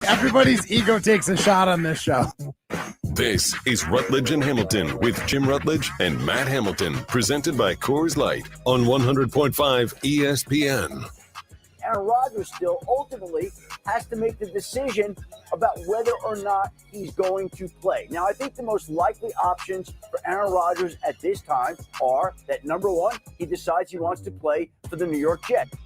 Everybody's ego takes a shot on this show. This is Rutledge and Hamilton with Jim Rutledge and Matt Hamilton, presented by Coors Light on 100.5 ESPN. Aaron Rodgers still ultimately has to make the decision about whether or not he's going to play. Now, I think the most likely options for Aaron Rodgers at this time are that, number one, he decides he wants to play for the New York Jets.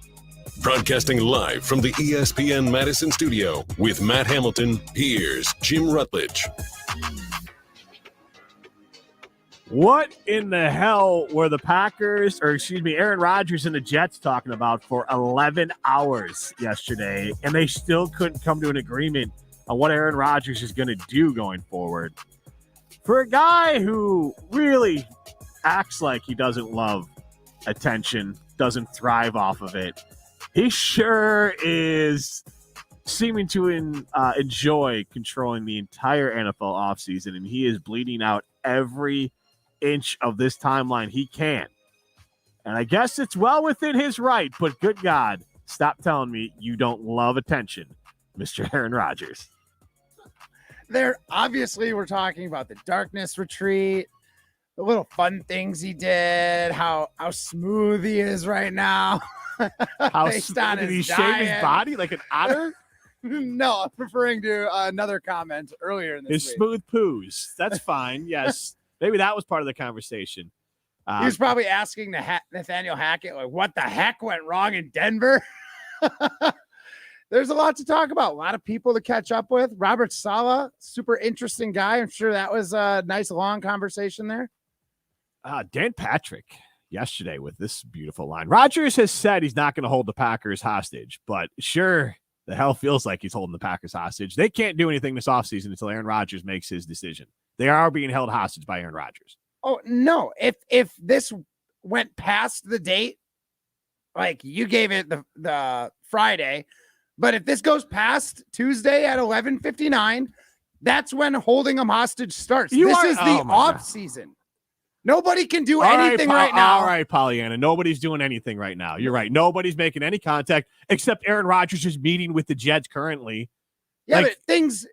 Broadcasting live from the ESPN Madison studio with Matt Hamilton, here's Jim Rutledge. What in the hell were the Aaron Rodgers and the Jets talking about for 11 hours yesterday, and they still couldn't come to an agreement on what Aaron Rodgers is going to do going forward? For a guy who really acts like he doesn't love attention, doesn't thrive off of it, he sure is seeming to enjoy controlling the entire NFL offseason, and he is bleeding out every inch of this timeline he can. And I guess it's well within his right, but good God, stop telling me you don't love attention, Mr. Aaron Rodgers. We're talking about the darkness retreat, the little fun things he did, how smooth he is right now. Did he shave his body like an otter? No, I'm referring to another comment earlier in this His smooth poos. That's fine. Yes. Maybe that was part of the conversation. He was probably asking Nathaniel Hackett, like, what the heck went wrong in Denver? There's a lot to talk about. A lot of people to catch up with. Robert Saleh, super interesting guy. I'm sure that was a nice, long conversation there. Dan Patrick yesterday with this beautiful line. Rodgers has said he's not going to hold the Packers hostage, but sure the hell feels like he's holding the Packers hostage. They can't do anything this offseason until Aaron Rodgers makes his decision. They are being held hostage by Aaron Rodgers. Oh, no. If this went past the date, like you gave it the Friday, but if this goes past Tuesday at 11:59, that's when holding them hostage starts. This is the off season. Nobody can do anything right now. All right, Pollyanna. Nobody's doing anything right now. You're right. Nobody's making any contact except Aaron Rodgers is meeting with the Jets currently. Yeah, but things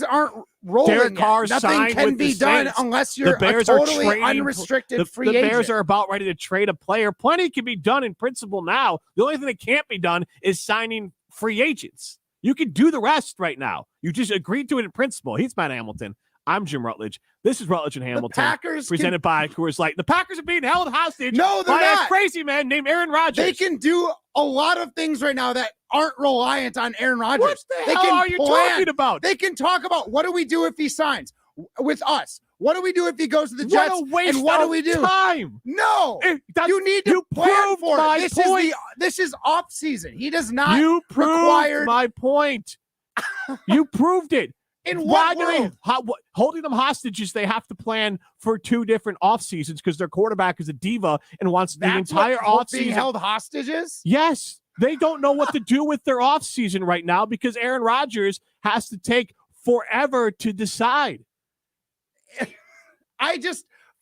aren't rolling Derek Carr yet. Nothing can be done unless you're a totally unrestricted free agent. The Bears are about ready to trade a player. Plenty can be done in principle now. The only thing that can't be done is signing free agents. You can do the rest right now. You just agreed to it in principle. He's Matt Hamilton. I'm Jim Rutledge. This is Rutledge and Hamilton, presented by Coors Light. The Packers are being held hostage by a crazy man named Aaron Rodgers. They can do a lot of things right now that aren't reliant on Aaron Rodgers. What the hell are you talking about? They can talk about what do we do if he signs with us? What do we do if he goes to the Jets? What a waste and what of do we do? Time. No, you need to plan for it. This is off season. He does not. You proved my point. You proved it. In what world? Holding them hostages, they have to plan for two different off seasons because their quarterback is a diva and wants the entire off season. Being held hostages? Yes. They don't know what to do with their off season right now because Aaron Rodgers has to take forever to decide.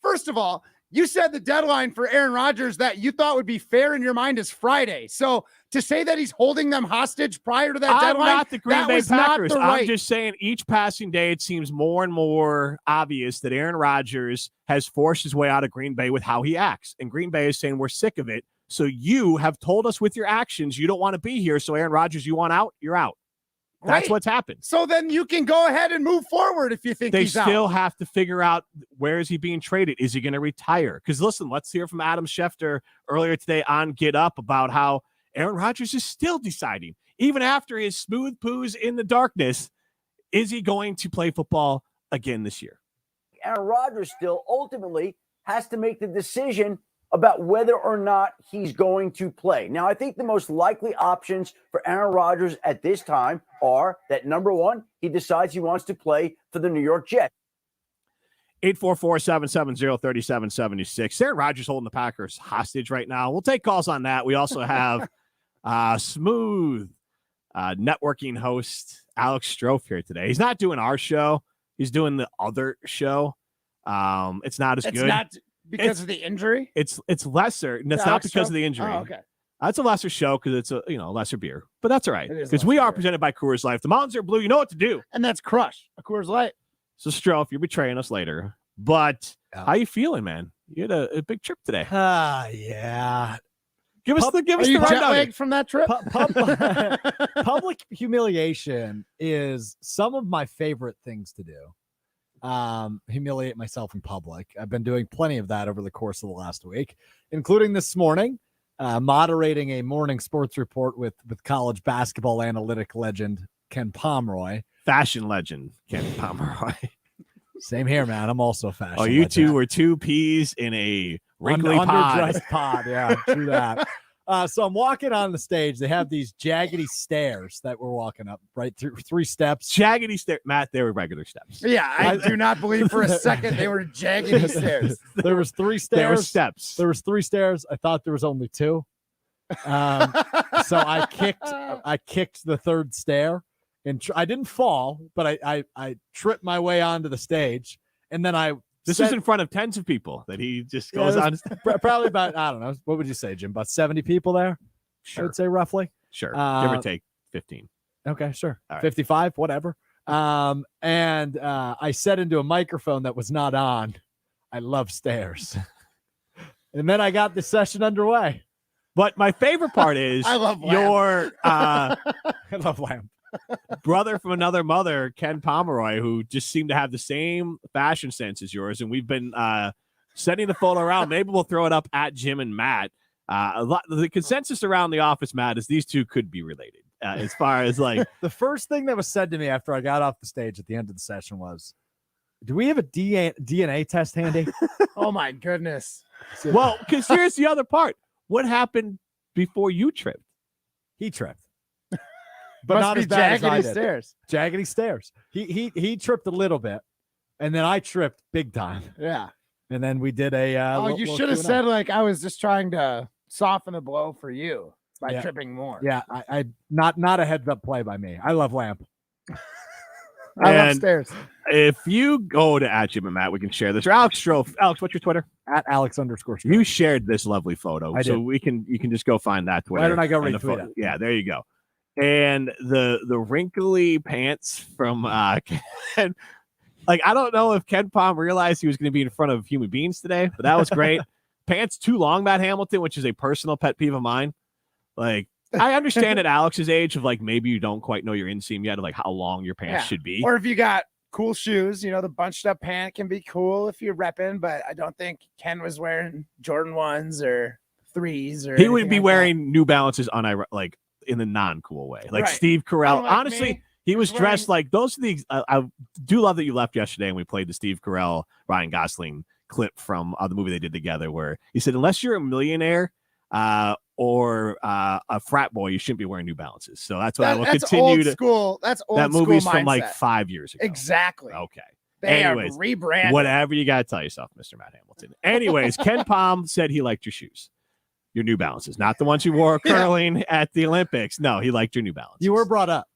First of all, you said the deadline for Aaron Rodgers that you thought would be fair in your mind is Friday. So to say that he's holding them hostage prior to that deadline, not the Green Bay Packers. Right. I'm just saying each passing day, it seems more and more obvious that Aaron Rodgers has forced his way out of Green Bay with how he acts. And Green Bay is saying, we're sick of it. So you have told us with your actions, you don't want to be here. So Aaron Rodgers, you want out? You're out. That's what's happened. So then you can go ahead and move forward if you think he's out. They still have to figure out where is he being traded. Is he going to retire? Because listen, let's hear from Adam Schefter earlier today on Get Up about how Aaron Rodgers is still deciding, even after his smooth poos in the darkness, is he going to play football again this year? Aaron Rodgers still ultimately has to make the decision about whether or not he's going to play. Now, I think the most likely options for Aaron Rodgers at this time are that, number one, he decides he wants to play for the New York Jets. 844-770-3776. Aaron Rodgers holding the Packers hostage right now. We'll take calls on that. We also have smooth networking host Alex Strofe here today. He's not doing our show. He's doing the other show. It's not as good. Not because of the injury? It's lesser. And that's not because of the injury. Oh, okay. That's a lesser show because it's a lesser beer, but that's all right It is because we lesser are beer. presented by Coors Light. If the mountains are blue, you know what to do. And that's Crush, a Coors Light. So Stroh, you're betraying us later, but Yeah. how you feeling, man? You had a big trip today. Yeah. Give us Are the you jet rundown. lagged from that trip? Public humiliation is some of my favorite things to do. Humiliate myself in public. I've been doing plenty of that over the course of the last week, including this morning, moderating a morning sports report with college basketball analytic legend Ken Pomeroy. Fashion legend Ken Pomeroy. Same here, man. I'm also a fashion. Oh, you legend. two were two peas in a wrinkly pod. Underdressed pod. Yeah, true that. So I'm walking on the stage. They have these jaggedy stairs that we're walking up right through 3 steps. Jaggedy stairs. Matt, they were regular steps. Yeah, I do not believe for a second they were jaggedy stairs. There was 3 stairs. There were steps. There was 3 stairs. I thought there was only 2. So I kicked the 3rd stair, and I didn't fall, but I tripped my way onto the stage, and then This was in front of tens of people that he just goes on. Probably about, I don't know, what would you say, Jim? About 70 people there? Sure. I would say roughly. Sure. Give or take 15. Okay, sure. All right. 55, whatever. And I said into a microphone that was not on, I love stairs. And then I got the session underway. But my favorite part is I love Lamb. your I love Lamb. brother from another mother, Ken Pomeroy, who just seemed to have the same fashion sense as yours. And we've been sending the photo around. Maybe we'll throw it up at Jim and Matt. The consensus around the office, Matt, is these two could be related as far as like The first thing that was said to me after I got off the stage at the end of the session was, do we have a DNA test handy? Oh my goodness. well, because here's the other part. What happened before you tripped? He tripped. But not as bad as I jaggedy did. stairs. Jaggedy stairs. He tripped a little bit, and then I tripped big time. Yeah. And then we did a. You should have said like I was just trying to soften the blow for you by Yeah. tripping more. Yeah, I not a heads up play by me. I love Lamp. I love And- stairs. If you go to @Jim and Matt, we can share this. Or Alex Stroh. Alex, what's your Twitter? At Alex_. You shared this lovely photo, I so did. you can just go find that Twitter. Why don't I go and the retweet photo. it? Yeah, there you go. And the wrinkly pants from Ken, like I don't know if Ken Palm realized he was going to be in front of human beings today, but that was great. Pants too long, Matt Hamilton, which is a personal pet peeve of mine. Like I understand at Alex's age of like maybe you don't quite know your inseam yet, of like how long your pants Yeah. should be. Or if you got cool shoes, the bunched up pant can be cool if you're repping, but I don't think Ken was wearing Jordan 1s or 3s or He would anything be like wearing New Balances on like in the non-cool way, like Right. Steve Carell. Unlike Honestly, me, he was who's dressed like those are the. I do love that you left yesterday and we played the Steve Carell Ryan Gosling clip from the movie they did together, where he said, "Unless you're a millionaire or a frat boy, you shouldn't be wearing New Balances." So that's what I will that's continue old to. school. That's old That movie's school from like mindset. 5 years ago. Exactly. Okay. They Anyways, are rebranded. Whatever you got to tell yourself, Mr. Matt Hamilton. Anyways, Ken Palm said he liked your shoes. Your New Balances, not the ones you wore curling at the Olympics. No, he liked your New Balances. You were brought up.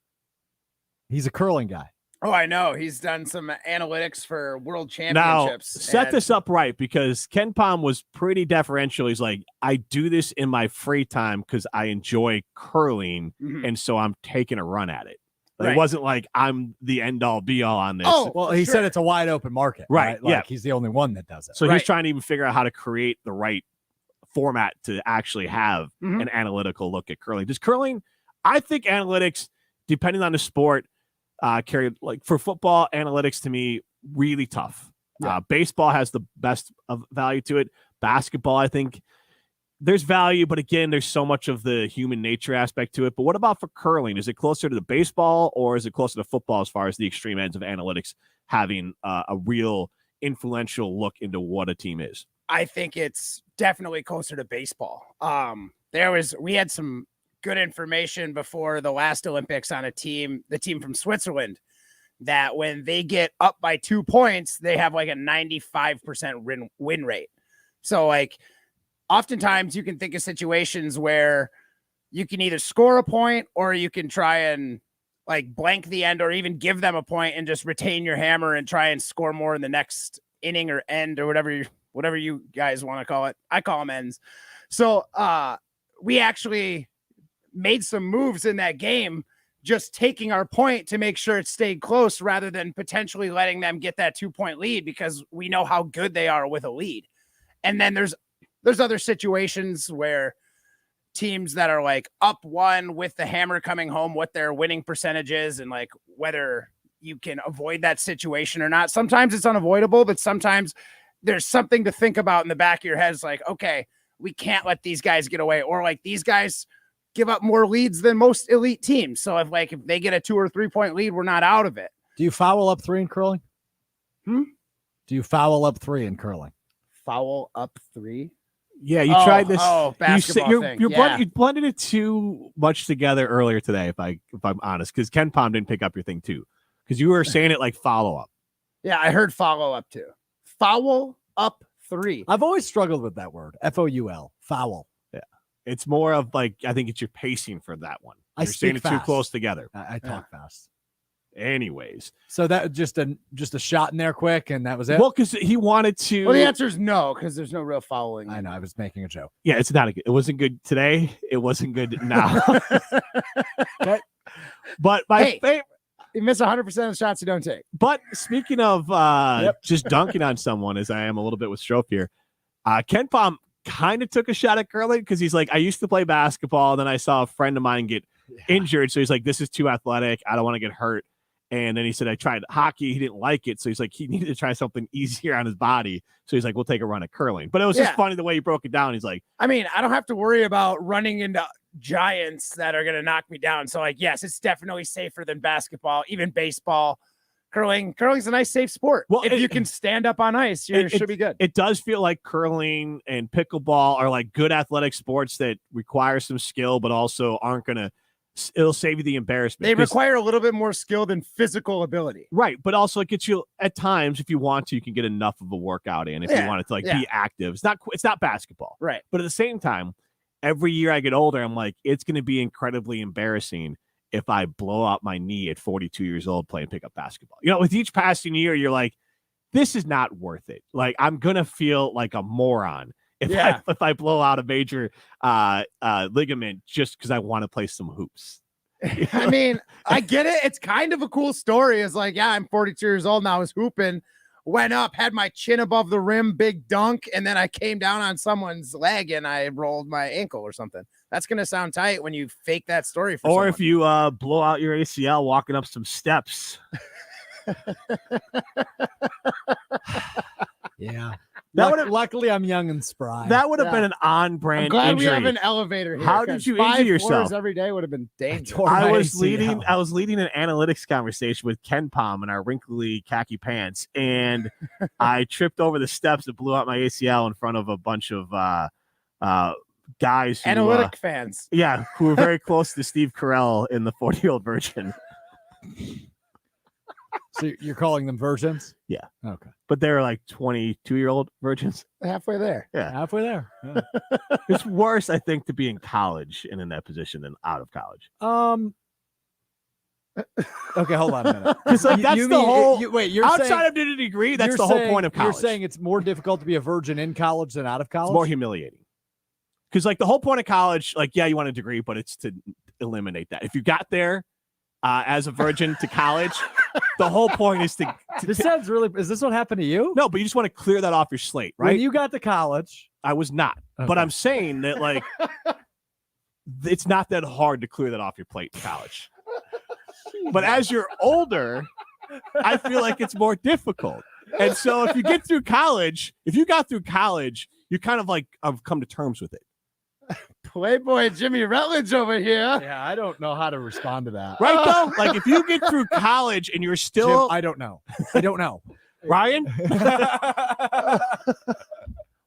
He's a curling guy. Oh, I know. He's done some analytics for world Now, championships. set and- this up right because Ken Palm was pretty deferential. He's like, I do this in my free time because I enjoy curling, Mhm. and so I'm taking a run at it. Like, Right. It wasn't like I'm the end all be all on this. Oh, Well, for he sure. said it's a wide open market. Right, Like yeah. he's the only one that does it. So he's Right. trying to even figure out how to create the right format to actually have Mhm. an analytical look at curling. Does curling, I think analytics, depending on the sport, carry like for football, analytics to me, really tough. Yeah. Baseball has the best of value to it. Basketball, I think there's value, but again, there's so much of the human nature aspect to it. But what about for curling? Is it closer to the baseball or is it closer to football as far as the extreme ends of analytics having a real influential look into what a team is? I think it's definitely closer to baseball. We had some good information before the last Olympics on the team from Switzerland, that when they get up by 2 points, they have like a 95% win rate. So like oftentimes you can think of situations where you can either score a point or you can try and like blank the end or even give them a point and just retain your hammer and try and score more in the next inning or end or whatever you guys want to call it. I call them ends. So we actually made some moves in that game, just taking our point to make sure it stayed close rather than potentially letting them get that 2-point lead because we know how good they are with a lead. And then there's other situations where teams that are like up one with the hammer coming home, what their winning percentage is, and like whether you can avoid that situation or not. Sometimes it's unavoidable, but sometimes there's something to think about in the back of your head. It's like, okay, we can't let these guys get away, or like these guys give up more leads than most elite teams. So if they get a 2 or 3 point lead, we're not out of it. Do you foul up 3 in curling? Do you foul up 3 in curling? Foul up 3? Yeah, you tried this. Basketball thing. You blended it too much together earlier today, if I'm honest, because Ken Pom didn't pick up your thing too, because you were saying it like follow up. Yeah, I heard follow up too. Foul up 3. I've always struggled with that word. Foul. Foul. Yeah, it's more of like I think it's your pacing for that one. You're saying it too close together. I talk fast. Anyways, so that just a shot in there quick, and that was it. Well, because he wanted to. Well, the answer is no, because there's no real fouling. I know. I was making a joke. Yeah, it's not it wasn't good today. It wasn't good now. Okay. But my favorite. You miss 100% of the shots you don't take. But speaking of just dunking on someone, as I am a little bit with Strope here, Ken Pom kind of took a shot at curling because he's like, I used to play basketball, and then I saw a friend of mine get injured, so he's like, this is too athletic. I don't want to get hurt. And then he said, I tried hockey. He didn't like it. So he's like, he needed to try something easier on his body. So he's like, we'll take a run at curling. But it was just funny the way he broke it down. He's like, I mean, I don't have to worry about running into giants that are going to knock me down. So like, yes, it's definitely safer than basketball, even baseball. Curling's a nice, safe sport. Well, if you can stand up on ice, you should be good. It does feel like curling and pickleball are like good athletic sports that require some skill, but also aren't going to, it'll save you the embarrassment. They require a little bit more skill than physical ability. Right. But also it gets you at times, if you want to, you can get enough of a workout in if you want to be active. It's not basketball. Right. But at the same time, every year I get older, I'm like, it's going to be incredibly embarrassing if I blow out my knee at 42 years old playing pickup basketball. You know, with each passing year, you're like, this is not worth it. Like, I'm going to feel like a moron if I blow out a major ligament just because I want to play some hoops. I mean, I get it. It's kind of a cool story. It's like, I'm 42 years old now. I was hooping, went up, had my chin above the rim, big dunk, and then I came down on someone's leg and I rolled my ankle or something. That's going to sound tight when you fake that story for someone. If you blow out your ACL walking up some steps. Yeah. Luckily, I'm young and spry. That would have been an on-brand I'm glad injury. we have an elevator here. How did you injure yourself? Every day would have been dangerous. I was leading an analytics conversation with Ken Pom in our wrinkly khaki pants, and I tripped over the steps and blew out my ACL in front of a bunch of guys, analytic fans. Yeah, who were very close to Steve Carell in the 40-Year-Old Virgin. So you're calling them virgins? Yeah. Okay. But they're like 22-year-old virgins. Halfway there. Yeah. Halfway there. Yeah. It's worse, I think, to be in college and in that position than out of college. Okay, hold on a minute. Because like that's the whole. You're outside saying, of a degree, that's the whole point of college. You're saying it's more difficult to be a virgin in college than out of college? It's more humiliating. Because like the whole point of college, like, yeah, you want a degree, but it's to eliminate that. If you got there as a virgin to college, the whole point is to this sounds really. Is this what happened to you? No, but you just want to clear that off your slate, right? When you got to college, I was not. Okay. But I'm saying that like it's not that hard to clear that off your plate in college. But as you're older, I feel like it's more difficult. And so if you got through college, you kind of like have come to terms with it. Playboy Jimmy Rutledge over here. Yeah, I don't know how to respond to that. Right, though? Like, if you get through college and you're still... Jim, I don't know. Ryan? Why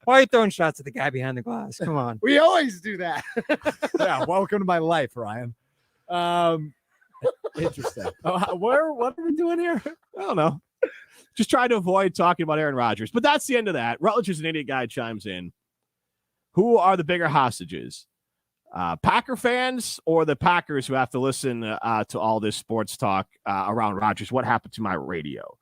are you throwing shots at the guy behind the glass? Come on. We always do that. Yeah, welcome to my life, Ryan. Interesting. What are we doing here? I don't know. Just trying to avoid talking about Aaron Rodgers. But that's the end of that. Rutledge is an idiot guy chimes in. Who are the bigger hostages? Packer fans or the Packers who have to listen to all this sports talk around Rodgers? What happened to my radio?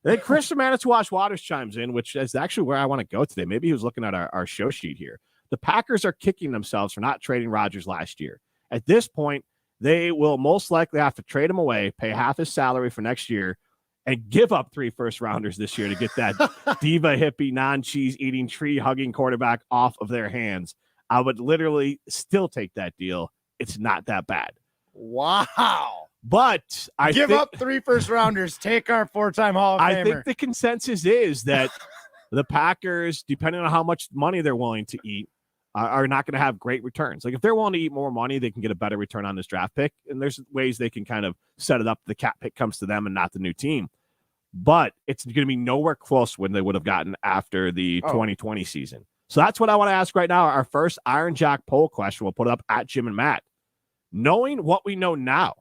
Then Chris from Manitowoc Waters chimes in, which is actually where I want to go today. Maybe he was looking at our show sheet here. The Packers are kicking themselves for not trading Rodgers last year. At this point, they will most likely have to trade him away, pay half his salary for next year, and give up 3 first-rounders this year to get that diva hippie, non-cheese eating, tree hugging quarterback off of their hands. I would literally still take that deal. It's not that bad. Wow. But I give think, up 3 first-rounders. Take our 4-time Hall of Famer. I think the consensus is that the Packers, depending on how much money they're willing to eat, are not going to have great returns. Like if they're willing to eat more money, they can get a better return on this draft pick. And there's ways they can kind of set it up. The cap pick comes to them and not the new team. But it's going to be nowhere close when they would have gotten after the 2020 season. So that's what I want to ask right now. Our first Iron Jack poll question. We'll put it up at Jim and Matt. Knowing what we know now,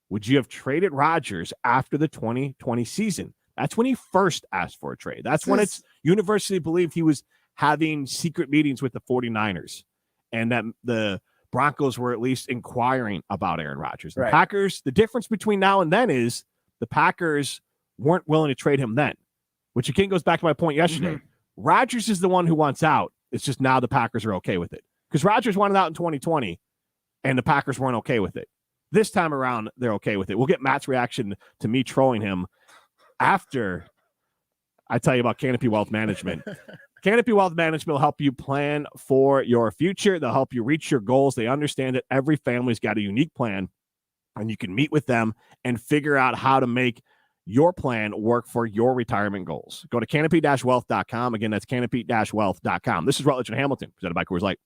would you have traded Rodgers after the 2020 season? That's when he first asked for a trade. That's when it's universally believed he was having secret meetings with the 49ers and that the Broncos were at least inquiring about Aaron Rodgers. The Packers, the difference between now and then is the Packers weren't willing to trade him then, which again goes back to my point yesterday. Mm-hmm. Rodgers is the one who wants out. It's just now the Packers are okay with it because Rodgers wanted out in 2020 and the Packers weren't okay with it. This time around, they're okay with it. We'll get Matt's reaction to me trolling him after I tell you about Canopy Wealth Management. Canopy Wealth Management will help you plan for your future. They'll help you reach your goals. They understand that every family's got a unique plan, and you can meet with them and figure out how to make your plan work for your retirement goals. Go to canopy-wealth.com. Again, that's canopy-wealth.com. This is Rutledge and Hamilton, presented by Coors Light.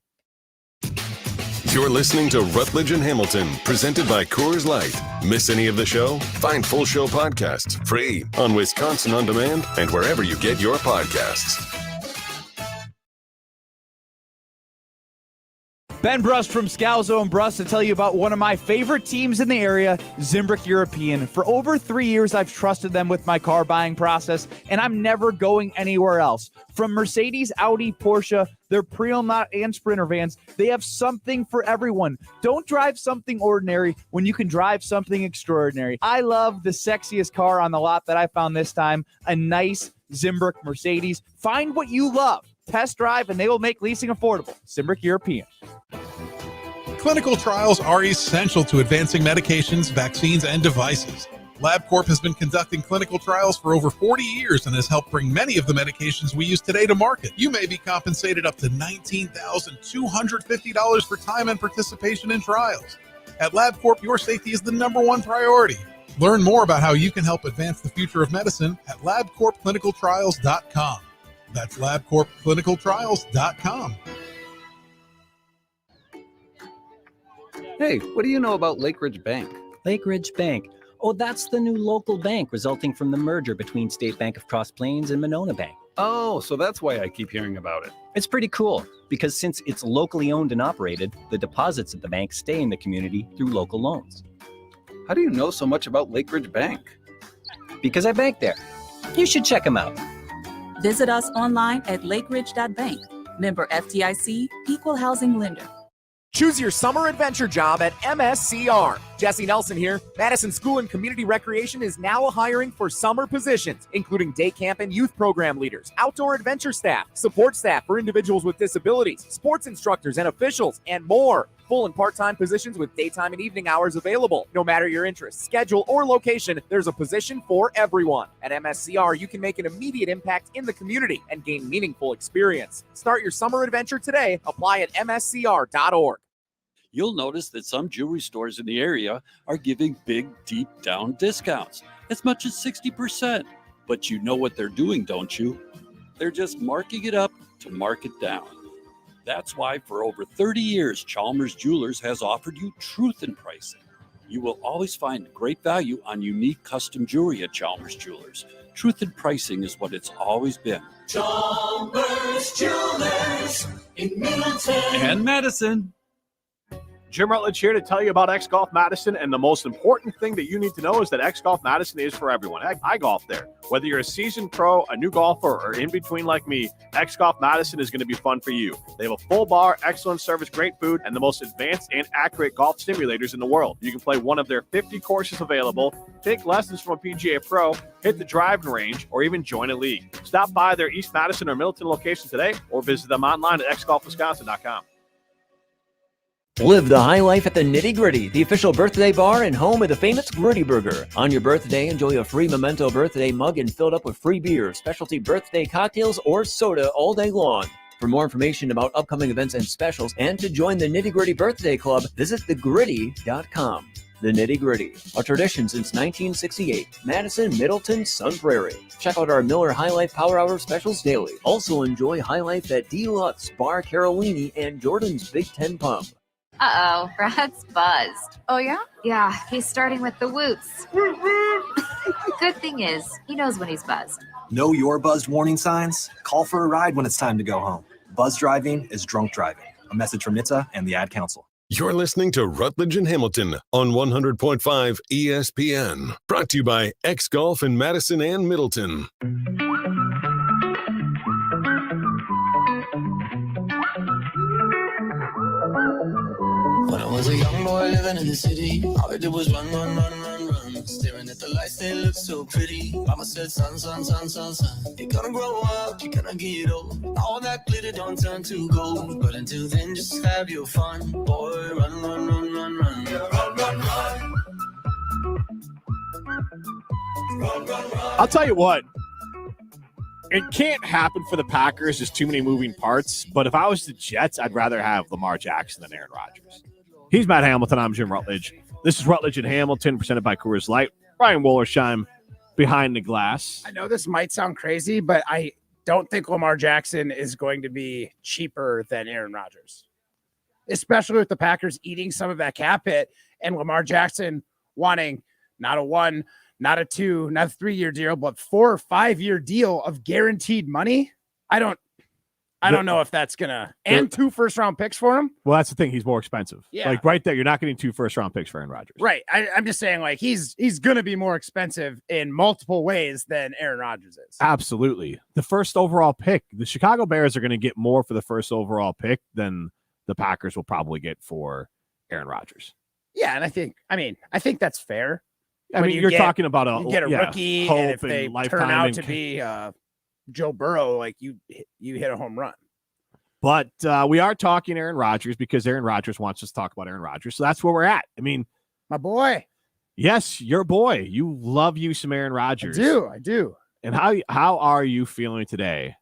You're listening to Rutledge and Hamilton, presented by Coors Light. Miss any of the show? Find full show podcasts free on Wisconsin On Demand and wherever you get your podcasts. Ben Brust from Scalzo and Brust to tell you about one of my favorite teams in the area, Zimbrick European. For over 3 years, I've trusted them with my car buying process, and I'm never going anywhere else. From Mercedes, Audi, Porsche, their pre-owned and Sprinter vans, they have something for everyone. Don't drive something ordinary when you can drive something extraordinary. I love the sexiest car on the lot that I found this time, a nice Zimbrick Mercedes. Find what you love. Test drive, and they will make leasing affordable. Zimbrick European. Clinical trials are essential to advancing medications, vaccines, and devices. LabCorp has been conducting clinical trials for over 40 years and has helped bring many of the medications we use today to market. You may be compensated up to $19,250 for time and participation in trials. At LabCorp, your safety is the #1 priority. Learn more about how you can help advance the future of medicine at LabCorpClinicalTrials.com. That's LabCorpClinicalTrials.com. Hey, what do you know about Lake Ridge Bank? Lake Ridge Bank. Oh, that's the new local bank resulting from the merger between State Bank of Cross Plains and Monona Bank. Oh, so that's why I keep hearing about it. It's pretty cool because since it's locally owned and operated, the deposits at the bank stay in the community through local loans. How do you know so much about Lake Ridge Bank? Because I bank there. You should check them out. Visit us online at lakeridge.bank. Member FDIC, Equal Housing Lender. Choose your summer adventure job at MSCR. Jesse Nelson here. Madison School and Community Recreation is now hiring for summer positions, including day camp and youth program leaders, outdoor adventure staff, support staff for individuals with disabilities, sports instructors and officials, and more. Full and part-time positions with daytime and evening hours available. No matter your interest, schedule, or location, there's a position for everyone. At MSCR, you can make an immediate impact in the community and gain meaningful experience. Start your summer adventure today. Apply at mscr.org. You'll notice that some jewelry stores in the area are giving big, deep down discounts, as much as 60%. But you know what they're doing, don't you? They're just marking it up to mark it down. That's why for over 30 years, Chalmers Jewelers has offered you truth in pricing. You will always find great value on unique custom jewelry at Chalmers Jewelers. Truth in pricing is what it's always been. Chalmers Jewelers in Middleton And Madison. Jim Rutledge here to tell you about X Golf Madison, and the most important thing that you need to know is that X Golf Madison is for everyone. I golf there. Whether you're a seasoned pro, a new golfer, or in between like me, X Golf Madison is going to be fun for you. They have a full bar, excellent service, great food, and the most advanced and accurate golf simulators in the world. You can play one of their 50 courses available, take lessons from a PGA pro, hit the driving range, or even join a league. Stop by their East Madison or Middleton location today, or visit them online at xgolfwisconsin.com. Live the high life at the Nitty Gritty, the official birthday bar and home of the famous Gritty Burger. On your birthday, enjoy a free Memento birthday mug and filled up with free beer, specialty birthday cocktails, or soda all day long. For more information about upcoming events and specials and to join the Nitty Gritty Birthday Club, visit thegritty.com. The Nitty Gritty, a tradition since 1968. Madison, Middleton, Sun Prairie. Check out our Miller High Life Power Hour specials daily. Also enjoy High Life at Deluxe, Bar Carolini, and Jordan's Big Ten Pub. Uh-oh, Brad's buzzed. Oh, yeah? Yeah, he's starting with the whoops. Good thing is, he knows when he's buzzed. Know your buzzed warning signs? Call for a ride when it's time to go home. Buzz driving is drunk driving. A message from NHTSA and the Ad Council. You're listening to Rutledge and Hamilton on 100.5 ESPN. Brought to you by X Golf in Madison and Middleton. When I was a young boy living in the city, all I did was run. Staring at the lights, they look so pretty. Mama said, son, you're gonna grow up, you're gonna get old. All that glitter don't turn to gold. But until then, just have your fun. Boy, run. I'll tell you what. It can't happen for the Packers. There's too many moving parts. But if I was the Jets, I'd rather have Lamar Jackson than Aaron Rodgers. He's Matt Hamilton. I'm Jim Rutledge. This is Rutledge and Hamilton, presented by Coors Light. Brian Wollersheim behind the glass. I know this might sound crazy, but I don't think Lamar Jackson is going to be cheaper than Aaron Rodgers, especially with the Packers eating some of that cap hit and Lamar Jackson wanting not a 1, not a 2, not a 3-year deal, but 4 or 5-year deal of guaranteed money. I don't know if that's gonna, and 2 first-round picks for him. Well, that's the thing. He's more expensive. Yeah. Like right there, you're not getting 2 first-round picks for Aaron Rodgers. Right. I'm just saying, like, he's gonna be more expensive in multiple ways than Aaron Rodgers is. Absolutely. The first overall pick. The Chicago Bears are going to get more for the first overall pick than the Packers will probably get for Aaron Rodgers. Yeah, and I think that's fair. I mean, you're talking about a rookie, and if they turn out to be Joe Burrow, like you hit a home run. But we are talking Aaron Rodgers because Aaron Rodgers wants us to talk about Aaron Rodgers. So that's where we're at. I mean, my boy. Yes, your boy. You love you some Aaron Rodgers. I do. And how are you feeling today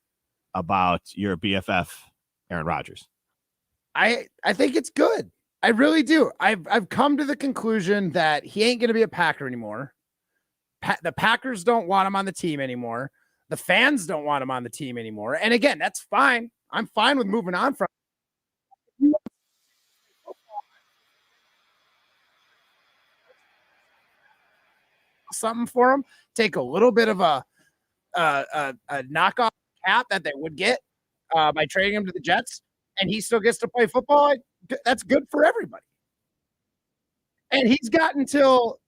about your BFF, Aaron Rodgers? I think it's good. I really do. I've come to the conclusion that he ain't going to be a Packer anymore. The Packers don't want him on the team anymore. The fans don't want him on the team anymore. And again, that's fine. I'm fine with moving on from something for him. Take a little bit of a knockoff cap that they would get by trading him to the Jets, and he still gets to play football. That's good for everybody. And he's got until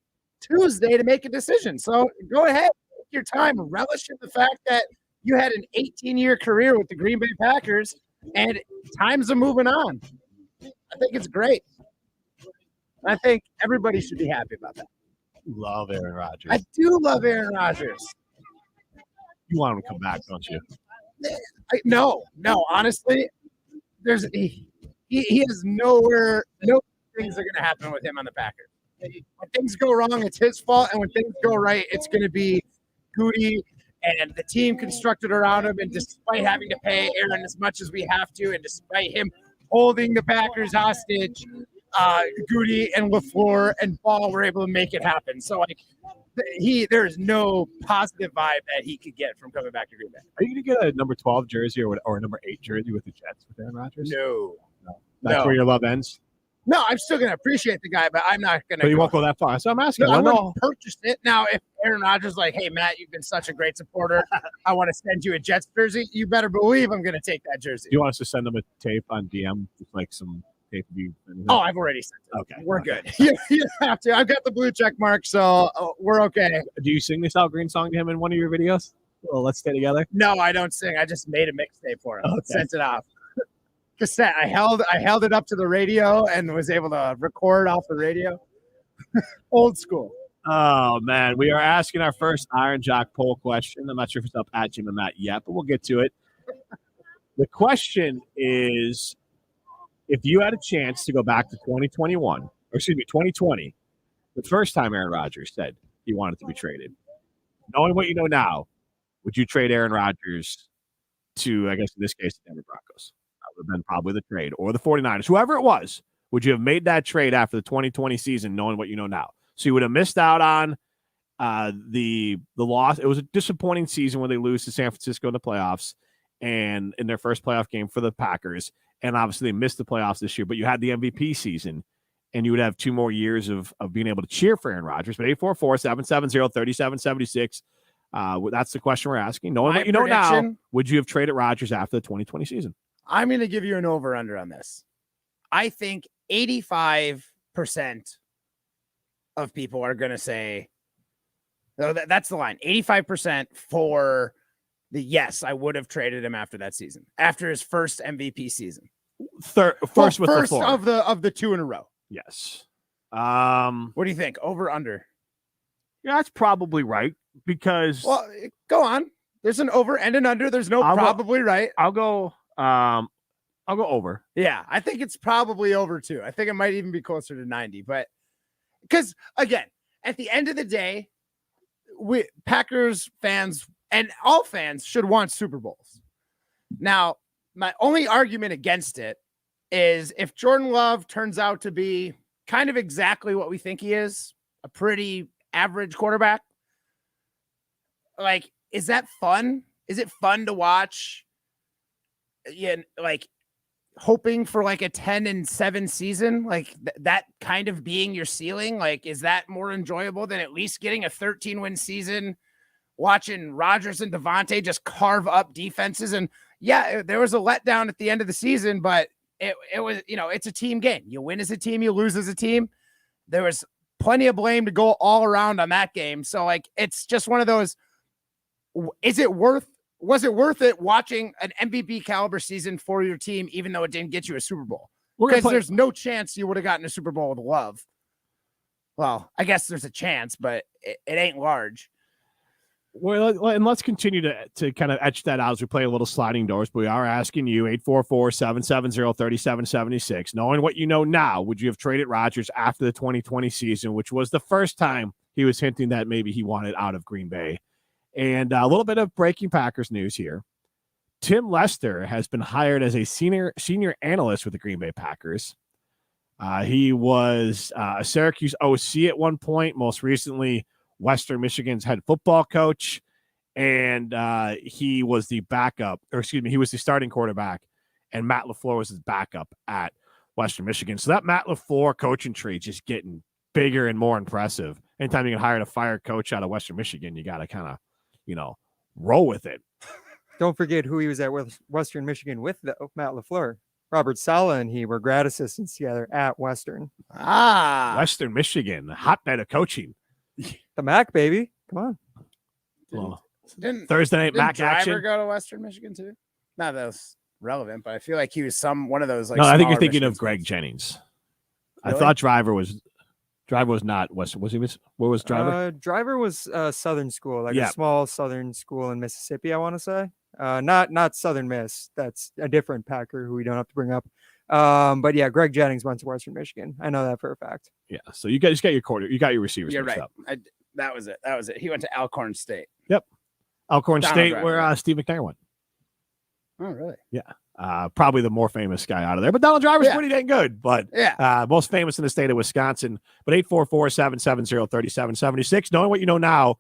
Tuesday to make a decision. So go ahead, take your time, relish in the fact that you had an 18-year career with the Green Bay Packers, and times are moving on. I think it's great. I think everybody should be happy about that. Love Aaron Rodgers. I do love Aaron Rodgers. You want him to come back, don't you? No. Honestly, he has nowhere. No things are going to happen with him on the Packers. When things go wrong, it's his fault, and when things go right, it's going to be Goody and the team constructed around him. And despite having to pay Aaron as much as we have to, and despite him holding the Packers hostage, Goody and LaFleur and Ball were able to make it happen. So, like, there's no positive vibe that he could get from coming back to Green Bay. Are you going to get a number 12 jersey or a number 8 jersey with the Jets with Aaron Rodgers? No. That's where your love ends? No, I'm still going to appreciate the guy, but I'm not going to. But you won't go that far. So I'm asking. No, I wouldn't purchase it. Now, if Aaron Rodgers is like, hey, Matt, you've been such a great supporter. I want to send you a Jets jersey. You better believe I'm going to take that jersey. Do you want us to send them a tape on DM with like some tape? Have you? Oh, I've already sent it. Okay, we're good. You don't have to. I've got the blue check mark, so we're okay. Do you sing this Al Green song to him in one of your videos? Well, let's stay together. No, I don't sing. I just made a mixtape for him. Okay. Sent it off. Cassette. I held it up to the radio and was able to record off the radio. Old school. Oh man, we are asking our first Iron Jock poll question. I'm not sure if it's up at Jim and Matt yet, but we'll get to it. The question is, if you had a chance to go back to 2020, the first time Aaron Rodgers said he wanted to be traded, knowing what you know now, would you trade Aaron Rodgers to, I guess in this case, the Denver Broncos? That would have been probably the trade, or the 49ers, whoever it was. Would you have made that trade after the 2020 season, knowing what you know now? So you would have missed out on the loss. It was a disappointing season when they lose to San Francisco in the playoffs and in their first playoff game for the Packers. And obviously they missed the playoffs this year, but you had the MVP season and you would have 2 more years of being able to cheer for Aaron Rodgers. But 844-770-3776. That's the question we're asking. Knowing what you know now, would you have traded Rodgers after the 2020 season? I'm going to give you an over-under on this. I think 85% of people are going to say, no, that's the line. 85% for the yes, I would have traded him after that season, after his first MVP season. First with the 4 of the 2 in a row. Yes. What do you think? Over under? Yeah, that's probably right because. Well, go on. There's an over and an under. There's no probably right. I'll go over. Yeah, I think it's probably over too. I think it might even be closer to 90, but because again, at the end of the day, Packers fans and all fans should want Super Bowls. Now, my only argument against it is if Jordan Love turns out to be kind of exactly what we think he is, a pretty average quarterback, like, is that fun? Is it fun to watch? Yeah, like hoping for like a 10-7 season, like that kind of being your ceiling. Like, is that more enjoyable than at least getting a 13-win season, watching Rodgers and Devontae just carve up defenses? And yeah, there was a letdown at the end of the season, but it was, it's a team game. You win as a team, you lose as a team. There was plenty of blame to go all around on that game. So like, it's just one of those, was it worth it watching an MVP caliber season for your team, even though it didn't get you a Super Bowl? Because there's no chance you would have gotten a Super Bowl with Love. Well, I guess there's a chance, but it ain't large. Well, and let's continue to kind of etch that out as we play a little sliding doors. But we are asking you, 844-770-3776. Knowing what you know now, would you have traded Rodgers after the 2020 season, which was the first time he was hinting that maybe he wanted out of Green Bay? And a little bit of breaking Packers news here. Tim Lester has been hired as a senior analyst with the Green Bay Packers. He was a Syracuse OC at one point, most recently Western Michigan's head football coach. And he was the he was the starting quarterback, and Matt LaFleur was his backup at Western Michigan. So that Matt LaFleur coaching tree just getting bigger and more impressive. Anytime you can hire a fired coach out of Western Michigan, you got to kind of, roll with it. Don't forget who he was at Western Michigan with, though. Matt LaFleur. Robert Saleh and he were grad assistants together at Western. Western Michigan, the hotbed of coaching. The MAC, baby. Come on. Didn't Thursday night MAC Driver action. Go to Western Michigan too? Not that was relevant, but I feel like he was one of those. Like, no, I think you're smaller thinking Michigan of Greg Jennings. Really? I thought Driver was not Western. Where was Driver? Driver was Southern school, like Yeah. a small Southern school in Mississippi, I want to say. Not Southern Miss. That's a different Packer who we don't have to bring up. But yeah, Greg Jennings went to Western Michigan. I know that for a fact. Yeah. So you guys got your quarter. You got your receivers. You're mixed right. up. That was it. He went to Alcorn State. Yep. Alcorn Donald State, Driver. where Steve McNair went. Oh, really? Yeah. Probably the more famous guy out of there. But Donald Driver's pretty dang good. But most famous in the state of Wisconsin. But 844-770-3776. Knowing what you know now,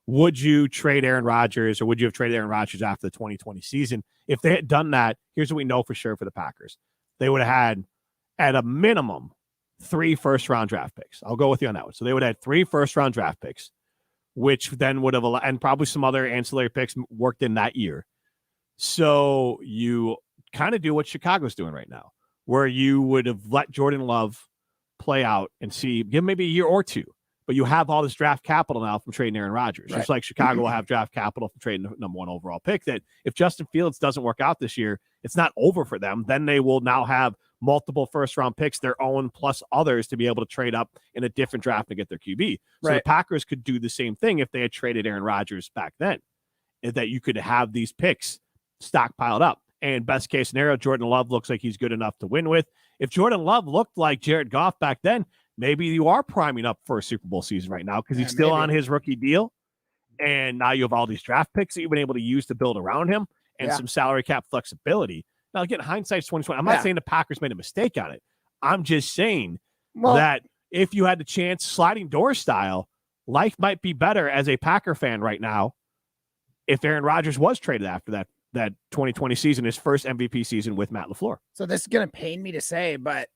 would you trade Aaron Rodgers, or would you have traded Aaron Rodgers after the 2020 season? If they had done that, here's what we know for sure for the Packers. They would have had, at a minimum, 3 first-round draft picks. I'll go with you on that one. So they would have had 3 first-round draft picks, which then would have, and probably some other ancillary picks worked in that year. So you kind of do what Chicago's doing right now. where you would have let Jordan Love play out and see, give maybe a year or two, but you have all this draft capital now from trading Aaron Rodgers. Right. Just like Chicago will have draft capital from trading the number 1 overall pick, that if Justin Fields doesn't work out this year, it's not over for them. Then they will now have multiple first-round picks, their own plus others, to be able to trade up in a different draft and get their QB. So Right. the Packers could do the same thing if they had traded Aaron Rodgers back then, is that you could have these picks stockpiled up. And best case scenario, Jordan Love looks like he's good enough to win with. If Jordan Love looked like Jared Goff back then, maybe you are priming up for a Super Bowl season right now because he's still on his rookie deal. And now you have all these draft picks that you've been able to use to build around him and some salary cap flexibility. Now, again, hindsight's 2020. I'm not saying the Packers made a mistake on it. I'm just saying that if you had the chance, sliding door style, life might be better as a Packer fan right now if Aaron Rodgers was traded after that 2020 season, his first MVP season with Matt LaFleur. So this is going to pain me to say, but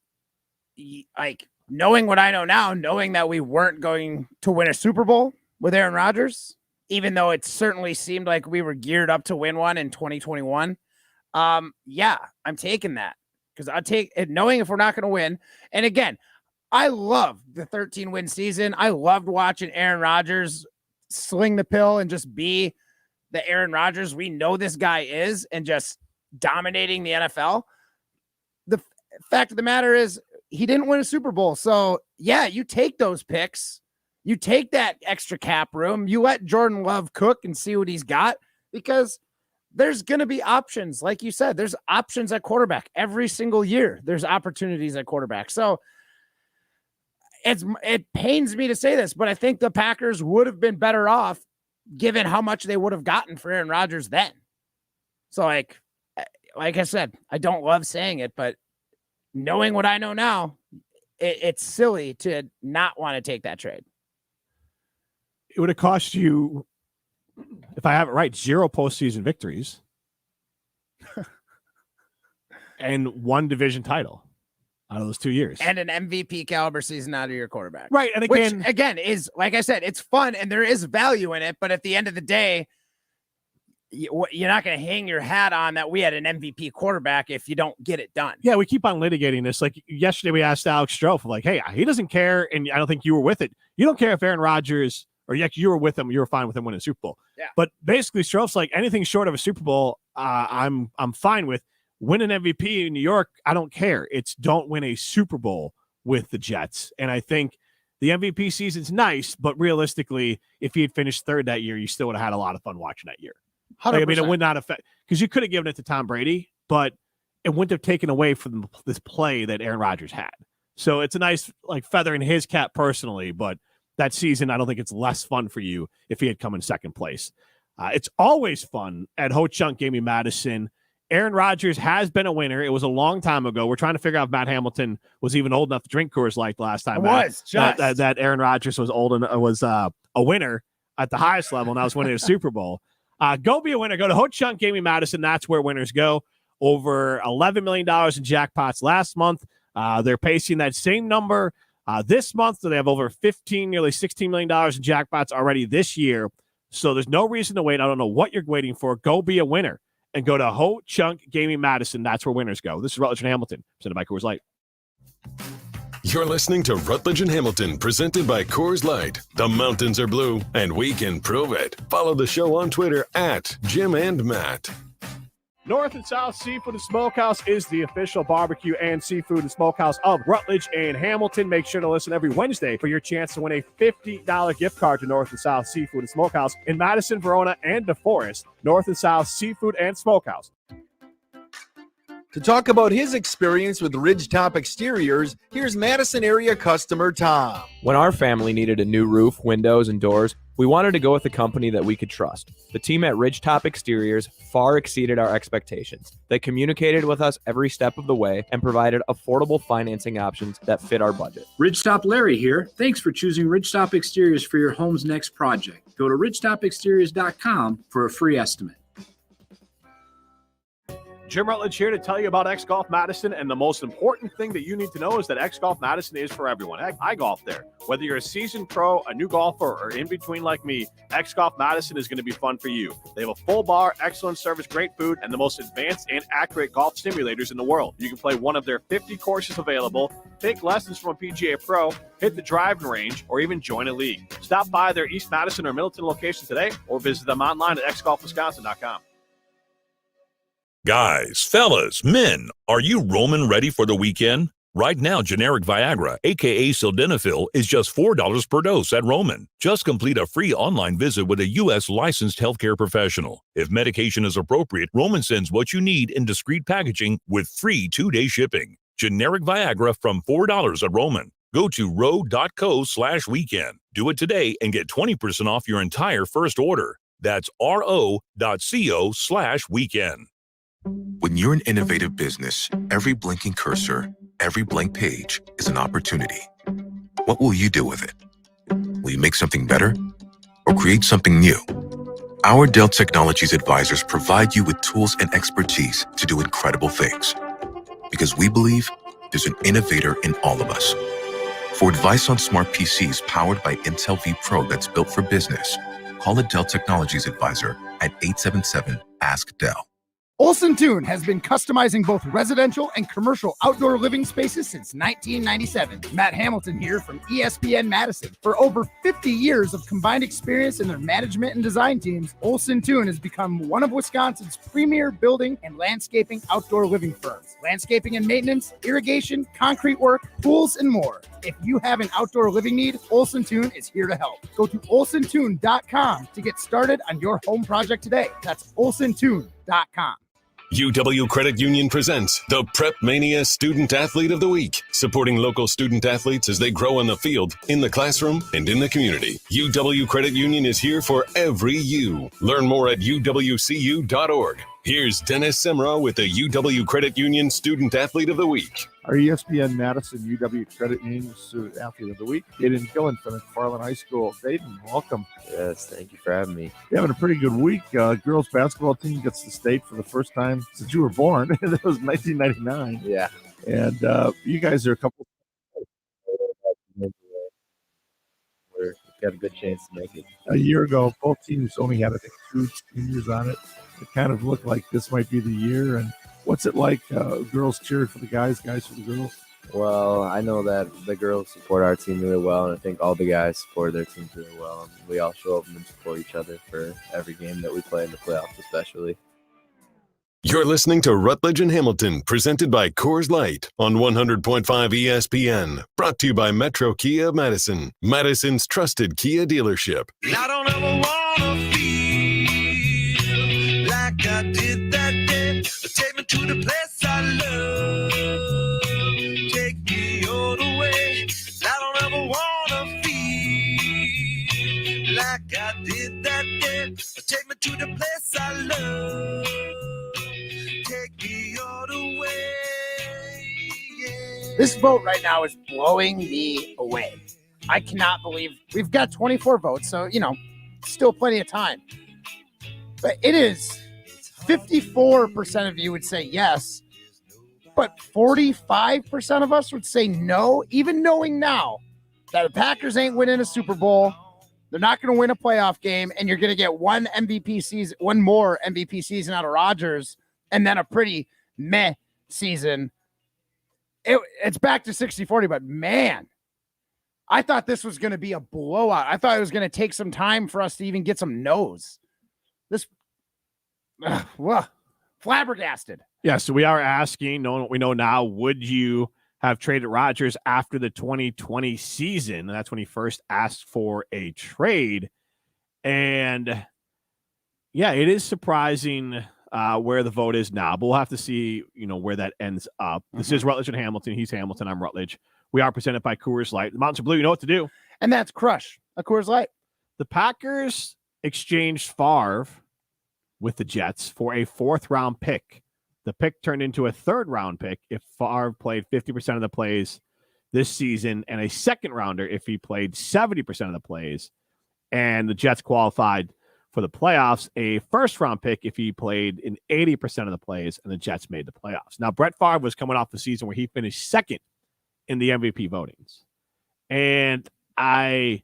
like knowing what I know now, knowing that we weren't going to win a Super Bowl with Aaron Rodgers, even though it certainly seemed like we were geared up to win one in 2021. Yeah, I'm taking that because I'll take it knowing if we're not going to win. And again, I loved the 13-win season. I loved watching Aaron Rodgers sling the pill and just be the Aaron Rodgers we know this guy is and just dominating the NFL. The fact of the matter is he didn't win a Super Bowl. So yeah, you take those picks, you take that extra cap room, you let Jordan Love cook and see what he's got, because there's going to be options. Like you said, there's options at quarterback every single year. There's opportunities at quarterback. So it pains me to say this, but I think the Packers would have been better off given how much they would have gotten for Aaron Rodgers then. So like I said, I don't love saying it, but knowing what I know now, it's silly to not want to take that trade. It would have cost you, if I have it right, 0 postseason victories and 1 division title out of those 2 years. And an MVP caliber season out of your quarterback. Right. And again, which, again, is, like I said, it's fun and there is value in it. But at the end of the day, you're not going to hang your hat on that we had an MVP quarterback if you don't get it done. Yeah, we keep on litigating this. Like yesterday, we asked Alex Strofe, like, hey, he doesn't care. And I don't think you were with it. You don't care if Aaron Rodgers, or you were with him, you were fine with him winning a Super Bowl. Yeah. But basically, Strofe's like, anything short of a Super Bowl, I'm fine with. Win an MVP in New York, I don't care. It's don't win a Super Bowl with the Jets. And I think the MVP season's nice, but realistically, if he had finished third that year, you still would have had a lot of fun watching that year. Like, I mean, it would not affect, because you could have given it to Tom Brady, but it wouldn't have taken away from this play that Aaron Rodgers had. So it's a nice like feather in his cap personally, but that season, I don't think it's less fun for you if he had come in second place. It's always fun at Ho-Chunk Gaming Madison. Aaron Rodgers has been a winner. It was a long time ago. We're trying to figure out if Matt Hamilton was even old enough to drink Coors Light last time. That Aaron Rodgers was old and was a winner at the highest level, and I was winning a Super Bowl. Go be a winner. Go to Ho-Chunk Gaming Madison. That's where winners go. Over $11 million in jackpots last month. They're pacing that same number this month. So they have over nearly $16 million in jackpots already this year. So there's no reason to wait. I don't know what you're waiting for. Go be a winner and go to Ho-Chunk Gaming Madison. That's where winners go. This is Rutledge and Hamilton, presented by Coors Light. You're listening to Rutledge and Hamilton, presented by Coors Light. The mountains are blue, and we can prove it. Follow the show on Twitter at Jim and Matt. North and South Seafood and Smokehouse is the official barbecue and seafood and smokehouse of Rutledge and Hamilton. Make sure to listen every Wednesday for your chance to win a $50 gift card to North and South Seafood and Smokehouse in Madison, Verona, and DeForest. North and South Seafood and Smokehouse. To talk about his experience with Ridgetop Exteriors, here's Madison area customer Tom. When our family needed a new roof, windows, and doors, we wanted to go with a company that we could trust. The team at Ridgetop Exteriors far exceeded our expectations. They communicated with us every step of the way and provided affordable financing options that fit our budget. Ridgetop Larry here. Thanks for choosing Ridgetop Exteriors for your home's next project. Go to ridgetopexteriors.com for a free estimate. Jim Rutledge here to tell you about X Golf Madison, and the most important thing that you need to know is that X Golf Madison is for everyone. Heck, I golf there. Whether you're a seasoned pro, a new golfer, or in between like me, X Golf Madison is going to be fun for you. They have a full bar, excellent service, great food, and the most advanced and accurate golf simulators in the world. You can play one of their 50 courses available, take lessons from a PGA pro, hit the driving range, or even join a league. Stop by their East Madison or Middleton location today, or visit them online at xgolfwisconsin.com. Guys, fellas, men, are you Roman ready for the weekend? Right now, generic Viagra, aka Sildenafil, is just $4 per dose at Roman. Just complete a free online visit with a U.S. licensed healthcare professional. If medication is appropriate, Roman sends what you need in discreet packaging with free 2-day shipping. Generic Viagra from $4 at Roman. Go to ro.co/weekend. Do it today and get 20% off your entire first order. That's ro.co/weekend. When you're an innovative business, every blinking cursor, every blank page is an opportunity. What will you do with it? Will you make something better or create something new? Our Dell Technologies advisors provide you with tools and expertise to do incredible things. Because we believe there's an innovator in all of us. For advice on smart PCs powered by Intel V Pro that's built for business, call a Dell Technologies advisor at 877-ASK-DELL. Olson Toon has been customizing both residential and commercial outdoor living spaces since 1997. Matt Hamilton here from ESPN Madison. For over 50 years of combined experience in their management and design teams, Olson Toon has become one of Wisconsin's premier building and landscaping outdoor living firms. Landscaping and maintenance, irrigation, concrete work, pools, and more. If you have an outdoor living need, Olson Toon is here to help. Go to olsontoon.com to get started on your home project today. That's olsontoon.com. UW Credit Union presents the Prep Mania Student Athlete of the Week, supporting local student athletes as they grow on the field, in the classroom, and in the community. UW Credit Union is here for every you. Learn more at uwcu.org. Here's Dennis Semra with the UW Credit Union Student Athlete of the Week. Our ESPN Madison UW Credit Union Student Athlete of the Week, Aiden Gillen from McFarland High School. Aiden, welcome. Yes, thank you for having me. You're having a pretty good week. Girls basketball team gets to state for the first time since you were born. That was 1999. Yeah. And you guys are a couple. We've got a good chance to make it. A year ago, both teams only had, I think, 2 juniors on it. It kind of looked like this might be the year. And what's it like? Girls cheered for the guys, guys for the girls? Well, I know that the girls support our team really well, and I think all the guys support their teams really well. And we all show up and support each other for every game that we play in the playoffs, especially. You're listening to Rutledge and Hamilton, presented by Coors Light on 100.5 ESPN. Brought to you by Metro Kia Madison, Madison's trusted Kia dealership. I don't ever wanna feel like I did that day. Take me to the place I love. Take me all the way. I don't ever wanna feel like I did that day. Take me to the place I love. Take me all the way. Yeah. This vote right now is blowing me away. I cannot believe we've got 24 votes, so, still plenty of time. But it is 54% of you would say yes, but 45% of us would say no, even knowing now that the Packers ain't winning a Super Bowl. They're not going to win a playoff game, and you're going to get one more MVP season out of Rodgers, and then a pretty meh season. It's back to 60-40, but man, I thought this was going to be a blowout. I thought it was going to take some time for us to even get some no's. Flabbergasted. Yeah, so we are asking, knowing what we know now, would you have traded Rodgers after the 2020 season? That's when he first asked for a trade. And yeah, it is surprising where the vote is now, but we'll have to see, where that ends up. This is Rutledge and Hamilton. He's Hamilton. I'm Rutledge. We are presented by Coors Light. The Mountains are blue. You know what to do. And that's crush a Coors Light. The Packers exchanged Favre with the Jets for a 4th-round pick. The pick turned into a 3rd-round pick if Favre played 50% of the plays this season, and a 2nd-rounder if he played 70% of the plays. And the Jets qualified for the playoffs, a first-round pick if he played in 80% of the plays and the Jets made the playoffs. Now, Brett Favre was coming off the season where he finished second in the MVP votings. And I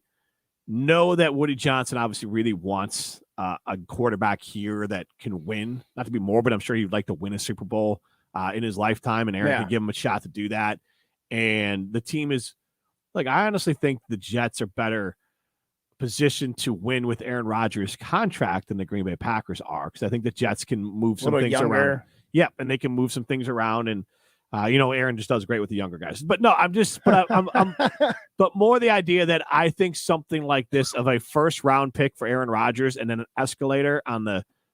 know that Woody Johnson obviously really wants a quarterback here that can win. Not to be morbid, I'm sure he'd like to win a Super Bowl in his lifetime, and Aaron could give him a shot to do that. And the team is, like, I honestly think the Jets are better positioned to win with Aaron Rodgers' contract than the Green Bay Packers are, because I think the Jets can move some things around. Yeah, and they can move some things around, and Aaron just does great with the younger guys. But no, I'm but more the idea that I think something like this of a first round pick for Aaron Rodgers and then an escalator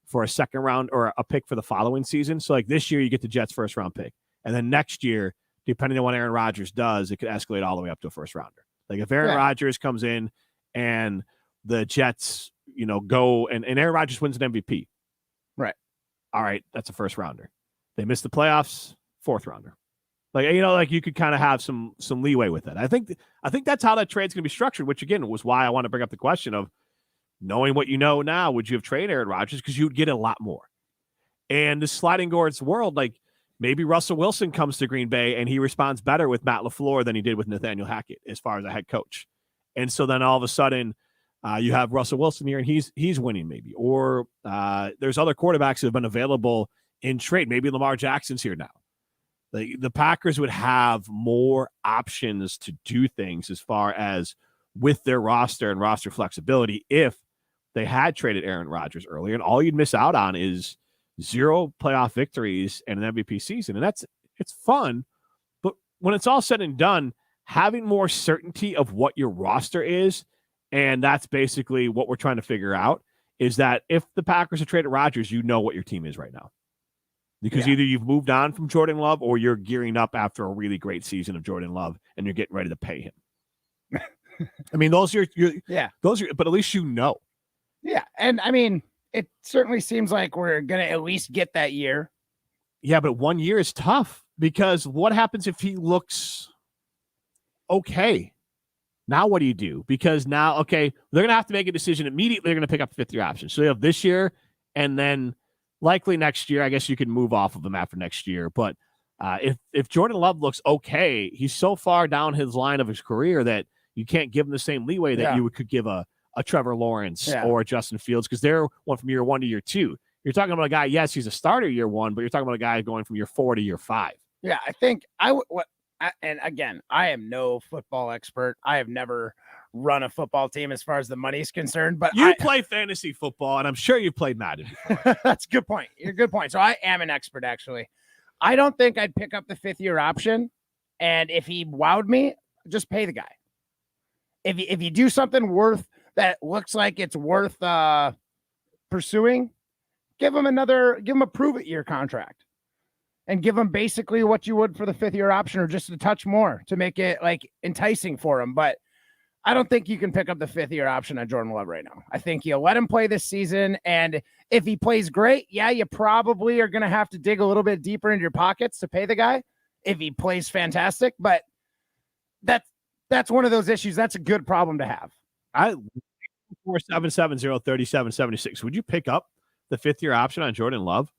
for a second round or a pick for the following season. So like this year you get the Jets first round pick, and then next year, depending on what Aaron Rodgers does, it could escalate all the way up to a first rounder. Like if Aaron Rodgers comes in and the Jets, go and Aaron Rodgers wins an MVP. Right. All right, that's a first rounder. They miss the playoffs, fourth rounder. Like you could kind of have some leeway with that. I think that's how that trade's going to be structured, which again was why I want to bring up the question of knowing what you know now, would you have traded Aaron Rodgers? Because you would get a lot more. And the sliding doors world, like maybe Russell Wilson comes to Green Bay and he responds better with Matt LaFleur than he did with Nathaniel Hackett as far as a head coach. And so then all of a sudden you have Russell Wilson here and he's winning maybe. Or there's other quarterbacks that have been available in trade. Maybe Lamar Jackson's here now. The Packers would have more options to do things as far as with their roster and roster flexibility if they had traded Aaron Rodgers earlier. And all you'd miss out on is 0 playoff victories and an MVP season. And it's fun. But when it's all said and done, having more certainty of what your roster is, and that's basically what we're trying to figure out, is that if the Packers have traded Rodgers, you know what your team is right now. Because either you've moved on from Jordan Love or you're gearing up after a really great season of Jordan Love and you're getting ready to pay him. I mean, those are but at least you know. Yeah. And I mean, it certainly seems like we're going to at least get that year. Yeah, but 1 year is tough because what happens if he looks okay? Now what do you do? Because now, they're going to have to make a decision immediately. They're going to pick up the 5th year option. So they have this year and then likely next year. I guess you can move off of him after next year. But if Jordan Love looks okay, he's so far down his line of his career that you can't give him the same leeway that you could give a Trevor Lawrence or a Justin Fields, because they're one from year 1 to year 2. You're talking about a guy, yes, he's a starter year 1, but you're talking about a guy going from year 4 to year 5. Yeah, I think and again, I am no football expert. I have never run a football team as far as the money is concerned, but you play fantasy football, and I'm sure you played Madden before. That's a good point. You're a good point. So I am an expert, actually. I don't think I'd pick up the 5th year option, and if he wowed me, just pay the guy. If you do something that looks like it's worth pursuing, give him a prove-it-year contract. And give him basically what you would for the 5th year option, or just a touch more to make it like enticing for him. But I don't think you can pick up the 5th year option on Jordan Love right now. I think you let him play this season. And if he plays great, you probably are going to have to dig a little bit deeper into your pockets to pay the guy if he plays fantastic. But that's one of those issues. That's a good problem to have. 477-037-76. Would you pick up the 5th year option on Jordan Love?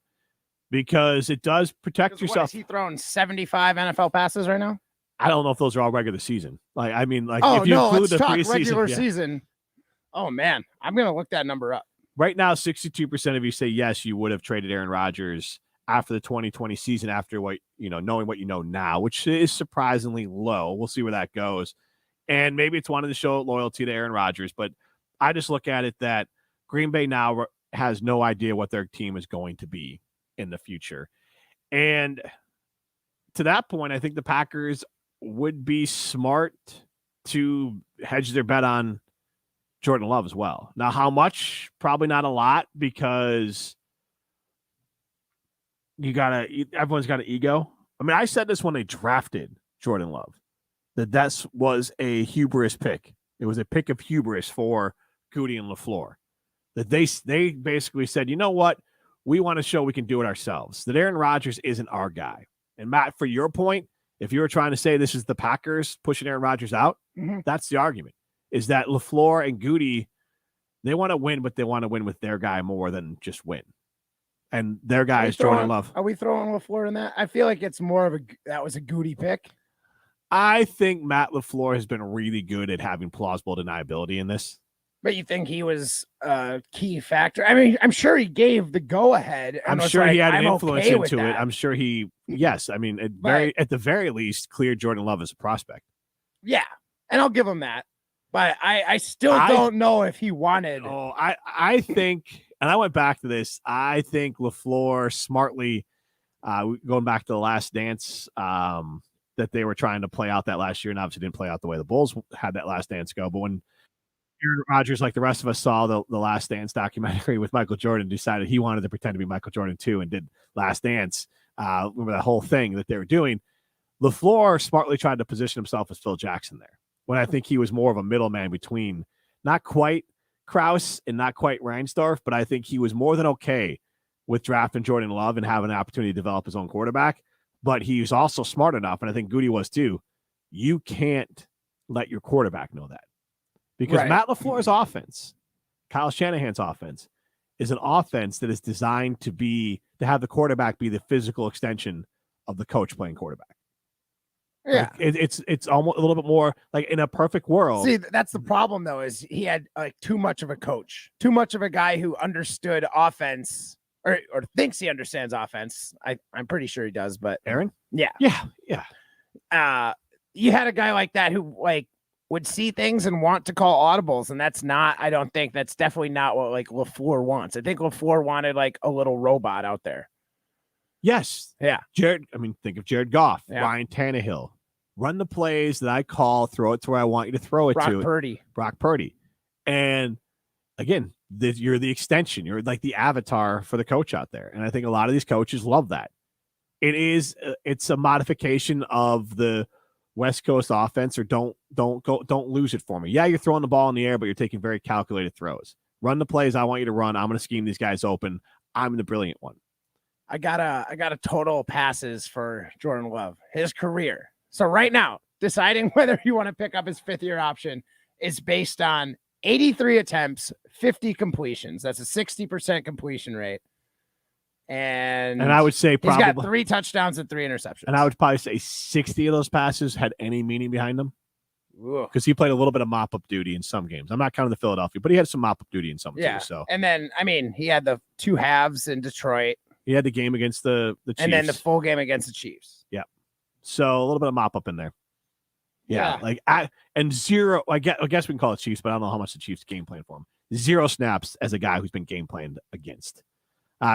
Because it does protect yourself. Is he throwing 75 NFL passes right now? I don't know if those are all regular season. If you include include the preseason, regular season. season. Oh man, I'm gonna look that number up. Right now, 62% of you say yes, you would have traded Aaron Rodgers after the 2020 season, after what knowing what you know now, which is surprisingly low. We'll see where that goes. And maybe it's wanted to show loyalty to Aaron Rodgers, but I just look at it that Green Bay now has no idea what their team is going to be in the future. And to that point, I think the Packers would be smart to hedge their bet on Jordan Love as well. Now, how much? Probably not a lot, because everyone's got an ego. I mean, I said this when they drafted Jordan Love, that was a hubris pick. It was a pick of hubris for Goody and LaFleur. That they basically said, you know what? We want to show we can do it ourselves. That Aaron Rodgers isn't our guy. And Matt, for your point, if you were trying to say this is the Packers pushing Aaron Rodgers out, that's the argument. Is that LaFleur and Goody They want to win, but they want to win with their guy more than just win. And their guy is Jordan Love. Are we throwing LaFleur in that? I feel like it's more of that was a Goody pick. I think Matt LaFleur has been really good at having plausible deniability in this. But you think he was a key factor? I mean, I'm sure he gave the go-ahead. I'm sure he had an influence okay into it. I'm sure yes. I mean, at the very least, cleared Jordan Love as a prospect. Yeah, and I'll give him that. But I still don't know if he wanted. Oh, I think, and I went back to this, I think LaFleur smartly, going back to the Last Dance, that they were trying to play out that last year, and obviously didn't play out the way the Bulls had that Last Dance go. But when Aaron Rodgers, like the rest of us, saw the Last Dance documentary with Michael Jordan, decided he wanted to pretend to be Michael Jordan too, and did Last Dance. Remember that whole thing that they were doing. LaFleur smartly tried to position himself as Phil Jackson there, when I think he was more of a middleman between not quite Krause and not quite Reinsdorf, but I think he was more than okay with drafting Jordan Love and having an opportunity to develop his own quarterback. But he's also smart enough, and I think Goody was too. You can't let your quarterback know that. Because Matt LaFleur's offense, Kyle Shanahan's offense, is an offense that is designed to have the quarterback be the physical extension of the coach playing quarterback. Yeah, like it's almost a little bit more like in a perfect world. See, that's the problem though, is he had like too much of a coach, too much of a guy who understood offense or thinks he understands offense. I'm pretty sure he does, but Aaron, yeah. You had a guy like that who like would see things and want to call audibles, and that's definitely not what like LaFleur wants. I think LaFleur wanted like a little robot out there. Yes. Yeah. Think of Jared Goff, Yeah. Ryan Tannehill. Run the plays that I call, throw it to where I want you to throw it to. Brock Purdy. And again, you're the extension. You're like the avatar for the coach out there. And I think a lot of these coaches love that. It's a modification of the West Coast offense, or don't lose it for me. Yeah, you're throwing the ball in the air, but you're taking very calculated throws. Run the plays I want you to run. I'm going to scheme these guys open. I'm the brilliant one. I got a total passes for Jordan Love, his career. So right now, deciding whether you want to pick up his 5th-year option is based on 83 attempts, 50 completions. That's a 60% completion rate. And I would say probably he's got 3 touchdowns and 3 interceptions. And I would probably say 60 of those passes had any meaning behind them, because he played a little bit of mop-up duty in some games. I'm not counting the Philadelphia, but he had some mop-up duty in some too. So, and then he had the 2 halves in Detroit. He had the game against the Chiefs, and then the full game against the Chiefs. Yeah, so a little bit of mop-up in there. Yeah. And zero. I guess we can call it Chiefs, but I don't know how much the Chiefs game plan for him. 0 snaps as a guy who's been game planned against.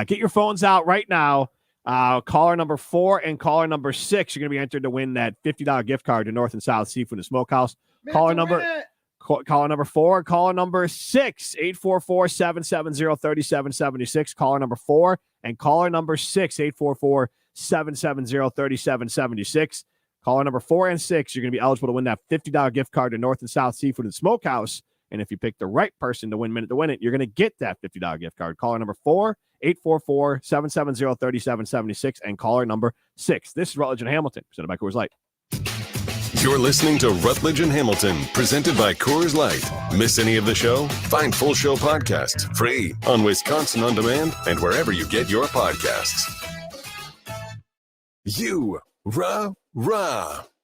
Get your phones out right now. Caller number 4 and caller number 6, you're going to be entered to win that $50 gift card to North and South Seafood and Smokehouse. Caller number 4 and caller number 6, 844-770-3776. Caller number 4 and caller number 6, 844-770-3776. Caller number 4 and 6, you're going to be eligible to win that $50 gift card to North and South Seafood and Smokehouse. And if you pick the right person to win Minute to Win It, you're going to get that $50 gift card. Caller number 4, 844-770-3776, and caller number 6. This is Rutledge and Hamilton, presented by Coors Light. You're listening to Rutledge and Hamilton, presented by Coors Light. Miss any of the show? Find full show podcasts free on Wisconsin On Demand and wherever you get your podcasts.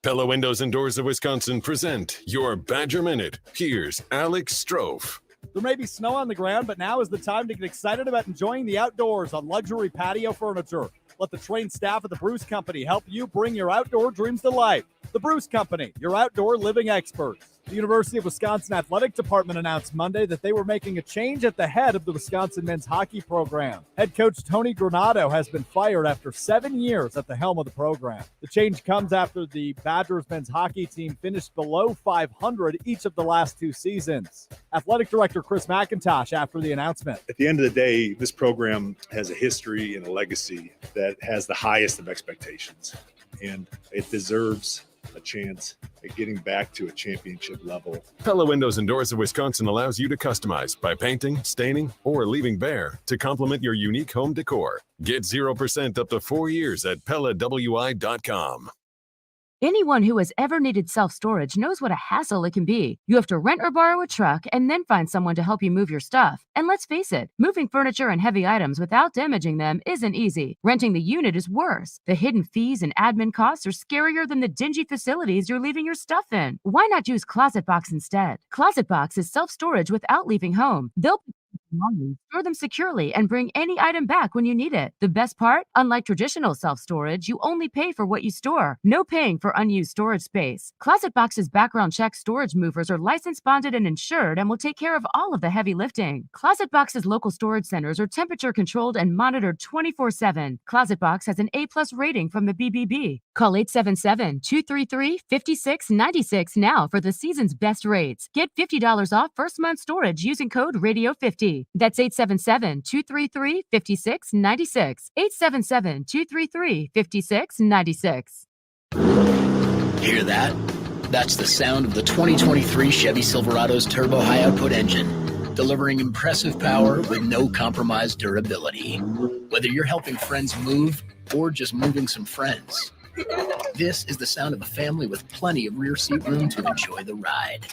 Pella Windows and Doors of Wisconsin present your Badger Minute. Here's Alex Strofe. There may be snow on the ground, but now is the time to get excited about enjoying the outdoors on luxury patio furniture. Let the trained staff of the Bruce Company help you bring your outdoor dreams to life. The Bruce Company, your outdoor living experts. The University of Wisconsin Athletic Department announced Monday that they were making a change at the head of the Wisconsin men's hockey program. Head coach Tony Granado has been fired after 7 years at the helm of the program. The change comes after the Badgers men's hockey team finished below 500 each of the last 2 seasons. Athletic Director Chris McIntosh after the announcement. At the end of the day, this program has a history and a legacy that has the highest of expectations, and it deserves a chance at getting back to a championship level. Pella Windows and Doors of Wisconsin allows you to customize by painting, staining, or leaving bare to complement your unique home decor. Get 0% up to 4 years at PellaWI.com. Anyone who has ever needed self-storage knows what a hassle it can be. You have to rent or borrow a truck and then find someone to help you move your stuff. And let's face it, moving furniture and heavy items without damaging them isn't easy. Renting the unit is worse. The hidden fees and admin costs are scarier than the dingy facilities you're leaving your stuff in. Why not use Closet Box instead? Closet Box is self-storage without leaving home. They'll store them securely and bring any item back when you need it. The best part? Unlike traditional self-storage, you only pay for what you store. No paying for unused storage space. Closet Box's background check storage movers are licensed, bonded, and insured and will take care of all of the heavy lifting. Closet Box's local storage centers are temperature controlled and monitored 24/7. Closet Box has an A+ rating from the BBB. Call 877-233-5696 now for the season's best rates. Get $50 off first month storage using code RADIO50. That's 877-233-5696. 877-233-5696. Hear that? That's the sound of the 2023 Chevy Silverado's turbo high output engine, delivering impressive power with no compromised durability. Whether you're helping friends move or just moving some friends, this is the sound of a family with plenty of rear seat room to enjoy the ride.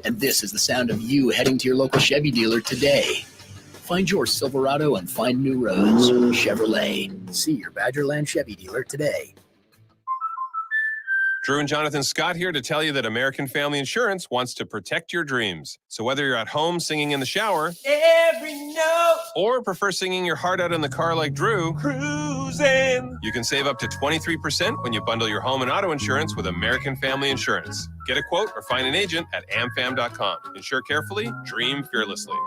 And this is the sound of you heading to your local Chevy dealer today. Find your Silverado and find new roads. Chevrolet. See your Badgerland Chevy dealer today. Drew and Jonathan Scott here to tell you that American Family Insurance wants to protect your dreams. So whether you're at home singing in the shower, Every note, or prefer singing your heart out in the car like Drew, cruising. you can save up to 23% when you bundle your home and auto insurance with American Family Insurance. Get a quote or find an agent at amfam.com. Insure carefully, dream fearlessly.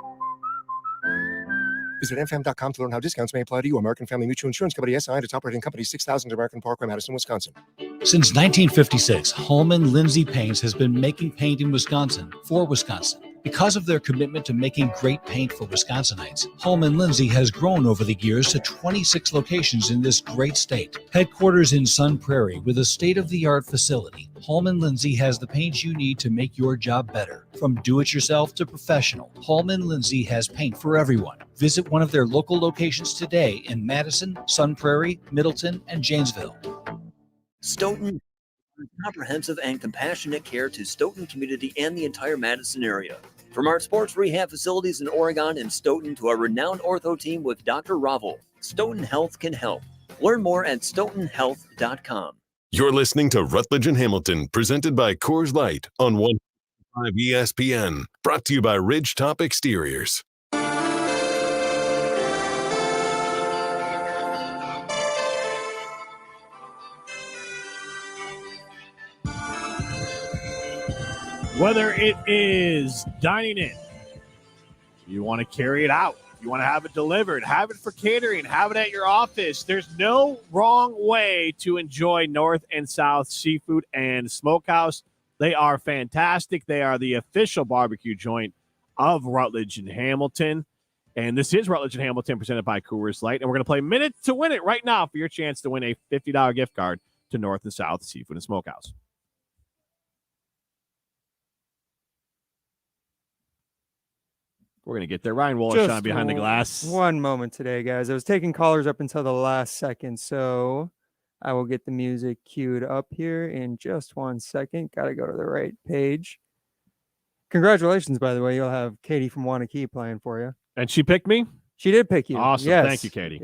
Visit amfam.com to learn how discounts may apply to you. American Family Mutual Insurance Company, SI, and its operating company, 6000 American Parkway, Madison, Wisconsin. Since 1956, Holman Lindsay Paints has been making paint in Wisconsin for Wisconsin. Because of their commitment to making great paint for Wisconsinites, Holman Lindsay has grown over the years to 26 locations in this great state. Headquarters in Sun Prairie with a state-of-the-art facility, Holman Lindsay has the paint you need to make your job better. From do-it-yourself to professional, Holman Lindsay has paint for everyone. Visit one of their local locations today in Madison, Sun Prairie, Middleton, and Janesville. Stoughton, comprehensive and compassionate care to Stoughton community and the entire Madison area. From our sports rehab facilities in Oregon and Stoughton to our renowned ortho team with Dr. Ravel, Stoughton Health can help. Learn more at stoughtonhealth.com. You're listening to Rutledge and Hamilton, presented by Coors Light on 105 ESPN. Brought to you by Ridgetop Exteriors. Whether it is dining in, you want to carry it out, you want to have it delivered, have it for catering, have it at your office. There's no wrong way to enjoy North and South Seafood and Smokehouse. They are fantastic. They are the official barbecue joint of Rutledge and Hamilton. And this is Rutledge and Hamilton presented by Coors Light. And we're going to play Minute to Win It right now for your chance to win a $50 gift card to North and South Seafood and Smokehouse. We're going to get there. Ryan Walsh on behind the glass. One moment today, guys. I was taking callers up until the last second, so I will get the music queued up here in just 1 second. Got to go to the right page. Congratulations, by the way. You'll have Katie from Wanakee playing for you. And she picked me? She did pick you. Awesome. Yes. Thank you, Katie.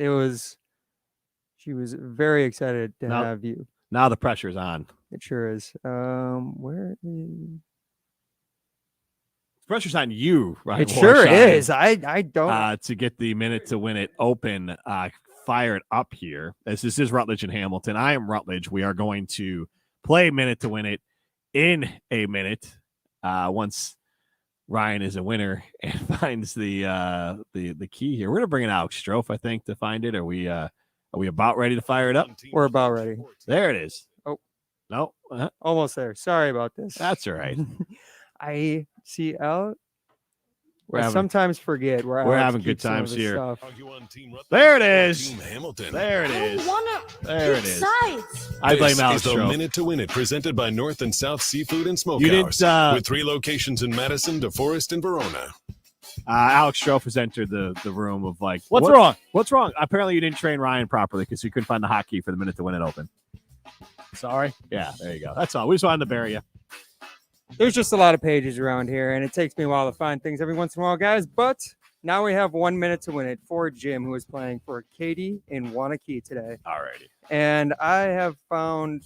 She was very excited to have you. Now the pressure's on. It sure is. Where is... Pressure's on you, right? It sure is. I don't to get the Minute to Win It open, fired up here. This is Rutledge and Hamilton. I am Rutledge. We are going to play Minute to Win It in a minute. Once Ryan is a winner and finds the key here, we're gonna bring in Alex Strofe, I think, to find it. Are we about ready to fire it up? We're about ready. There it is. Oh no, almost there. Sorry about this. That's all right. ICL. I sometimes forget. We're having good times here. Stuff. There it is. Hamilton. There it is. There it is. Sides. I blame Alex This is the Strofe. Minute to Win It, presented by North and South Seafood and Smokehouse. With 3 locations in Madison, DeForest, and Verona. Alex Strofe has entered the room of like, What's wrong? What's wrong? Apparently you didn't train Ryan properly because you couldn't find the hotkey for the Minute to Win It open. Sorry. Yeah, there you go. That's all. We just wanted to bury you. There's just a lot of pages around here, and it takes me a while to find things every once in a while, guys. But now we have 1 minute to win it for Jim, who is playing for Katie in Wanakee today. Alrighty. And I have found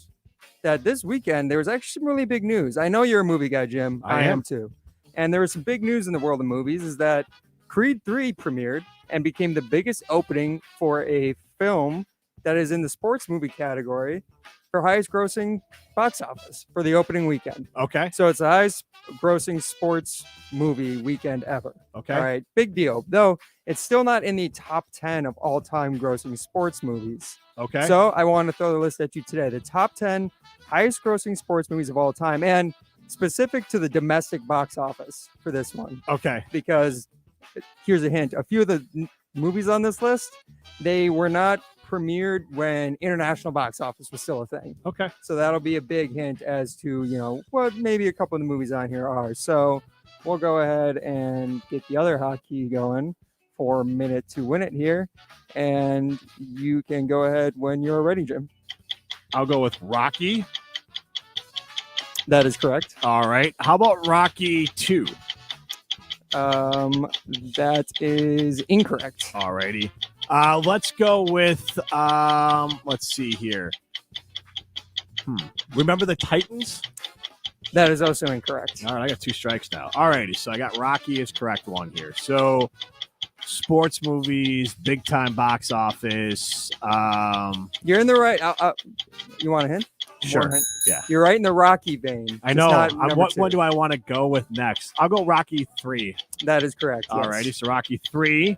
that this weekend there was actually some really big news. I know you're a movie guy, Jim. I am too. And there was some big news in the world of movies is that Creed 3 premiered and became the biggest opening for a film that is in the sports movie category for highest grossing box office for the opening weekend. Okay. So it's the highest grossing sports movie weekend ever. Okay. All right. Big deal. Though it's still not in the top 10 of all time grossing sports movies. Okay. So I want to throw the list at you today. The top 10 highest grossing sports movies of all time, and specific to the domestic box office for this one. Okay. Because here's a hint. A few of the movies on this list, they were not premiered when international box office was still a thing. Okay. So that'll be a big hint as to, you know, what maybe a couple of the movies on here are. So we'll go ahead and get the other hotkey going for a minute to win it here. And you can go ahead when you're ready, Jim. I'll go with Rocky. That is correct. All right. How about Rocky 2? That is incorrect. Alrighty. Let's go with let's see here. Remember the Titans? That is also incorrect. All right, I got 2 strikes now. Alrighty, so I got Rocky as correct one here. So sports movies, big time box office. You're in the right. You want a hint? Sure. More hint? Yeah. You're right in the Rocky vein. I Just know. not number What 2. one do I want to go with next? I'll go Rocky 3. That is correct. Yes. Alrighty, so Rocky 3.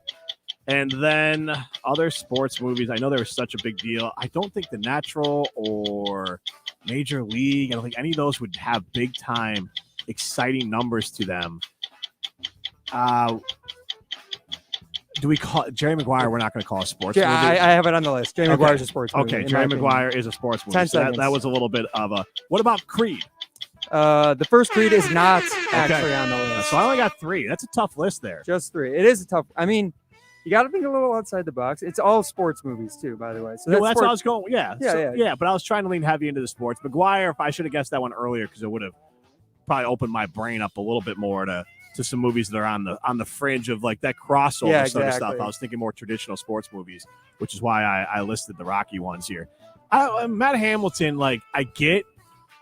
And then other sports movies. I know they were such a big deal. I don't think The Natural or Major League, I don't think any of those would have big time, exciting numbers to them. Do we call Jerry Maguire? We're not going to call a sports movie. I have it on the list. Jerry Maguire is a sports movie. Okay, in Jerry my Maguire opinion. is a sports movie. 10 So that seconds. was a little bit of a. What about Creed? The first Creed is not actually on the list. So I only got 3. That's a tough list there. Just 3. It is a tough. I mean, you got to think a little outside the box. It's all sports movies too, by the way. So Yeah, that's well, that's sports- what I was going. Yeah, Yeah. But I was trying to lean heavy into the sports. Maguire, if I should have guessed that one earlier, because it would have probably opened my brain up a little bit more to some movies that are on the fringe of like that crossover Yeah, sort of stuff. exactly. I was thinking more traditional sports movies, which is why I listed the Rocky ones here. Matt Hamilton, like I get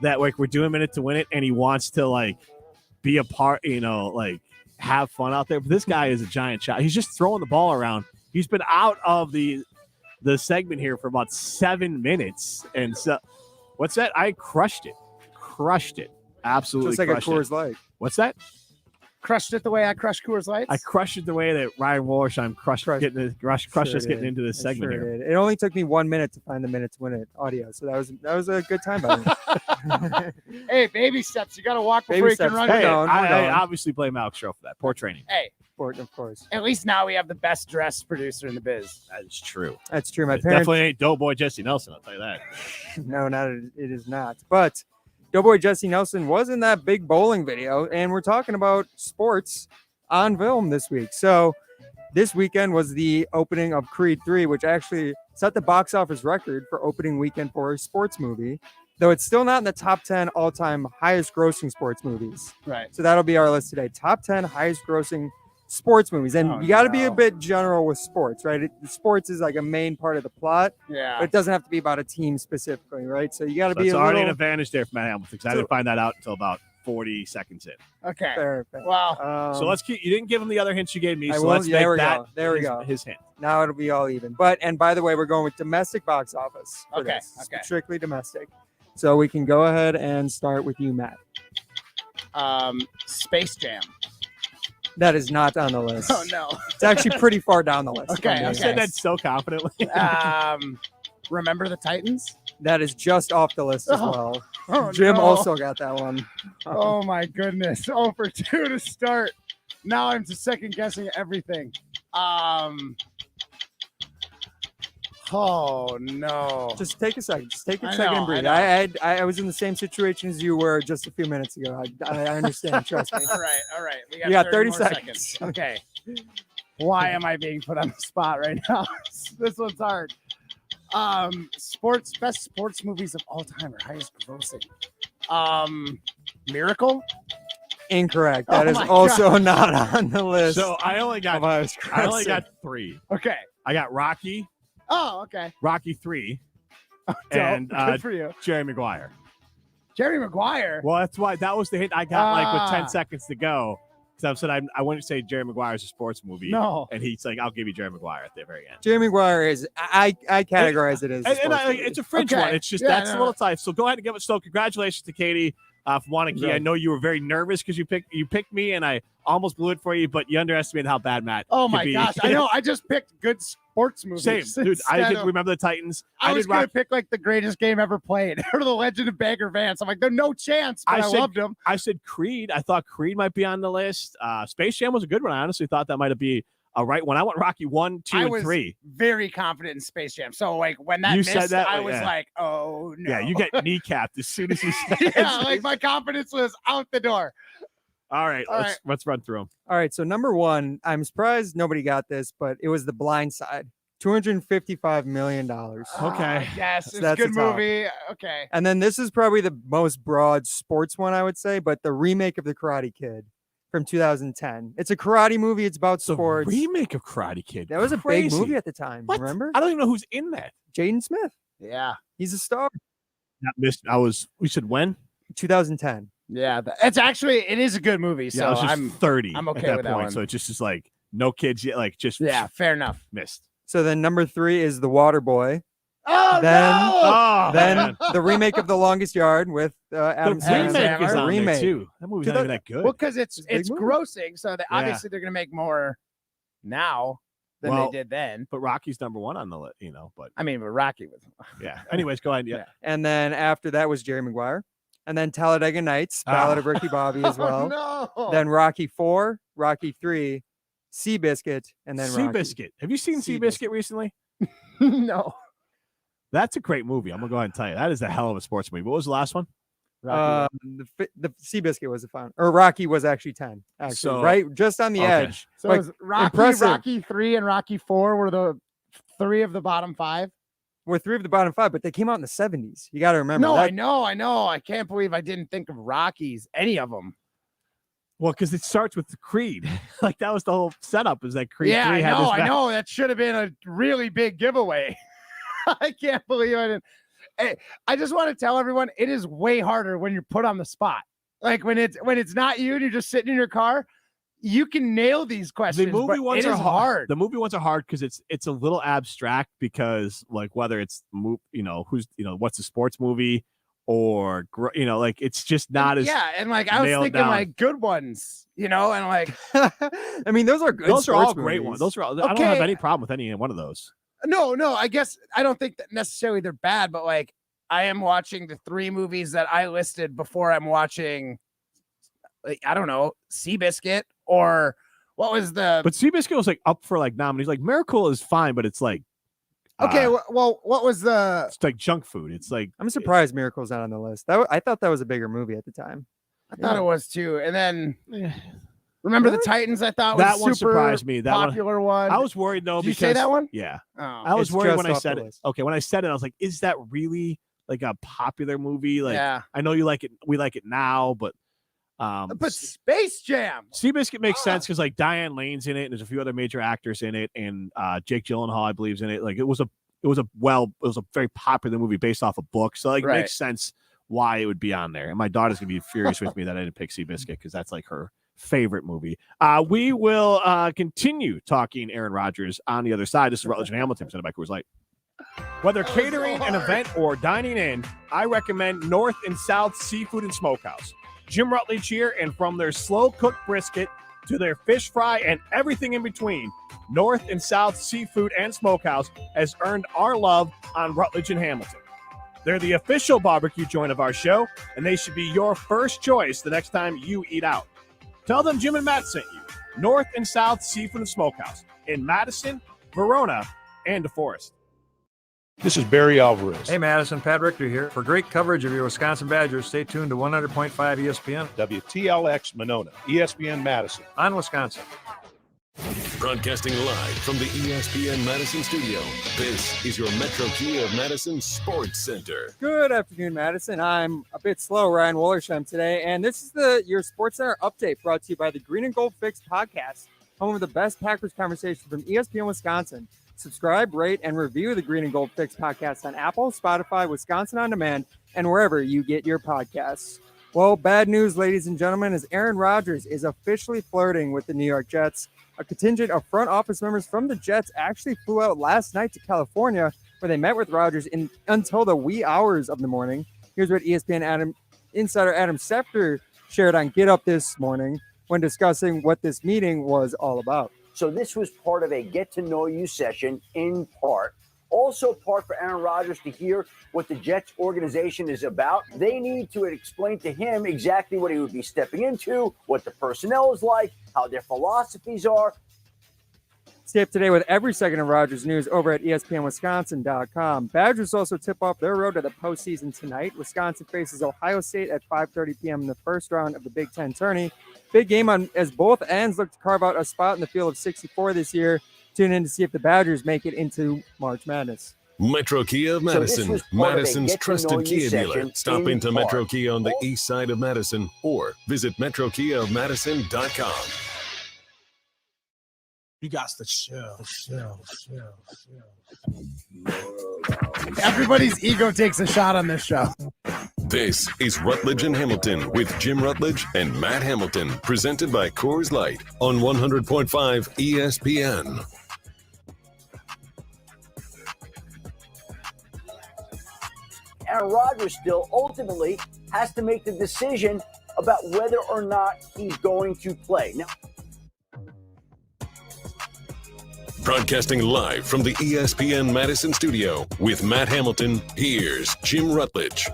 that like we're doing Minute to Win It, and he wants to like be a part, like have fun out there. But this guy is a giant shot. He's just throwing the ball around. He's been out of the segment here for about 7 minutes, and so what's that? I crushed it, absolutely. Just like crushed a Coors it. Light. What's that? Crushed it the way I crushed Coors Lights. I crushed it the way that Ryan Wollersheim crushed us getting into this segment Sure here. did. It only took me 1 minute to find the Minute to Win It audio, so that was a good time by me. Hey, baby steps. You got to walk Baby before you steps. can run. Hey, I obviously blame Alex Stroh for that. Poor training. Hey, of course. At least now we have the best dressed producer in the biz. That is true. That's true. My It parents definitely ain't Doughboy Jesse Nelson. I'll tell you that. No, it is not. But Doughboy Jesse Nelson was in that big bowling video, and we're talking about sports on film this week. So this weekend was the opening of Creed 3, which actually set the box office record for opening weekend for a sports movie, though it's still not in the top 10 all-time highest grossing sports movies. Right. So that'll be our list today. Top 10 highest grossing sports movies. And you got to be a bit general with sports, right? Sports is like a main part of the plot. Yeah. But it doesn't have to be about a team specifically, right? So you got to So be it's a already little... an advantage there for Matt Hamilton because I didn't find that out until about 40 seconds in. Okay. Fair. Well, So let's keep. You didn't give him the other hints you gave me. I So will- let's there make we that go. There we his, go. his hint. Now it'll be all even. And by the way, we're going with domestic box office. for Okay, this. okay. Strictly domestic. So we can go ahead and start with you, Matt. Space Jam. That is not on the list. Oh no. It's actually pretty far down the list. Okay, You said that so confidently. Remember the Titans? That is just off the list as Oh. well. Oh, Jim no. also got that one. Oh my goodness. 0 for 2 to start. Now I'm just second guessing everything. Oh no. Just take a second. Just take a I second know, and breathe. I I was in the same situation as you were just a few minutes ago. I understand. Trust me. All right. We You got 30 more seconds. Okay. Why am I being put on the spot right now? This one's hard. Best sports movies of all time or highest grossing. Miracle. Incorrect. Oh That is my also gosh. not on the list. So I only got grossing. 3. Okay. I got Rocky, Oh, okay. Rocky 3, Dope. and Good for you. Jerry Maguire. Jerry Maguire. Well, that's why that was the hint I got like with 10 Ah. seconds to go. Because I said I wouldn't say Jerry Maguire's a sports movie. No. And he's like, I'll give you Jerry Maguire at the very end. Jerry Maguire is. I categorize it as. a sports movie. It's a fringe Okay. one. It's just Yeah, that's no. a little tight. So go ahead and give it. So congratulations to Katie for wanting key. Right. I know you were very nervous because you picked me, and I almost blew it for you, but you underestimated how bad Matt. Oh could my be. gosh! I know. I just picked good sports movies. Same, dude. I instead didn't of- remember the Titans. I was did gonna Rock- pick like the greatest game ever played, or the Legend of Bagger Vance. I'm like, there's no chance, but I loved him. I said Creed. I thought Creed might be on the list. Space Jam was a good one. I honestly thought that might be a right one. I went Rocky 1, 2, I and was 3. very confident in Space Jam. So like when that You missed, said that, I like, was yeah. like, oh no. Yeah, you get kneecapped as soon as you said yeah, like my confidence was out the door. All right, All let's run through them. All right, so number 1, I'm surprised nobody got this, but it was The Blind Side, $255 million. Okay. Yes, So it's a that's good the top. movie. Okay. And then this is probably the most broad sports one, I would say, but the remake of The Karate Kid from 2010. It's a karate movie. It's about sports. Remake of Karate Kid. That was a big Crazy. movie at the time. What? Remember? I don't even know who's in that. Jaden Smith. Yeah. He's a star. Not missed. We said when? 2010. Yeah, it's actually it is a good movie. Yeah, So I was just I'm 30 I'm okay at that with point. that one. So it just is like no kids yet. Like just Yeah, fair enough. missed. So then number 3 is The Water Boy. Oh Then, Oh, then man. the remake of The Longest Yard with Adam the Sandler. remake is The on remake. there too. That movie's not even that good. Well, because it's a big movie. grossing, so that Yeah. obviously they're gonna make more now than Well, they did then. But Rocky's number 1 on the list, But I mean, but Rocky was. yeah. Anyways, go ahead. Yeah. And then after that was Jerry Maguire. And then Talladega Nights, Ballad of Ricky Bobby as well. Oh, no. Then Rocky 4, Rocky 3, Seabiscuit, and then Rocky. Seabiscuit. Have you seen Seabiscuit recently? no. That's a great movie. I'm gonna go ahead and tell you that is a hell of a sports movie. What was the last one? The Seabiscuit was the fun, or Rocky was actually 10. Actually, So- right, just on the okay. edge. So Like, it was Rocky, impressive. Rocky 3, and Rocky 4 were the 3 of the bottom 5. We're 3 of the bottom 5, but they came out in the 70s. You got to remember. No, that. I know. I can't believe I didn't think of Rockies, any of them. Well, because it starts with the Creed. Like that was the whole setup. Is that Creed? Yeah, 3 I had know. this I back- know. That should have been a really big giveaway. I can't believe I didn't. Hey, I just want to tell everyone it is way harder when you're put on the spot. Like when it's not you and you're just sitting in your car, you can nail these questions. The movie but ones it are is hard. The movie ones are hard because it's a little abstract because like whether it's who's what's a sports movie or like it's just not as Yeah, and like I was nailed thinking down. like good ones, and like I mean, those are good. those are all sports great movies. ones. Those are all, I don't have Okay. any problem with any one of those. no, I guess I don't think that necessarily they're bad, but like I am watching the 3 movies that I listed before I'm watching, like I don't know, Seabiscuit or what was the But Seabiscuit was like up for like nominees. Like Miracle is fine, but it's like okay, well, what was the it's like junk food. It's like I'm surprised Miracle's not on the list. I thought that was a bigger movie at the time. I thought it was too. And then remember the Titans? I thought that was one super surprised me. That popular one. I was worried though. Did you because, say that one? Yeah. Oh. I was It's worried just when I off said the it. list. Okay, when I said it, I was like, is that really like a popular movie? Like Yeah. I know you like it, we like it now, but But Space Jam. Seabiscuit makes sense because like Diane Lane's in it, and there's a few other major actors in it, and Jake Gyllenhaal, I believe, is in it. Like it was a very popular movie based off a book, so like it Right. makes sense why it would be on there. And my daughter's gonna be furious with me that I didn't pick Seabiscuit because that's like her favorite movie. We will continue talking Aaron Rodgers on the other side. This is Rutledge and Hamilton, presented by Coors Light. Whether catering an event or dining in, I recommend North and South Seafood and Smokehouse. Jim Rutledge here, and from their slow-cooked brisket to their fish fry and everything in between, North and South Seafood and Smokehouse has earned our love on Rutledge and Hamilton. They're the official barbecue joint of our show, and they should be your first choice the next time you eat out. Tell them Jim and Matt sent you. North and South Seafood and Smokehouse in Madison, Verona, and DeForest. This is Barry Alvarez. Hey, Madison, Pat Richter here. For great coverage of your Wisconsin Badgers, stay tuned to 100.5 ESPN. WTLX Monona, ESPN Madison. On Wisconsin. Broadcasting live from the ESPN Madison studio, this is your Metro Kia of Madison Sports Center. Good afternoon, Madison. I'm a bit slow, Ryan Wollersheim today, and this is your Sports Center update brought to you by the Green and Gold Fix podcast, home of the best Packers conversation from ESPN Wisconsin. Subscribe, rate, and review the Green and Gold Fix podcast on Apple, Spotify, Wisconsin On Demand, and wherever you get your podcasts. Well, bad news, ladies and gentlemen, as Aaron Rodgers is officially flirting with the New York Jets. A contingent of front office members from the Jets actually flew out last night to California, where they met with Rodgers until the wee hours of the morning. Here's what ESPN insider Adam Schefter shared on Get Up this morning when discussing what this meeting was all about. So this was part of a get-to-know-you session in part. Also part for Aaron Rodgers to hear what the Jets organization is about. They need to explain to him exactly what he would be stepping into, what the personnel is like, how their philosophies are. Stay up to date with every second of Rodgers news over at ESPNWisconsin.com. Badgers also tip off their road to the postseason tonight. Wisconsin faces Ohio State at 5:30 p.m. in the first round of the Big Ten tourney. Big game as both ends look to carve out a spot in the field of 64 this year. Tune in to see if the Badgers make it into March Madness. Metro Kia of Madison, Madison's trusted Kia dealer. Stop into Metro Kia on the east side of Madison or visit metrokiaofmadison.com. You got the show. Everybody's ego takes a shot on this show. This is Rutledge and Hamilton with Jim Rutledge and Matt Hamilton, presented by Coors Light on 100.5 ESPN. Aaron Rodgers still ultimately has to make the decision about whether or not he's going to play. Now, Broadcasting live from the ESPN Madison studio with Matt Hamilton, here's Jim Rutledge.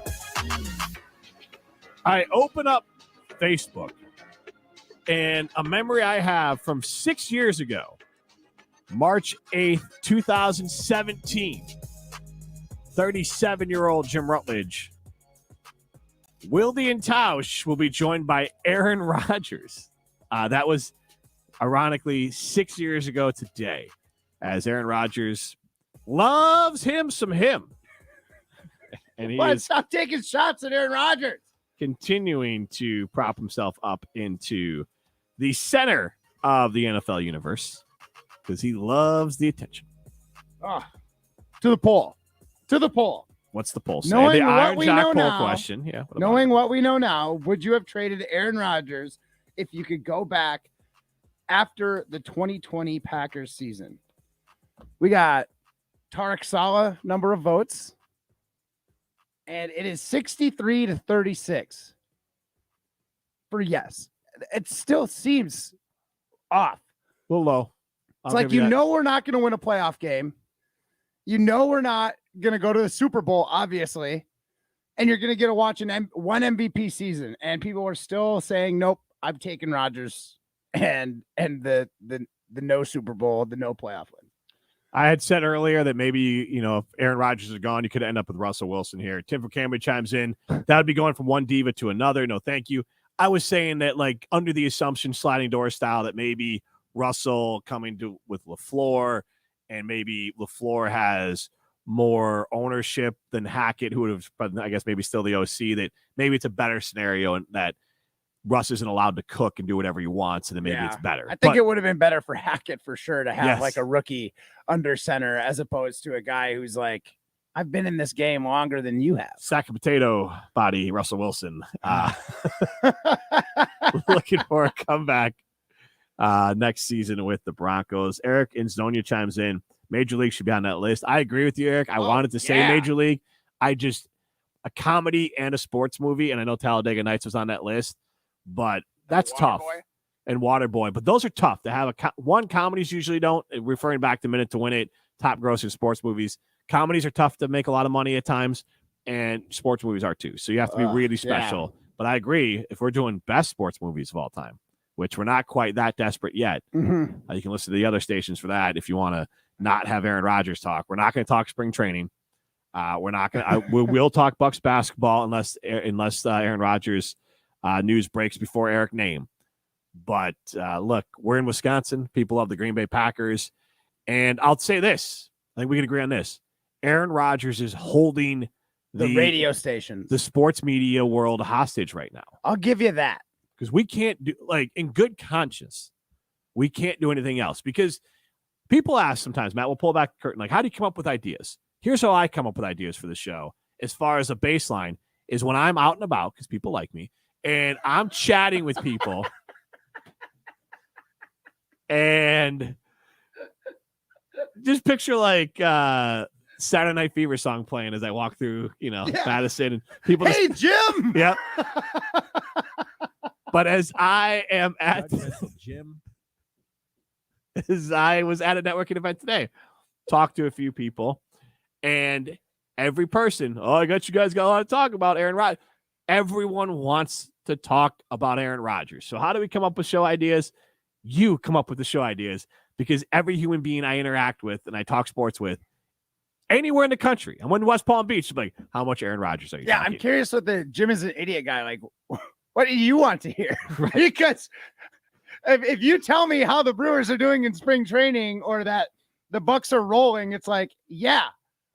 I open up Facebook, and a memory I have from 6 years ago, March 8th, 2017, 37-year-old Jim Rutledge. Wilde and Tausch will be joined by Aaron Rodgers. That was, ironically, 6 years ago today, as Aaron Rodgers loves him some him. And he is Stop taking shots at Aaron Rodgers. Continuing to prop himself up into the center of the NFL universe because he loves the attention. To the poll. To the poll. What's the poll say? Knowing The what Iron we Jack know poll now, question. Yeah. Knowing what we know now, would you have traded Aaron Rodgers if you could go back after the 2020 Packers season? We got Tarek Saleh number of votes, and it is 63 to 36 for yes. It still seems off. A little low. It's like, we're not going to win a playoff game. We're not going to go to the Super Bowl, obviously. And you're going to get to watch one MVP season. And people are still saying, nope, I'm taking Rodgers and the no Super Bowl, the no playoff win. I had said earlier that maybe, if Aaron Rodgers is gone, you could end up with Russell Wilson here. Tim from Cambridge chimes in. That would be going from one diva to another. No, thank you. I was saying that, like, under the assumption, sliding door style, that maybe Russell coming with LaFleur, and maybe LaFleur has more ownership than Hackett, who would have, but I guess maybe still the OC, that maybe it's a better scenario and that Russ isn't allowed to cook and do whatever he wants, and then maybe it's better. I think it would have been better for Hackett for sure to have like a rookie under center as opposed to a guy who's like, I've been in this game longer than you have. Sack of potato body, Russell Wilson. Looking for a comeback next season with the Broncos. Eric Inzonia chimes in. Major League should be on that list. I agree with you, Eric. I wanted to say Major League. A comedy and a sports movie, and I know Talladega Nights was on that list, but that's tough. And Waterboy, but those are tough to have. One, comedies usually don't. Referring back to Minute to Win It, top grossing sports movies. Comedies are tough to make a lot of money at times, and sports movies are too. So you have to be really special. Yeah. But I agree, if we're doing best sports movies of all time, which we're not quite that desperate yet, you can listen to the other stations for that if you want to not have Aaron Rodgers talk. We're not going to talk spring training. We're not going to. We will talk Bucks basketball unless Aaron Rodgers news breaks before Eric name. But look, we're in Wisconsin. People love the Green Bay Packers. And I'll say this. I think we can agree on this. Aaron Rodgers is holding the radio stations, the sports media world hostage right now. I'll give you that. Because we can't do, like, in good conscience, we can't do anything else. Because people ask sometimes, Matt, we'll pull back the curtain, like, how do you come up with ideas? Here's how I come up with ideas for the show. As far as a baseline is when I'm out and about, because people like me, and I'm chatting with people, and just picture like Saturday Night Fever song playing as I walk through, Madison, and people. Hey, Jim. Yeah. But as I am at Jim, as I was at a networking event today, talked to a few people, and every person, I got you guys got a lot to talk about Aaron Rodgers. Everyone wants to talk about Aaron Rodgers. So how do we come up with show ideas? You come up with the show ideas, because every human being I interact with and I talk sports with anywhere in the country, I'm in West Palm Beach, like, how much Aaron Rodgers are you talking? I'm curious what the Jim is an idiot guy. Like, what do you want to hear? Because if you tell me how the Brewers are doing in spring training or that the Bucks are rolling, it's like, yeah,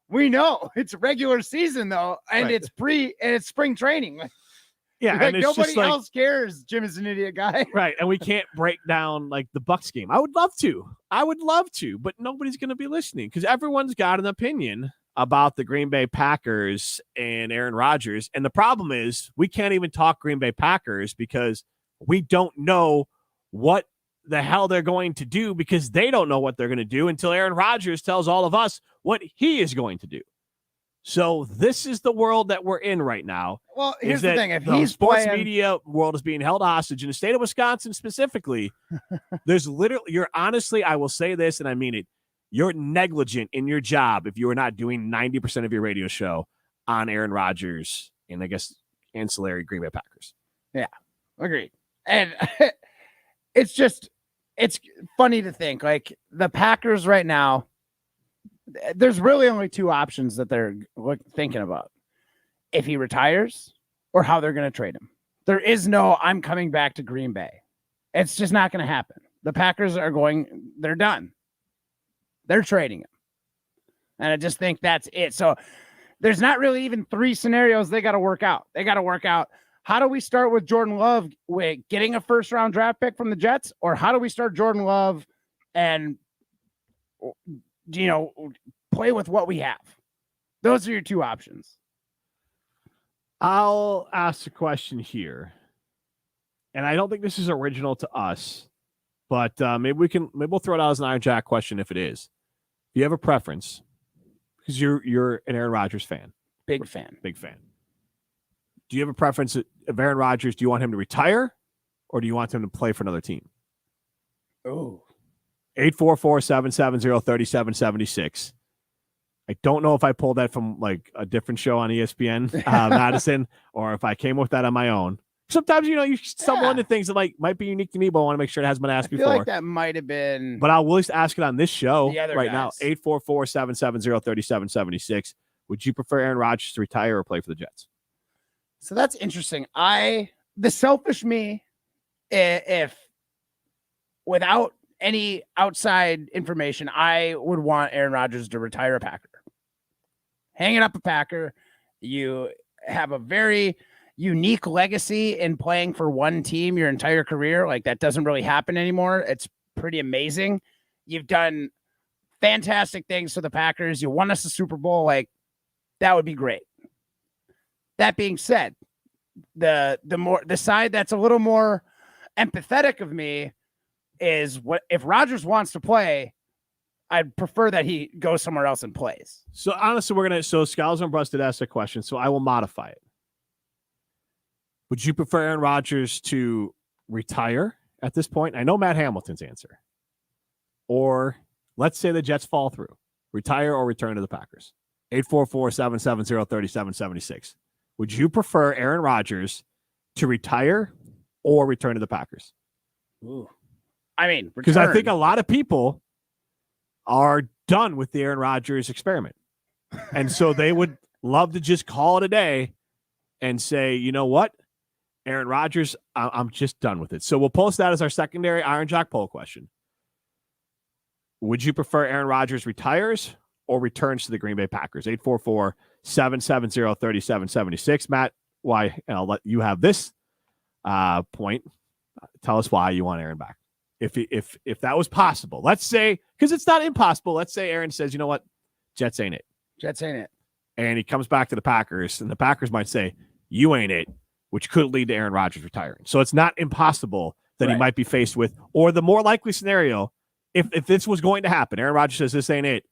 we know it's regular season though, and Right. it's spring training. Yeah, Like, and it's nobody just like, else cares. Jim is an idiot guy. right, and we can't break down like the Bucks game. I would love to, but nobody's going to be listening because everyone's got an opinion about the Green Bay Packers and Aaron Rodgers. And the problem is we can't even talk Green Bay Packers because we don't know what the hell they're going to do, because they don't know what they're going to do until Aaron Rodgers tells all of us what he is going to do. So this is the world that we're in right now. Well, here's the thing. If the he's sports playing, media world is being held hostage in the state of Wisconsin specifically, there's literally, I will say this and I mean it, you're negligent in your job if you are not doing 90% of your radio show on Aaron Rodgers and I guess ancillary Green Bay Packers. Yeah, agreed. And it's funny to think, like, the Packers right now, there's really only two options that they're thinking about: if he retires or how they're going to trade him. There is no, I'm coming back to Green Bay. It's just not going to happen. The Packers they're done. They're trading him. And I just think that's it. So there's not really even three scenarios they got to work out. They got to work out, how do we start with Jordan Love with getting a first round draft pick from the Jets? Or how do we start Jordan Love and, play with what we have? Those are your two options. I'll ask a question here. And I don't think this is original to us, but maybe we'll throw it out as an Iron Jack question if it is. Do you have a preference? Because you're an Aaron Rodgers fan. Big fan. Do you have a preference of Aaron Rodgers? Do you want him to retire or do you want him to play for another team? Oh. 844-770-3776. I don't know if I pulled that from like a different show on ESPN, Madison, or if I came with that on my own. Sometimes, you stumble into things that might be unique to me, but I want to make sure it hasn't been asked before. I feel like that might have been. But I'll at least ask it on this show right guys. now. 844-770-3776. Would you prefer Aaron Rodgers to retire or play for the Jets? So that's interesting. The selfish me, if without any outside information, I would want Aaron Rodgers to retire a Packer. Hanging up a Packer, you have a very unique legacy in playing for one team your entire career. Like, that doesn't really happen anymore. It's pretty amazing. You've done fantastic things for the Packers. You won us a Super Bowl. Like, that would be great. That being said, the side that's a little more empathetic of me is, what if Rodgers wants to play, I'd prefer that he goes somewhere else and plays. So honestly, Scholars and Busted asked a question, so I will modify it. Would you prefer Aaron Rodgers to retire at this point? I know Matt Hamilton's answer. Or let's say the Jets fall through. Retire or return to the Packers. 844-770-3776. Would you prefer Aaron Rodgers to retire or return to the Packers? Ooh. I mean, because I think a lot of people are done with the Aaron Rodgers experiment. And so they would love to just call it a day and say, you know what? Aaron Rodgers, I'm just done with it. So we'll post that as our secondary Iron Jock poll question. Would you prefer Aaron Rodgers retires or returns to the Green Bay Packers? 844-770-3776. Matt, why? And I'll let you have this point. Tell us why you want Aaron back. If that was possible, let's say, because it's not impossible. Let's say Aaron says, you know what, Jets ain't it. Jets ain't it. And he comes back to the Packers, and the Packers might say, you ain't it, which could lead to Aaron Rodgers retiring. So it's not impossible that he might be faced with, or the more likely scenario, if this was going to happen, Aaron Rodgers says, this ain't it.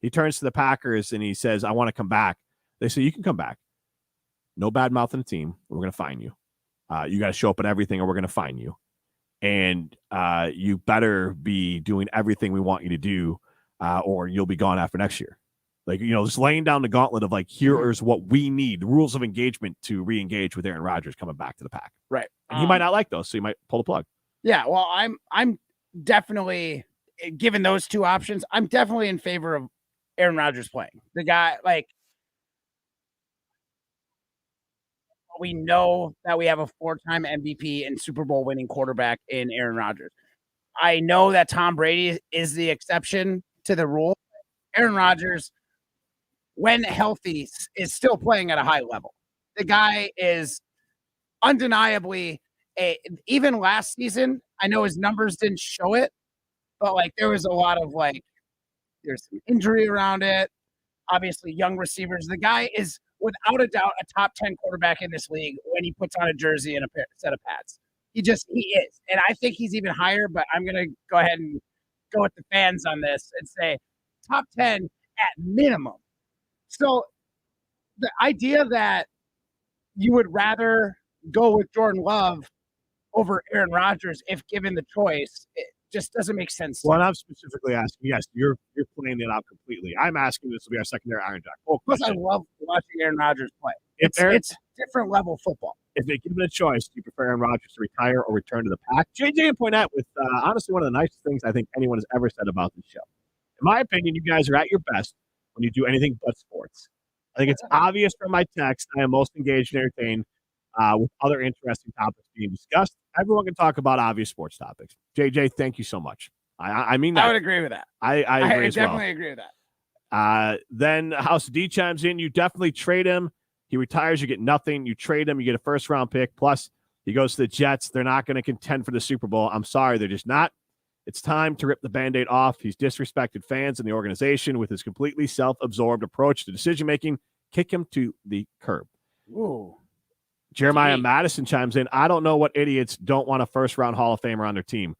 He turns to the Packers and he says, I want to come back. They say, you can come back. No bad mouthing the team. We're going to fine you. You got to show up at everything or we're going to fine you. And you better be doing everything we want you to do or you'll be gone after next year. Like, just laying down the gauntlet of here's what we need, the rules of engagement to re-engage with Aaron Rodgers coming back to the Pack. Right. And he might not like those, so you might pull the plug. Yeah, well, I'm definitely, given those two options, I'm definitely in favor of Aaron Rodgers playing. The guy, we know that we have a 4-time MVP and Super Bowl winning quarterback in Aaron Rodgers. I know that Tom Brady is the exception to the rule. Aaron Rodgers, when healthy, is still playing at a high level. The guy is undeniably even last season, I know his numbers didn't show it, but there was a lot of there's some injury around it. Obviously, young receivers. The guy is without a doubt a top 10 quarterback in this league when he puts on a jersey and a set of pads. He is. And I think he's even higher, but I'm going to go ahead and go with the fans on this and say top 10 at minimum. So the idea that you would rather go with Jordan Love over Aaron Rodgers if given the choice, it just doesn't make sense. Well, I'm specifically asking, yes, you're playing it out completely. I'm asking this will be our secondary Iron Jock. Oh, plus, I love watching Aaron Rodgers play. It's different level football. If they give it a choice, do you prefer Aaron Rodgers to retire or return to the Pack? JJ and point out with honestly one of the nicest things I think anyone has ever said about this show. In my opinion, you guys are at your best when you do anything but sports. I think it's obvious from my text I am most engaged and entertained with other interesting topics being discussed. Everyone can talk about obvious sports topics. JJ, thank you so much. I mean that. I would agree with that. I agree as well. Definitely agree with that. Then House D chimes in. You definitely trade him. He retires, you get nothing. You trade him, you get a first-round pick. Plus, he goes to the Jets. They're not going to contend for the Super Bowl. I'm sorry, they're just not. It's time to rip the Band-Aid off. He's disrespected fans and the organization with his completely self-absorbed approach to decision-making. Kick him to the curb. Ooh. Jeremiah Madison chimes in. I don't know what idiots don't want a first-round Hall of Famer on their team.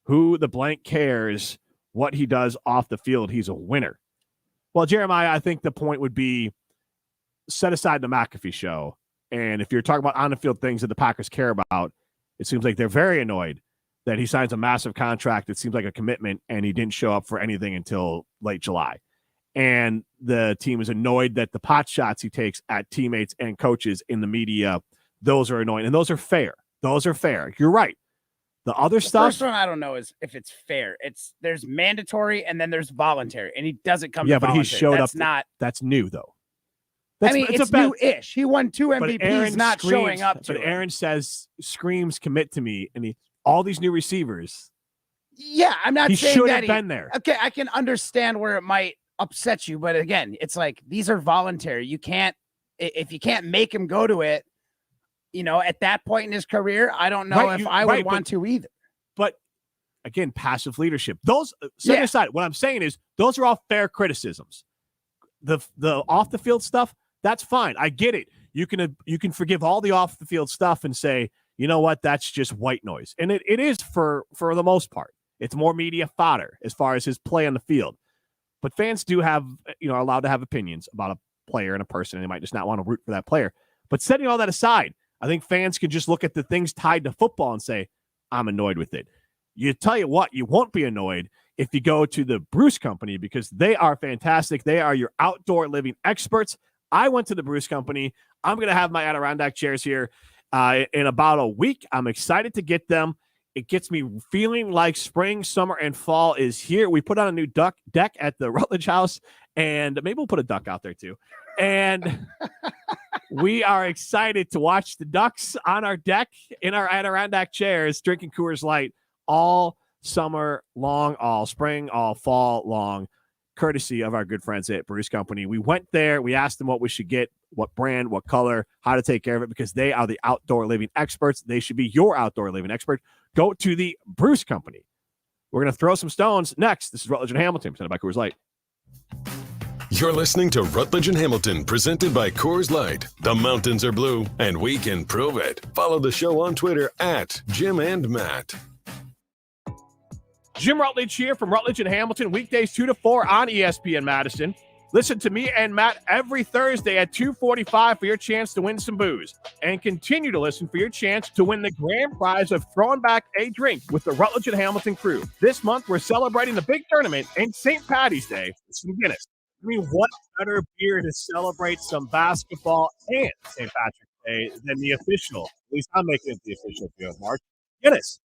Who the blank cares what he does off the field? He's a winner. Well, Jeremiah, I think the point would be set aside the McAfee show. And if you're talking about on-the-field things that the Packers care about, it seems like they're very annoyed that he signs a massive contract. It seems like a commitment, and he didn't show up for anything until late July. And the team is annoyed that the pot shots he takes at teammates and coaches in the media, those are annoying. And those are fair. Those are fair. You're right. The other stuff. First one I don't know is if it's fair. There's mandatory and then there's voluntary, and he doesn't come. Yeah, to but voluntary. he showed That's up. Not. That's new though. It's new-ish. He won 2 MVPs, Aaron not showing up. But Aaron screams, commit to me, and all these new receivers. Yeah, I'm not he saying should that have been there. Okay, I can understand where it might upset you, but again, it's like these are voluntary. You can't, if you can't make him go to it, at that point in his career, I don't know if I would want to either. But again, passive leadership. Those set aside. What I'm saying is those are all fair criticisms. The off the field stuff, that's fine. I get it. You can forgive all the off the field stuff and say, you know what, that's just white noise. And it is for the most part. It's more media fodder as far as his play on the field. But fans do have, are allowed to have opinions about a player and a person, and they might just not want to root for that player. But setting all that aside, I think fans can just look at the things tied to football and say, I'm annoyed with it. You tell you what, you won't be annoyed if you go to the Bruce Company because they are fantastic. They are your outdoor living experts. I went to the Bruce Company. I'm going to have my Adirondack chairs here in about a week. I'm excited to get them. It gets me feeling like spring, summer, and fall is here. We put on a new deck at the Rutledge house, and maybe we'll put a duck out there too. And We are excited to watch the Ducks on our deck in our Adirondack chairs, drinking Coors Light all summer long, all spring, all fall long, courtesy of our good friends at Bruce Company. We went there. We asked them what we should get, what brand, what color, how to take care of it, because they are the outdoor living experts. They should be your outdoor living expert. Go to the Bruce Company. We're going to throw some stones next. This is Rutledge and Hamilton, presented by Coors Light. You're listening to Rutledge and Hamilton, presented by Coors Light. The mountains are blue, and we can prove it. Follow the show on Twitter at Jim and Matt. Jim Rutledge here from Rutledge and Hamilton, weekdays 2 to 4 on ESPN Madison. Listen to me and Matt every Thursday at 2:45 for your chance to win some booze. And continue to listen for your chance to win the grand prize of throwing back a drink with the Rutledge and Hamilton crew. This month, we're celebrating the big tournament and St. Patty's Day with some Guinness. I mean, what better beer to celebrate some basketball and St. Patrick's Day than the official, at least I'm making it the official beer of March, Guinness.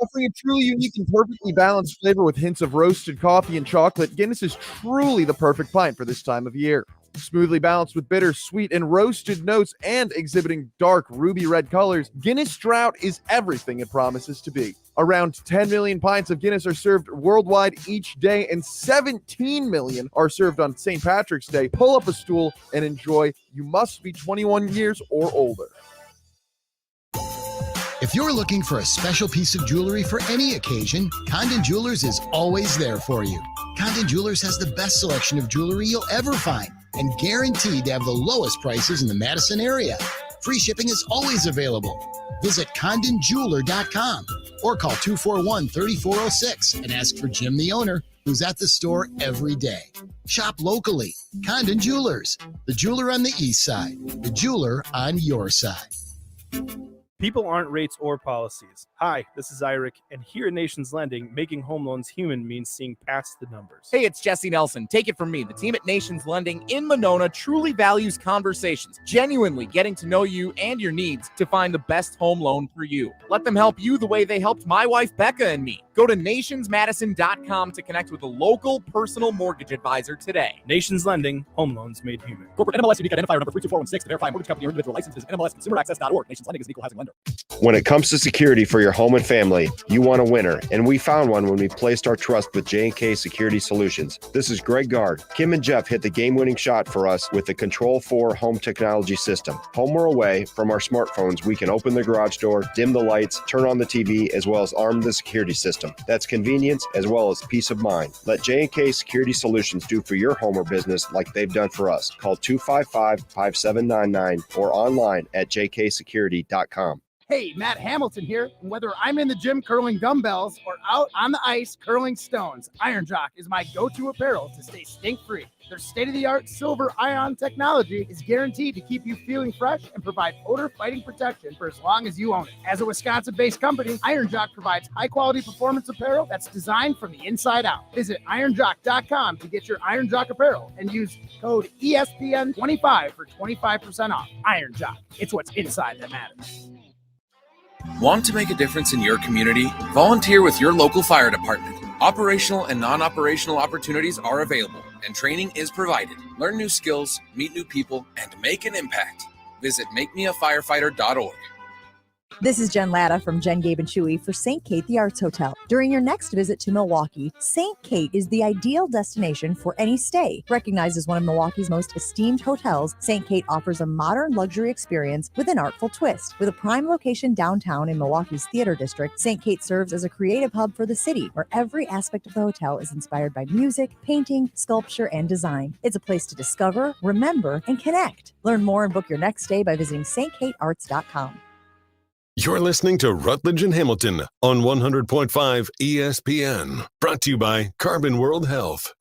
Offering a truly unique and perfectly balanced flavor with hints of roasted coffee and chocolate, Guinness is truly the perfect pint for this time of year. Smoothly balanced with bitter, sweet, and roasted notes and exhibiting dark ruby red colors, Guinness Strout is everything it promises to be. Around 10 million pints of Guinness are served worldwide each day, and 17 million are served on St. Patrick's Day. Pull up a stool and enjoy. You must be 21 years or older. If you're looking for a special piece of jewelry for any occasion, Condon Jewelers is always there for you. Condon Jewelers has the best selection of jewelry you'll ever find and guaranteed to have the lowest prices in the Madison area. Free shipping is always available. Visit CondonJeweler.com or call 241-3406 and ask for Jim, the owner, who's at the store every day. Shop locally. Condon Jewelers, the jeweler on the east side, the jeweler on your side. People aren't rates or policies. Hi, this is Iric, and here at Nations Lending, making home loans human means seeing past the numbers. Hey, it's Jesse Nelson. Take it from me. The team at Nations Lending in Monona truly values conversations, genuinely getting to know you and your needs to find the best home loan for you. Let them help you the way they helped my wife, Becca, and me. Go to nationsmadison.com to connect with a local personal mortgage advisor today. Nations Lending, home loans made human. Corporate NMLS unique identifier number 32416 to verify mortgage company or individual license. Visit NMLSconsumeraccess.org. Nations Lending is an equal housing lender. When it comes to security for your home and family, you want a winner, and we found one when we placed our trust with J&K Security Solutions. This is Greg Gard. Kim and Jeff hit the game-winning shot for us with the Control 4 home technology system. Home or away, from our smartphones, we can open the garage door, dim the lights, turn on the TV, as well as arm the security system. That's convenience as well as peace of mind. Let J&K Security Solutions do for your home or business like they've done for us. Call 255-5799 or online at jksecurity.com. Hey, Matt Hamilton here. And whether I'm in the gym curling dumbbells or out on the ice curling stones, Iron Jock is my go-to apparel to stay stink-free. Their state-of-the-art silver ion technology is guaranteed to keep you feeling fresh and provide odor-fighting protection for as long as you own it. As a Wisconsin-based company, Iron Jock provides high-quality performance apparel that's designed from the inside out. Visit ironjock.com to get your Iron Jock apparel and use code ESPN25 for 25% off. Iron Jock. It's what's inside that matters. Want to make a difference in your community? Volunteer with your local fire department. Operational and non-operational opportunities are available, and training is provided. Learn new skills, meet new people, and make an impact. Visit makemeafirefighter.org. This is Jen Latta from Jen, Gabe, and Chewy for St. Kate the Arts Hotel. During your next visit to Milwaukee, St. Kate is the ideal destination for any stay. Recognized as one of Milwaukee's most esteemed hotels, St. Kate offers a modern luxury experience with an artful twist. With a prime location downtown in Milwaukee's Theater District, St. Kate serves as a creative hub for the city, where every aspect of the hotel is inspired by music, painting, sculpture, and design. It's a place to discover, remember, and connect. Learn more and book your next stay by visiting stkatearts.com. You're listening to Rutledge and Hamilton on 100.5 ESPN. Brought to you by Carbon World Health.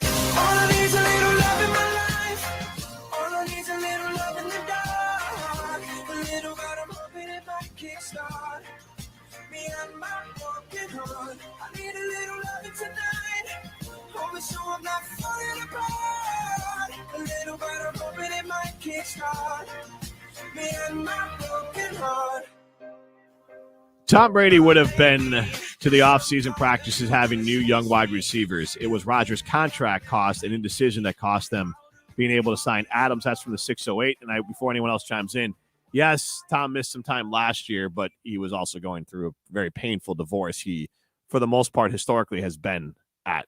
Tom Brady would have been to the offseason practices having new young wide receivers. It was Rodgers' contract cost and indecision that cost them being able to sign Adams. That's from the 608. And before anyone else chimes in, yes, Tom missed some time last year, but he was also going through a very painful divorce. He, for the most part, historically has been at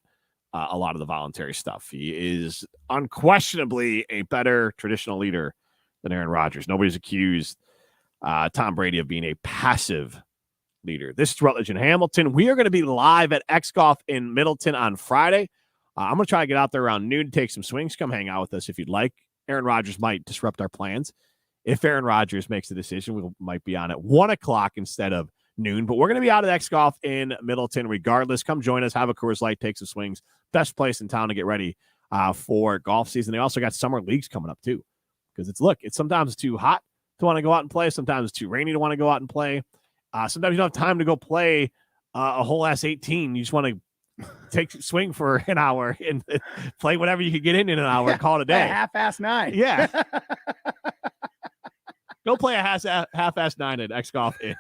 a lot of the voluntary stuff. He is unquestionably a better traditional leader than Aaron Rodgers. Nobody's accused Tom Brady of being a passive leader. This is Rutledge and Hamilton. We are going to be live at X Golf in Middleton on Friday. I'm going to try to get out there around noon to take some swings. Come hang out with us if you'd like. Aaron Rodgers might disrupt our plans. If Aaron Rodgers makes the decision, we might be on at 1 o'clock instead of noon. But we're going to be out at X Golf in Middleton regardless. Come join us. Have a Coors Light. Take some swings. Best place in town to get ready for golf season. They also got summer leagues coming up too. Because it's sometimes too hot to want to go out and play. Sometimes it's too rainy to want to go out and play. Sometimes you don't have time to go play a whole ass 18. You just want to take swing for an hour and play whatever you can get in an hour and call it a day. Half-ass 9. Yeah. Go play a half-ass 9 at X Golf in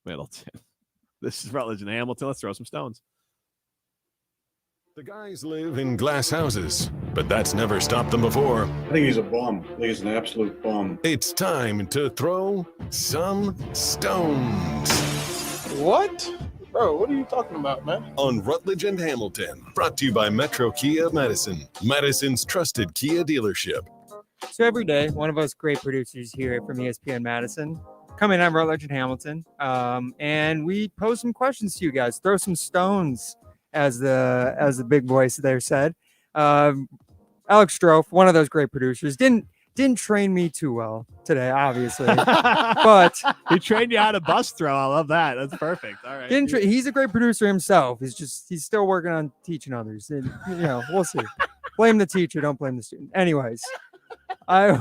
Middleton. This is Rutledge and Hamilton. Let's throw some stones. The guys live in glass houses, but that's never stopped them before. I think he's a bum. I think he's an absolute bum. It's time to throw some stones. What? Bro, what are you talking about, man? On Rutledge and Hamilton, brought to you by Metro Kia of Madison, Madison's trusted Kia dealership. So every day, one of us great producers here from ESPN Madison come in on Rutledge and Hamilton, and we pose some questions to you guys. Throw some stones, as the big voice there said. Alex Strofe, one of those great producers, didn't train me too well today, obviously, but he trained you how to bus throw. I love that. That's perfect. All right. He's a great producer himself. He's still working on teaching others, and we'll see. Blame the teacher, don't blame the student. Anyways, I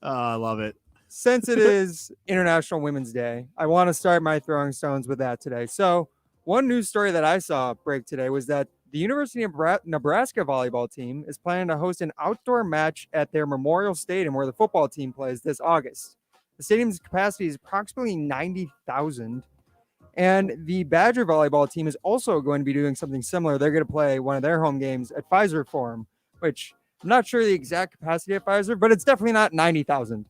love it. Since it is International Women's Day, I want to start my throwing stones with that today. So one news story that I saw break today was that the University of Nebraska volleyball team is planning to host an outdoor match at their Memorial Stadium where the football team plays this August. The stadium's capacity is approximately 90,000. And the Badger volleyball team is also going to be doing something similar. They're going to play one of their home games at Pfizer Forum, which I'm not sure the exact capacity at Pfizer, but it's definitely not 90,000.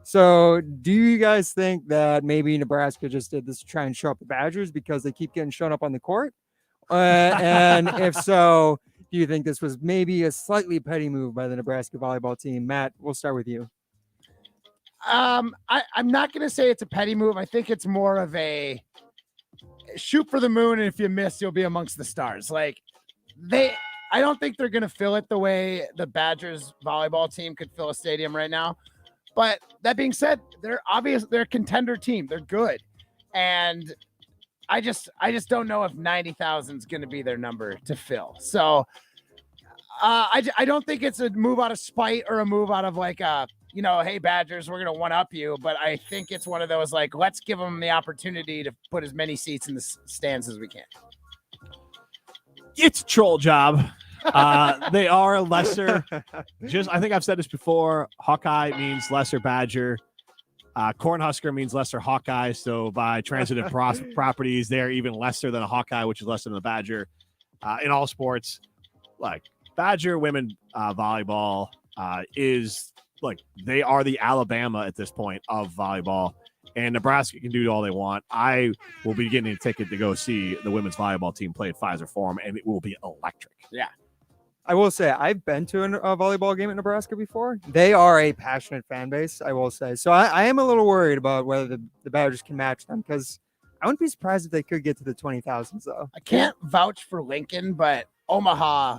So do you guys think that maybe Nebraska just did this to try and show up the Badgers because they keep getting shown up on the court? And if so, do you think this was maybe a slightly petty move by the Nebraska volleyball team? Matt, we'll start with you. I'm not going to say it's a petty move. I think it's more of a shoot for the moon, and if you miss, you'll be amongst the stars. I don't think they're going to fill it the way the Badgers volleyball team could fill a stadium right now. But that being said, they're a contender team. They're good. And I just don't know if 90,000 is going to be their number to fill. So I don't think it's a move out of spite or a move out of hey, Badgers, we're going to one-up you. But I think it's one of those, let's give them the opportunity to put as many seats in the stands as we can. It's a troll job. They are lesser. I think I've said this before. Hawkeye means lesser Badger. Cornhusker means lesser Hawkeye. So by transitive properties, they're even lesser than a Hawkeye, which is lesser than a Badger. In all sports, Badger women volleyball is they are the Alabama at this point of volleyball. And Nebraska can do all they want. I will be getting a ticket to go see the women's volleyball team play at Pfizer Forum, and it will be electric. Yeah. I will say I've been to a volleyball game at Nebraska before. They are a passionate fan base, I will say. So I am a little worried about whether the Badgers can match them, because I wouldn't be surprised if they could get to the 20,000s, though. I can't vouch for Lincoln, but Omaha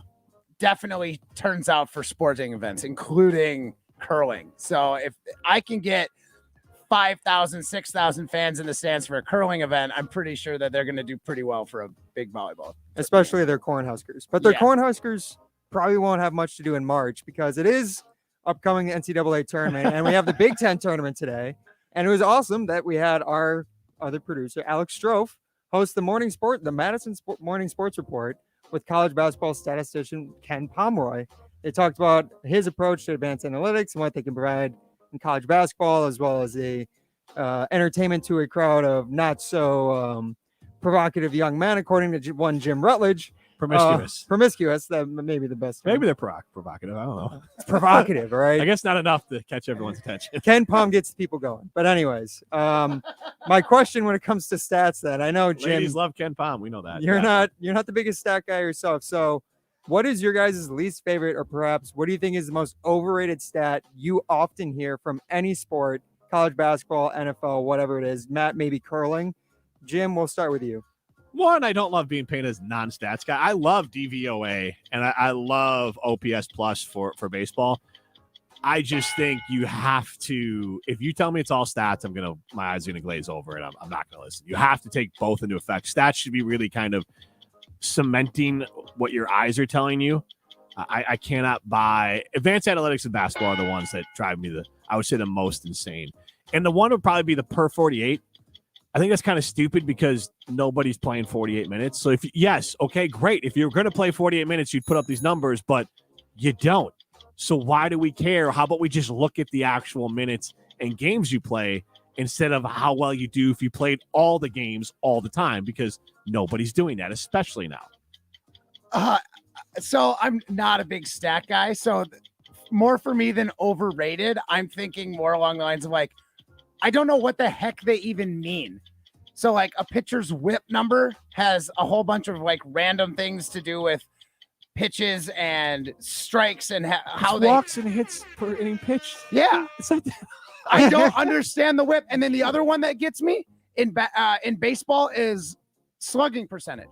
definitely turns out for sporting events, including curling. So if I can get 5,000, 6,000 fans in the stands for a curling event, I'm pretty sure that they're going to do pretty well for a big volleyball. Especially their Cornhuskers. But their Cornhuskers probably won't have much to do in March because it is upcoming NCAA tournament, and we have the Big Ten tournament today. And it was awesome that we had our other producer, Alex Strofe, host the Madison Morning Sports Report with college basketball statistician Ken Pomeroy. They talked about his approach to advanced analytics and what they can provide in college basketball, as well as the entertainment to a crowd of not so provocative young men, according to one Jim Rutledge. Promiscuous. That may be the best. Maybe they're provocative. I don't know. It's provocative, right? I guess not enough to catch everyone's attention. Ken Palm gets people going. But anyways, my question when it comes to stats, then I know Jim, Ladies love Ken Palm. We know that. you're not the biggest stat guy yourself. So, what is your guys' least favorite, or perhaps what do you think is the most overrated stat you often hear from any sport, college basketball, NFL, whatever it is? Matt, maybe curling. Jim, we'll start with you. One, I don't love being painted as non-stats guy. I love DVOA and I love OPS plus for baseball. I just think you have to, if you tell me it's all stats, my eyes are gonna glaze over and I'm not gonna listen. You have to take both into effect. Stats should be really kind of cementing what your eyes are telling you. I cannot buy advanced analytics in basketball are the ones that drive me I would say the most insane. And the one would probably be the per 48. I think that's kind of stupid because nobody's playing 48 minutes. So okay, great. If you're going to play 48 minutes, you'd put up these numbers, but you don't. So why do we care? How about we just look at the actual minutes and games you play instead of how well you do if you played all the games all the time, because nobody's doing that, especially now. So I'm not a big stat guy. So more for me than overrated. I'm thinking more along the lines of like, I don't know what the heck they even mean. So like a pitcher's whip number has a whole bunch of like random things to do with pitches and strikes and how they walks and hits per inning pitched. Yeah. It's like I don't understand the whip. And then the other one that gets me in baseball is slugging percentage.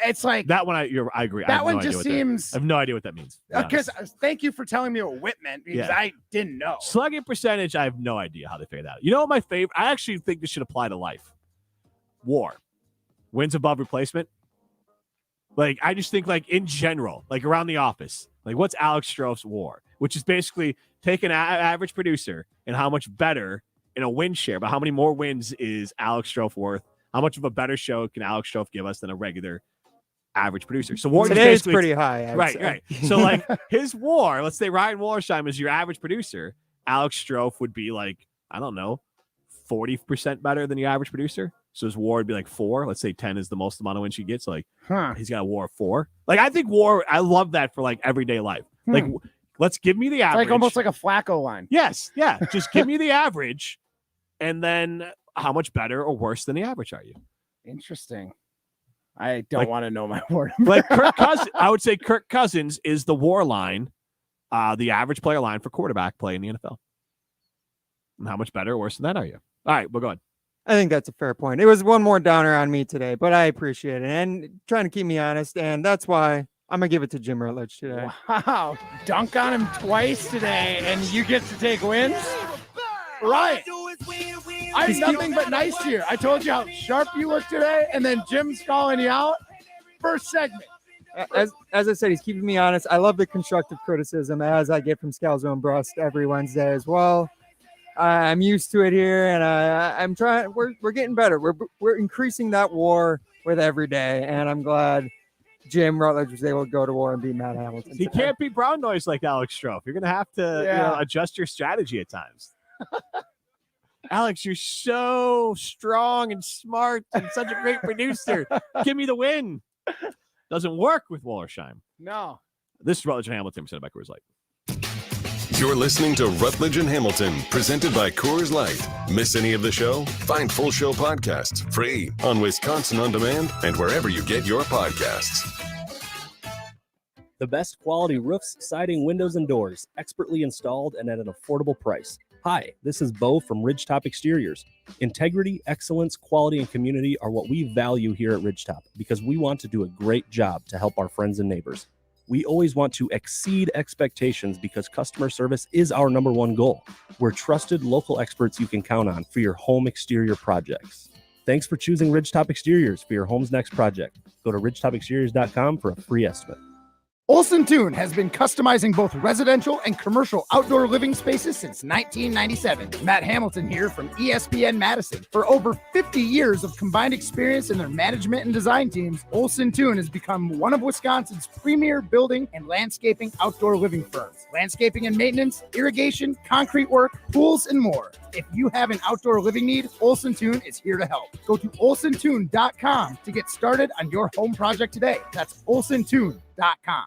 It's like that one. I agree. That one just seems. I have no idea what that means. Because thank you for telling me what whip meant, because I didn't know. Slugging percentage, I have no idea how they figure that out. You know what my favorite? I actually think this should apply to life. WAR, wins above replacement. Like I just think, like in general, like around the office, like what's Alex Stroh's WAR, which is basically take an average producer and how much better in a win share, but how many more wins is Alex Stroh worth? How much of a better show can Alex Stroh give us than a regular average producer? So WAR today is pretty high. Right. So like his WAR, let's say Ryan Wallersheim is your average producer. Alex Stroh would be like, I don't know, 40% better than your average producer. So his WAR would be like 4. Let's say 10 is the most amount of wins he gets. Like he's got a WAR of 4. Like I think WAR, I love that for like everyday life. Like let's give me the average. It's like almost like a Flacco line. Yes. Yeah. Just give me the average. And then how much better or worse than the average are you? Interesting. I don't want to know my WAR. Like Kirk Cousins, I would say Kirk Cousins is the WAR line, the average player line for quarterback play in the NFL. And how much better or worse than that are you? All right, we'll go ahead. I think that's a fair point. It was one more downer on me today, but I appreciate it and trying to keep me honest. And that's why I'm going to give it to Jim Rutledge today. Wow. Dunk on him twice today, and you get to take wins? Right. I'm nothing but nice to you. I told you how sharp you look today, and then Jim's calling you out. First segment. As I said, he's keeping me honest. I love the constructive criticism, as I get from Scalzo and Brust every Wednesday as well. I'm used to it here, and I'm trying. We're getting better. We're increasing that WAR with every day, and I'm glad Jim Rutledge was able to go to war and beat Matt Hamilton. He can't beat brown noise like Alex Stroh. You're gonna have to adjust your strategy at times. Alex, you're so strong and smart and such a great producer. Give me the win. Doesn't work with Wallersheim. No. This is Rutledge and Hamilton, presented by Coors Light. You're listening to Rutledge and Hamilton, presented by Coors Light. Miss any of the show? Find full show podcasts free on Wisconsin On Demand and wherever you get your podcasts. The best quality roofs, siding, windows, and doors, expertly installed and at an affordable price. Hi, this is Bo from Ridgetop Exteriors. Integrity, excellence, quality, and community are what we value here at Ridgetop because we want to do a great job to help our friends and neighbors. We always want to exceed expectations because customer service is our number one goal. We're trusted local experts you can count on for your home exterior projects. Thanks for choosing Ridgetop Exteriors for your home's next project. Go to ridgetopexteriors.com for a free estimate. Olson Toon has been customizing both residential and commercial outdoor living spaces since 1997. Matt Hamilton here from ESPN Madison. For over 50 years of combined experience in their management and design teams, Olson Toon has become one of Wisconsin's premier building and landscaping outdoor living firms. Landscaping and maintenance, irrigation, concrete work, pools, and more. If you have an outdoor living need, Olson Toon is here to help. Go to olsontoon.com to get started on your home project today. That's olsontoon.com.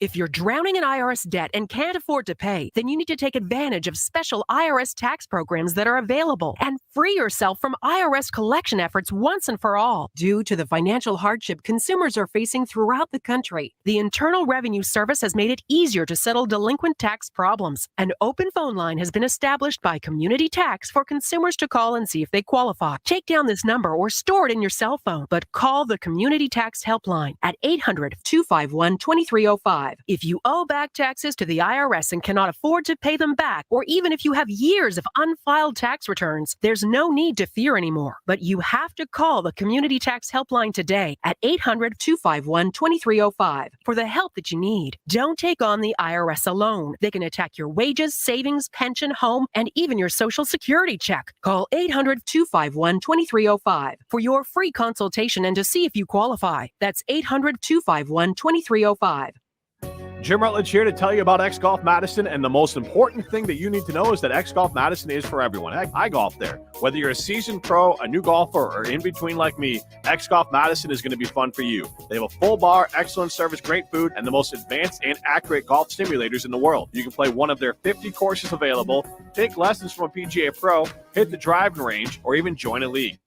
If you're drowning in IRS debt and can't afford to pay, then you need to take advantage of special IRS tax programs that are available and free yourself from IRS collection efforts once and for all. Due to the financial hardship consumers are facing throughout the country, the Internal Revenue Service has made it easier to settle delinquent tax problems. An open phone line has been established by Community Tax for consumers to call and see if they qualify. Take down this number or store it in your cell phone, but call the Community Tax Helpline at 800-251-2305. If you owe back taxes to the IRS and cannot afford to pay them back, or even if you have years of unfiled tax returns, there's no need to fear anymore. But you have to call the Community Tax Helpline today at 800-251-2305 for the help that you need. Don't take on the IRS alone. They can attack your wages, savings, pension, home, and even your Social Security check. Call 800-251-2305 for your free consultation and to see if you qualify. That's 800-251-2305. Jim Rutledge here to tell you about X Golf Madison, and the most important thing that you need to know is that X Golf Madison is for everyone. Heck, I golf there. Whether you're a seasoned pro, a new golfer, or in between like me, X Golf Madison is going to be fun for you. They have a full bar, excellent service, great food, and the most advanced and accurate golf simulators in the world. You can play one of their 50 courses available, take lessons from a PGA pro, hit the driving range, or even join a league.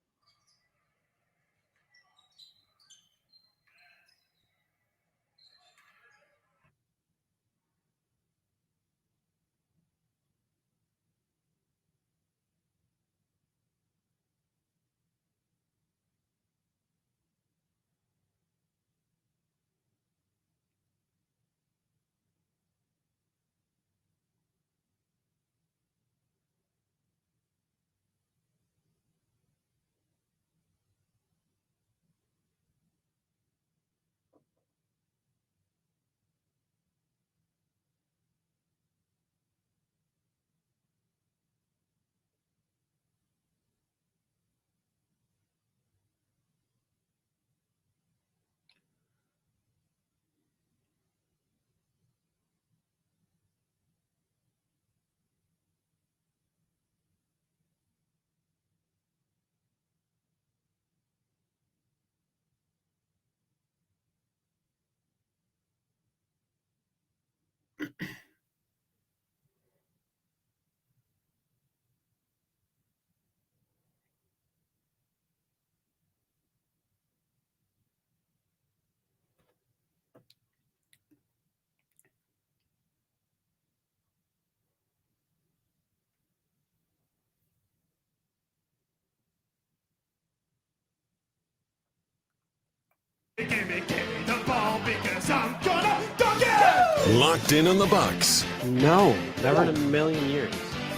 the ball because I'm gonna dunk it! Locked in on the Bucks. No, never in a million years.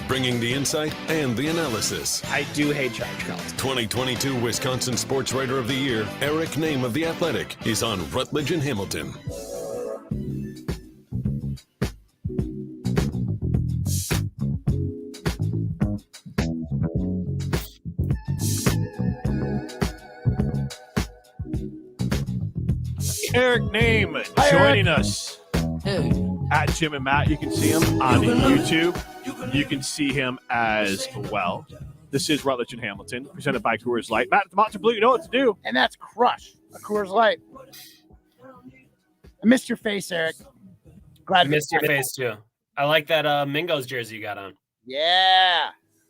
Bringing the insight and the analysis. I do hate charge calls. 2022 Wisconsin Sports Writer of the Year, Eric Name of The Athletic, is on Rutledge and Hamilton. Eric Name joining us at Jim and Matt. You can see him on YouTube. You can see him as well. This is Rutledge and Hamilton, presented by Coors Light. Matt, the Monster Blue, you know what to do. And that's Crush, a Coors Light. I missed your face, Eric. Glad I missed your face, too. I like that Mingos jersey you got on. Yeah.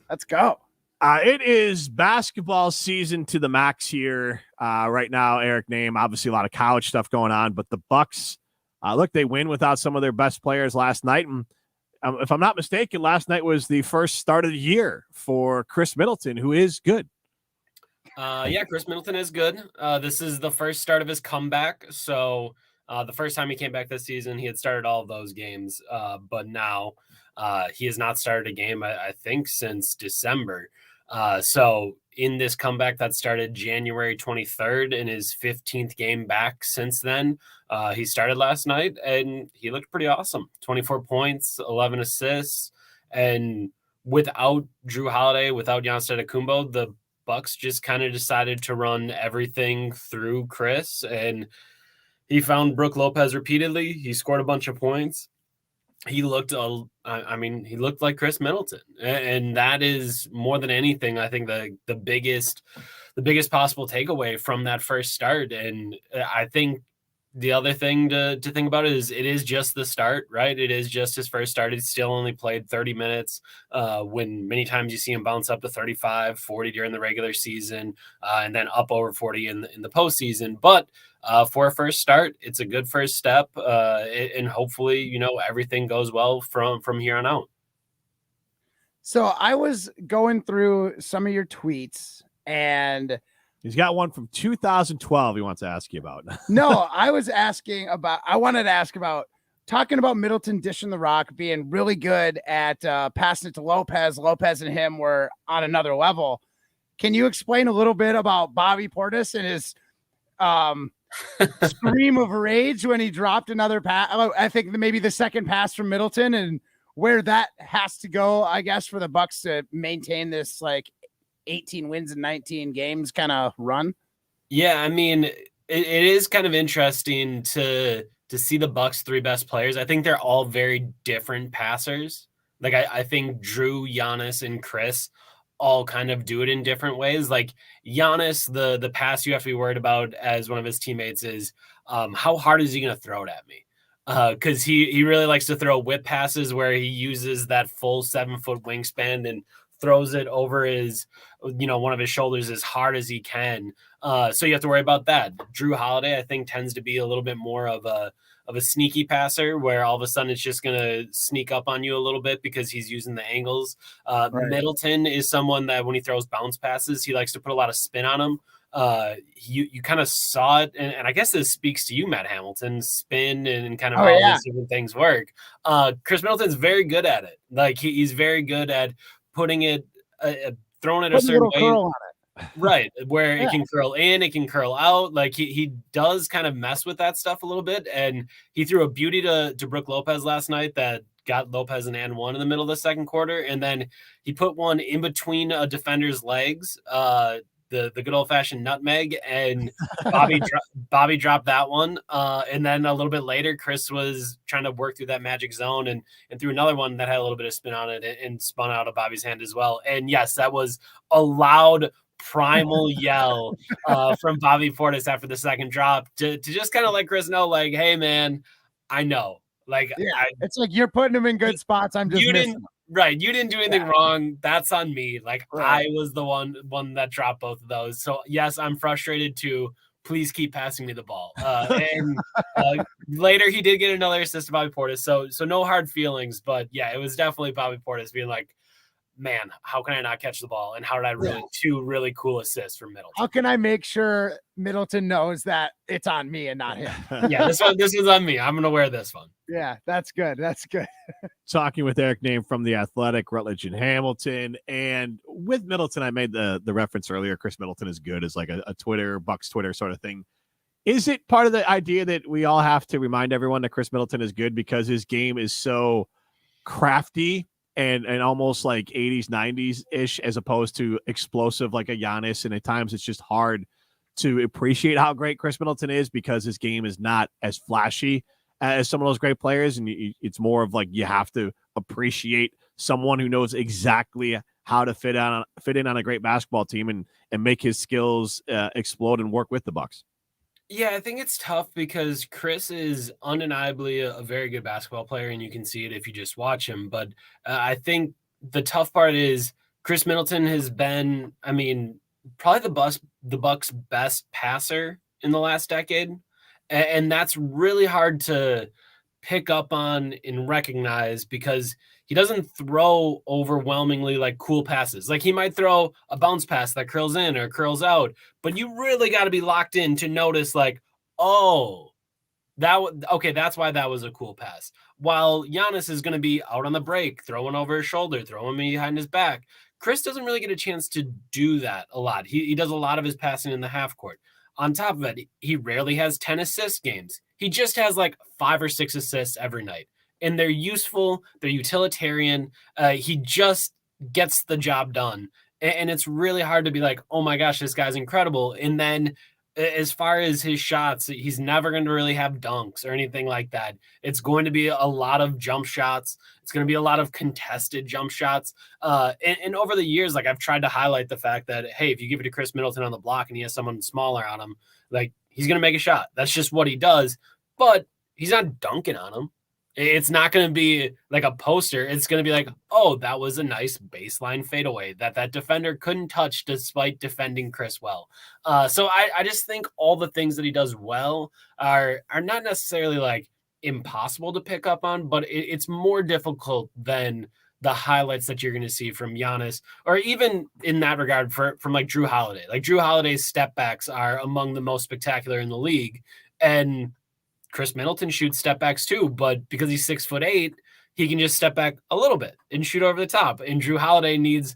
Let's go. It is basketball season to the max here right now. Eric Name, obviously a lot of college stuff going on, but the Bucks, look, they win without some of their best players last night. And if I'm not mistaken, last night was the first start of the year for Chris Middleton, who is good. Yeah, Chris Middleton is good. This is the first start of his comeback. So the first time he came back this season, he had started all of those games. But now he has not started a game, I think, since December. So in this comeback that started January 23rd, in his 15th game back since then, he started last night and he looked pretty awesome. 24 points, 11 assists, and without Drew Holiday, without Giannis Antetokounmpo, the Bucks just kind of decided to run everything through Chris, and he found Brook Lopez repeatedly. He scored a bunch of points. He looked, he looked like Chris Middleton, and that is more than anything, I think the biggest possible takeaway from that first start. And I think the other thing to think about is it is just the start, right? It is just his first start. He's still only played 30 minutes when many times you see him bounce up to 35, 40 during the regular season, and then up over 40 in the postseason. But for a first start, it's a good first step, and hopefully, everything goes well from here on out. So I was going through some of your tweets, and he's got one from 2012 he wants to ask you about. No, I wanted to ask about talking about Middleton dishing the rock, being really good at passing it to Lopez. Lopez and him were on another level. Can you explain a little bit about Bobby Portis and his scream of rage when he dropped another pass? I think maybe the second pass from Middleton, and where that has to go, I guess, for the Bucks to maintain this 18 wins in 19 games kind of run. Yeah, I mean, it is kind of interesting to see the Bucks' three best players. I think they're all very different passers. Like I think Drew, Giannis, and Chris all kind of do it in different ways. Like Giannis, the pass you have to be worried about as one of his teammates is how hard is he going to throw it at me? Because he really likes to throw whip passes where he uses that full 7-foot wingspan and throws it over his, one of his shoulders as hard as he can. So you have to worry about that. Drew Holiday, I think, tends to be a little bit more of a sneaky passer where all of a sudden it's just going to sneak up on you a little bit because he's using the angles. Right. Middleton is someone that when he throws bounce passes, he likes to put a lot of spin on them. You kind of saw it, and I guess this speaks to you, Matt Hamilton, spin and kind of these different things work. Chris Middleton's very good at it. Like he's very good at putting it, throwing it a certain way. Curl on it. Right, where it can curl in, it can curl out. Like he does kind of mess with that stuff a little bit, and he threw a beauty to Brook Lopez last night that got Lopez an and one in the middle of the second quarter, and then he put one in between a defender's legs, the good old fashioned nutmeg, and Bobby dropped that one, and then a little bit later, Chris was trying to work through that magic zone and threw another one that had a little bit of spin on it and spun out of Bobby's hand as well. And yes, that was a loud primal yell from Bobby Portis after the second drop to just kind of let Chris know, like, hey man, I know, like, it's like you're putting him in good spots. I'm just missing him. Right, you didn't do anything wrong. That's on me. Like I was the one that dropped both of those. So yes, I'm frustrated too. Please keep passing me the ball. And later he did get another assist to Bobby Portis. So no hard feelings, but yeah, it was definitely Bobby Portis being like, man, how can I not catch the ball? And how did I ruin two really cool assists from Middleton? How can I make sure Middleton knows that it's on me and not him? Yeah, this is on me. I'm going to wear this one. Yeah, that's good. That's good. Talking with Eric Name from The Athletic, Rutledge and Hamilton. And with Middleton, I made the reference earlier. Chris Middleton is good as like a Twitter, Bucks Twitter sort of thing. Is it part of the idea that we all have to remind everyone that Chris Middleton is good because his game is so crafty and almost like 80s, 90s-ish, as opposed to explosive like a Giannis, and at times it's just hard to appreciate how great Chris Middleton is because his game is not as flashy as some of those great players, and it's more of like you have to appreciate someone who knows exactly how to fit in on a great basketball team and make his skills explode and work with the Bucks. Yeah, I think it's tough because Chris is undeniably a very good basketball player, and you can see it if you just watch him. But I think the tough part is Chris Middleton has been, probably the Bucks' best passer in the last decade, and that's really hard to pick up on and recognize because he doesn't throw overwhelmingly like cool passes. Like he might throw a bounce pass that curls in or curls out, but you really got to be locked in to notice like, oh, that's why that was a cool pass. While Giannis is going to be out on the break, throwing over his shoulder, throwing behind his back. Chris doesn't really get a chance to do that a lot. He does a lot of his passing in the half court. On top of it, he rarely has 10 assist games. He just has like 5 or 6 assists every night. And they're useful, they're utilitarian. He just gets the job done. And it's really hard to be like, oh my gosh, this guy's incredible. And then as far as his shots, he's never going to really have dunks or anything like that. It's going to be a lot of jump shots. It's going to be a lot of contested jump shots. And over the years, like I've tried to highlight the fact that, hey, if you give it to Chris Middleton on the block and he has someone smaller on him, like he's going to make a shot. That's just what he does. But he's not dunking on him. It's not going to be like a poster. It's going to be like, oh, that was a nice baseline fadeaway that defender couldn't touch despite defending Chris well. So I just think all the things that he does well are not necessarily like impossible to pick up on, but it's more difficult than the highlights that you're going to see from Giannis, or even in that regard from like Drew Holiday. Like Drew Holiday's step backs are among the most spectacular in the league. And Chris Middleton shoots step backs too, but because he's 6'8", he can just step back a little bit and shoot over the top. And Drew Holiday needs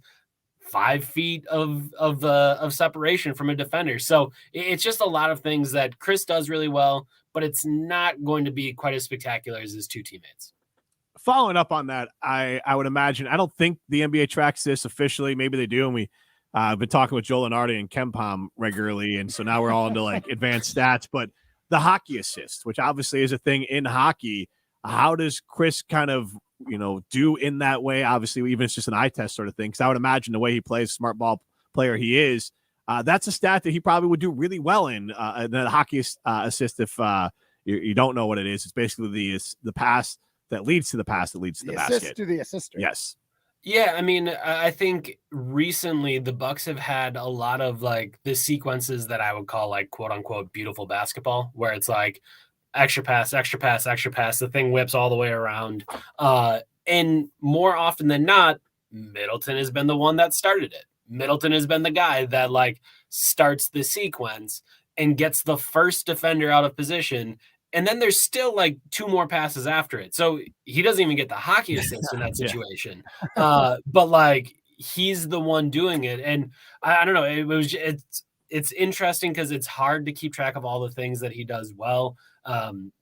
5 feet of separation from a defender. So it's just a lot of things that Chris does really well, but it's not going to be quite as spectacular as his two teammates. Following up on that, I would imagine, I don't think the NBA tracks this officially. Maybe they do. And we been talking with Joel Lenardi and KenPom regularly. And so now we're all into like advanced stats, but the hockey assist, which obviously is a thing in hockey. How does Chris kind of, do in that way? Obviously, even it's just an eye test sort of thing. Because I would imagine the way he plays, smart ball player he is, that's a stat that he probably would do really well in. The hockey assist, if you don't know what it is, it's basically the pass that leads to the pass that leads to the basket. Assist to the assister. Yes. Yeah, I mean, I think recently the Bucks have had a lot of like the sequences that I would call like quote unquote beautiful basketball, where it's like extra pass, extra pass, extra pass. The thing whips all the way around. And more often than not, Middleton has been the one that started it. Middleton has been the guy that like starts the sequence and gets the first defender out of position. And then there's still like 2 more passes after it. So he doesn't even get the hockey assist in that situation. But like he's the one doing it. And I don't know. It's interesting because it's hard to keep track of all the things that he does well.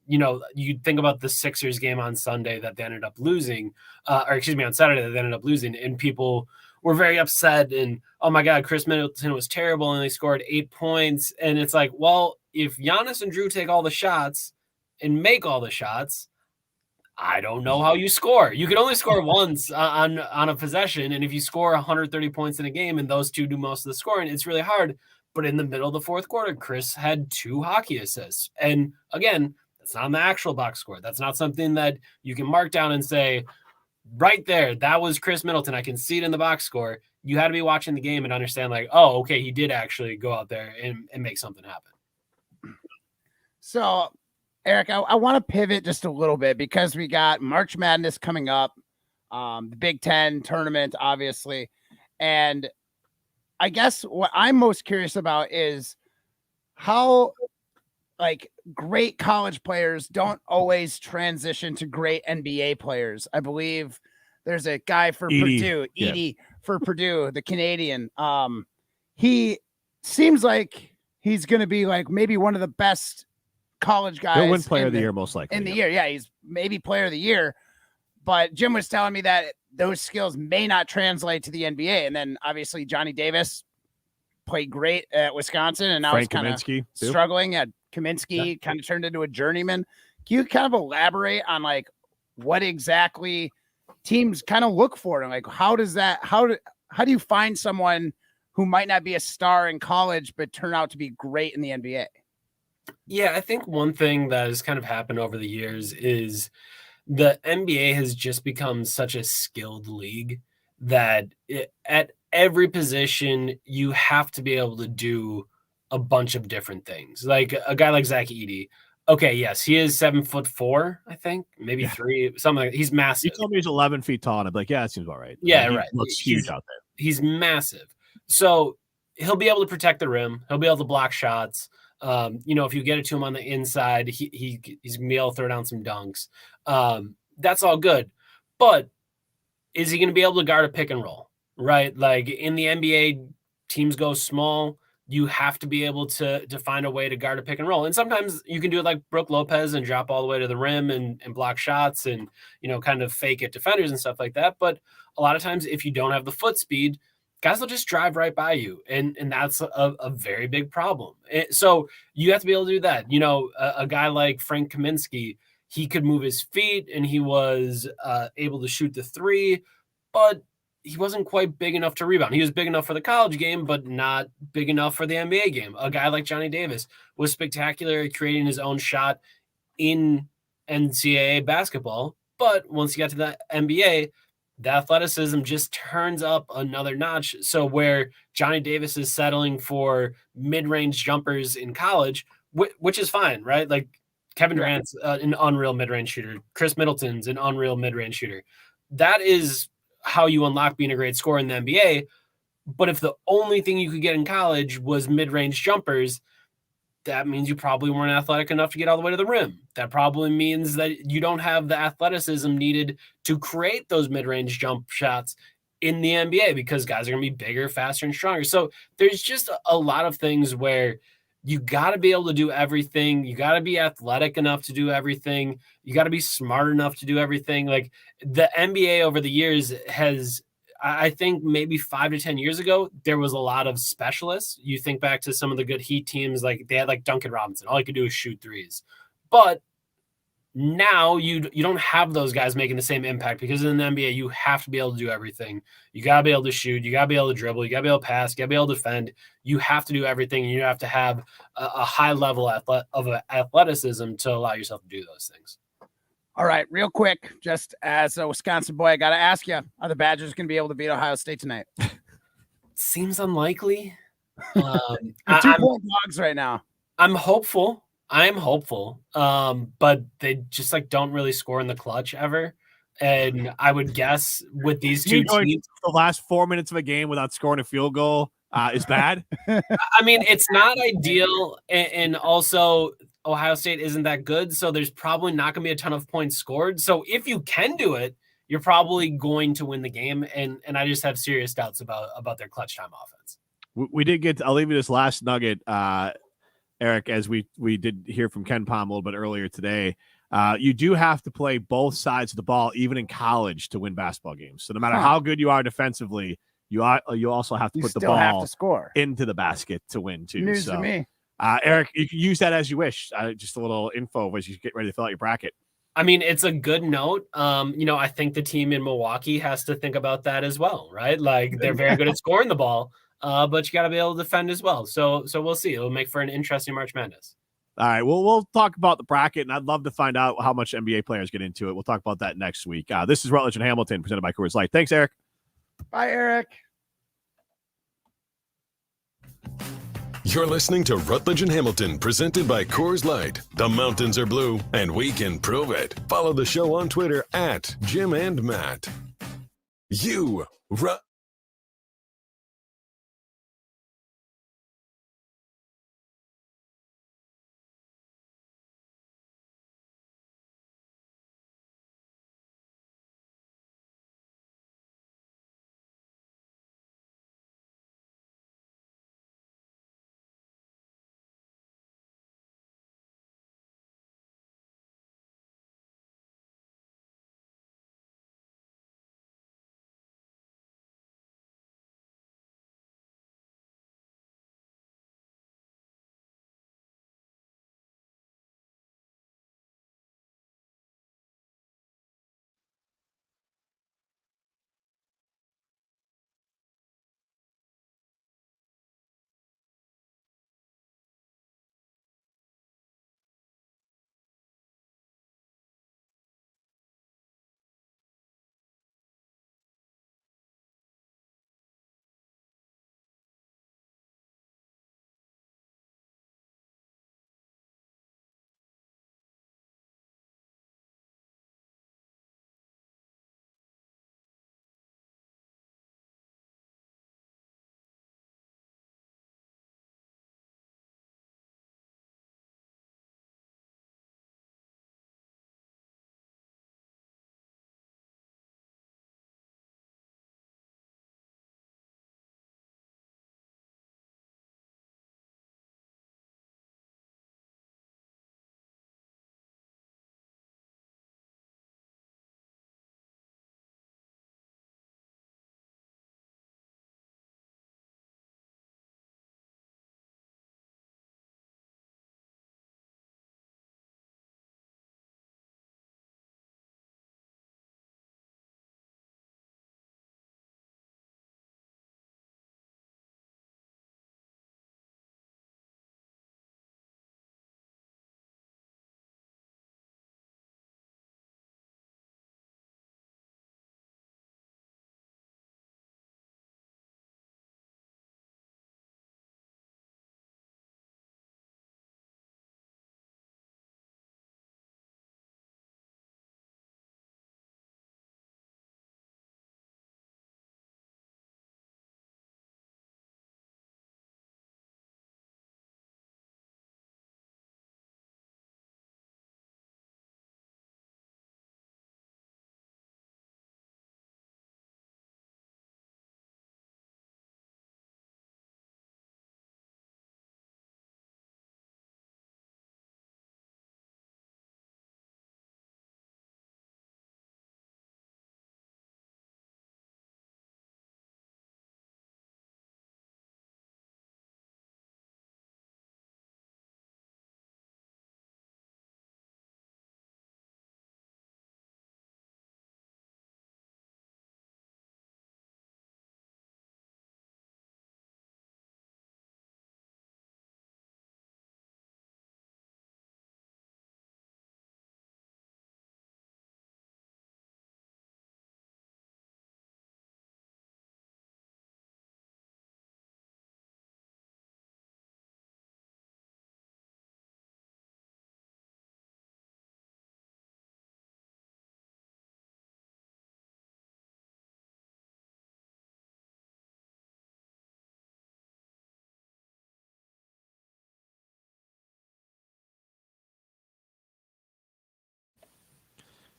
You think about the Sixers game on Sunday that they ended up losing, on Saturday that they ended up losing, and people were very upset and, oh my God, Chris Middleton was terrible and they scored 8 points. And it's like, well, if Giannis and Drew take all the shots and make all the shots, I don't know how you score. You can only score once on a possession. And if you score 130 points in a game and those two do most of the scoring, it's really hard. But in the middle of the fourth quarter, Chris had 2 hockey assists. And again, that's not on the actual box score. That's not something that you can mark down and say, right there, that was Chris Middleton. I can see it in the box score. You had to be watching the game and understand like, oh, okay, he did actually go out there and make something happen. So, Eric, I want to pivot just a little bit because we got March Madness coming up, the Big Ten tournament, obviously. And I guess what I'm most curious about is how like great college players don't always transition to great NBA players. I believe there's a guy for Purdue, Edey for Purdue, the Canadian. He seems like he's going to be like maybe one of the best college guys. He'll win player of the year most likely. In the year. Yeah, he's maybe player of the year. But Jim was telling me that those skills may not translate to the NBA. And then obviously Johnny Davis played great at Wisconsin and now he's kind of struggling at Kaminsky, kind of turned into a journeyman. Can you kind of elaborate on like what exactly teams kind of look for? And like, how do you find someone who might not be a star in college, but turn out to be great in the NBA? Yeah, I think one thing that has kind of happened over the years is the NBA has just become such a skilled league that at every position, you have to be able to do a bunch of different things. Like a guy like Zach Edey. Okay, yes, he is 7'4", I think, maybe 3, something like that. He's massive. He told me he's 11 feet tall, and I'm like, yeah, that seems about right. Yeah, he right. Looks huge out there. He's massive. So he'll be able to protect the rim. He'll be able to block shots. If you get it to him on the inside, he's gonna be able to throw down some dunks. That's all good. But is he going to be able to guard a pick and roll? right? Like in the NBA, teams go small. You have to be able to find a way to guard a pick and roll. And sometimes you can do it like Brooke Lopez and drop all the way to the rim and block shots and, kind of fake it defenders and stuff like that. But a lot of times if you don't have the foot speed, guys will just drive right by you. And that's a very big problem. So you have to be able to do that. A guy like Frank Kaminsky, he could move his feet and he was able to shoot the three, but he wasn't quite big enough to rebound. He was big enough for the college game, but not big enough for the NBA game. A guy like Johnny Davis was spectacular at creating his own shot in NCAA basketball. But once he got to the NBA, the athleticism just turns up another notch. So where Johnny Davis is settling for mid-range jumpers in college, which is fine, right? Like Kevin Durant's an unreal mid-range shooter. Chris Middleton's an unreal mid-range shooter. That is how you unlock being a great scorer in the NBA. But if the only thing you could get in college was mid-range jumpers, that means you probably weren't athletic enough to get all the way to the rim. That probably means that you don't have the athleticism needed to create those mid-range jump shots in the NBA because guys are going to be bigger, faster, and stronger. So there's just a lot of things where you got to be able to do everything. You got to be athletic enough to do everything. You got to be smart enough to do everything. Like the NBA over the years has, I think maybe 5 to 10 years ago, there was a lot of specialists. You think back to some of the good Heat teams, like they had like Duncan Robinson. All he could do is shoot threes. But now you don't have those guys making the same impact because in the NBA, you have to be able to do everything. You got to be able to shoot. You got to be able to dribble. You got to be able to pass. You got to be able to defend. You have to do everything. And you have to have a high level of athleticism to allow yourself to do those things. All right, real quick, just as a Wisconsin boy, I got to ask you, are the Badgers going to be able to beat Ohio State tonight? Seems unlikely. 2-point dogs right now. I'm hopeful. But they just don't really score in the clutch ever. And I would guess with these two teams, the last 4 minutes of a game without scoring a field goal is bad. I mean, it's not ideal. And also Ohio State isn't that good. So there's probably not going to be a ton of points scored. So if you can do it, you're probably going to win the game. And I just have serious doubts about their clutch time offense. We did get, I'll leave you this last nugget, Eric, as we did hear from Ken Palm a little bit earlier today. You do have to play both sides of the ball, even in college, to win basketball games. So no matter how good you are defensively, you also have to put the ball into the basket to win too. News to me. Eric, you can use that as you wish. Just a little info as you get ready to fill out your bracket. I mean, it's a good note. I think the team in Milwaukee has to think about that as well, right? Like they're very good at scoring the ball. But you got to be able to defend as well. So we'll see. It'll make for an interesting March Madness. All right. Well, we'll talk about the bracket, and I'd love to find out how much NBA players get into it. We'll talk about that next week. This is Rutledge and Hamilton, presented by Coors Light. Thanks, Eric. Bye, Eric. You're listening to Rutledge and Hamilton, presented by Coors Light. The mountains are blue, and we can prove it. Follow the show on Twitter at Jim and Matt.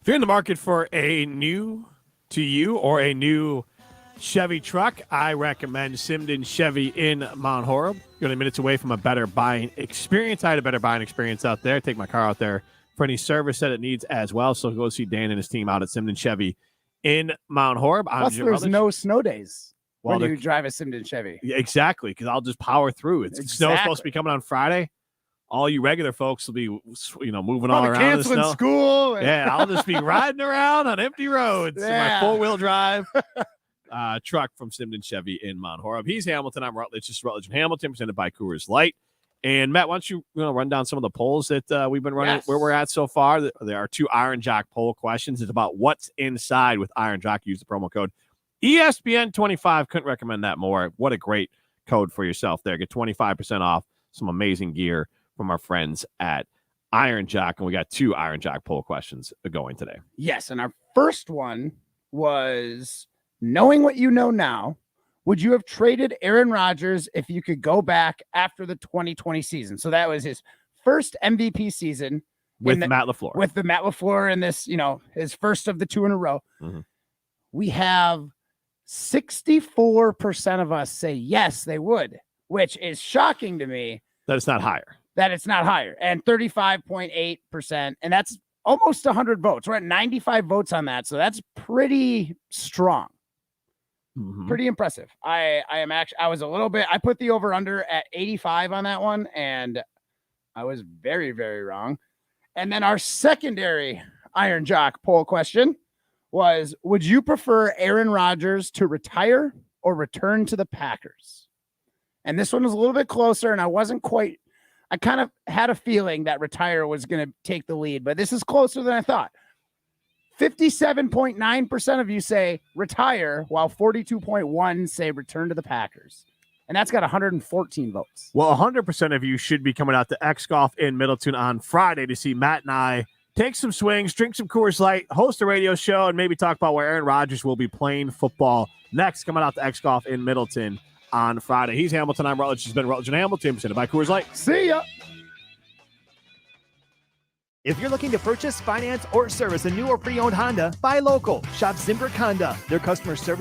If you're in the market for a new to you or a new Chevy truck, I recommend Simden Chevy in Mount Horeb. You're only minutes away from a better buying experience. I had a better buying experience out there. Take my car out there for any service that it needs as well. So go see Dan and his team out at Simden Chevy in Mount Horeb. Plus, there's no snow days when Well, you drive a Simden Chevy. Yeah, exactly, because I'll just power through. It's snow's supposed to be coming on Friday. All you regular folks will be, moving all around in the canceling snow. school. Yeah, I'll just be riding around on empty roads in my 4-wheel drive truck from Simden Chevy in Mount Horeb. He's Hamilton. I'm Rutledge. Just Rutledge and Hamilton, presented by Coors Light. And Matt, why don't you run down some of the polls that we've been running, where we're at so far? There are 2 Iron Jock poll questions. It's about what's inside with Iron Jock. Use the promo code ESPN25. Couldn't recommend that more. What a great code for yourself there. Get 25% off some amazing gear from our friends at Iron Jock. And we got 2 Iron Jock poll questions going today. Yes, and our first one was, knowing what you know now, would you have traded Aaron Rodgers if you could go back after the 2020 season? So that was his first MVP season with Matt LaFleur. With the Matt LaFleur and this, his first of the 2 in a row. Mm-hmm. We have 64% of us say yes, they would, which is shocking to me. That it's not higher. And 35.8%. And that's almost 100 votes. We're at 95 votes on that. So that's pretty strong. Mm-hmm. Pretty impressive. I was a little bit, I put the over under at 85 on that one, and I was very, very wrong. And then our secondary Iron Jock poll question was, would you prefer Aaron Rodgers to retire or return to the Packers? And this one was a little bit closer, and I kind of had a feeling that retire was going to take the lead, but this is closer than I thought. 57.9% of you say retire, while 42.1% say return to the Packers. And that's got 114 votes. Well, 100% of you should be coming out to X Golf in Middleton on Friday to see Matt and I take some swings, drink some Coors Light, host a radio show, and maybe talk about where Aaron Rodgers will be playing football next. Coming out to X Golf in Middleton on Friday. He's Hamilton. I'm Rutledge. He's been Rutledge and Hamilton, presented by Coors Light. See ya. If you're looking to purchase, finance, or service a new or pre-owned Honda, buy local. Shop Zimbrick Honda. Their customer service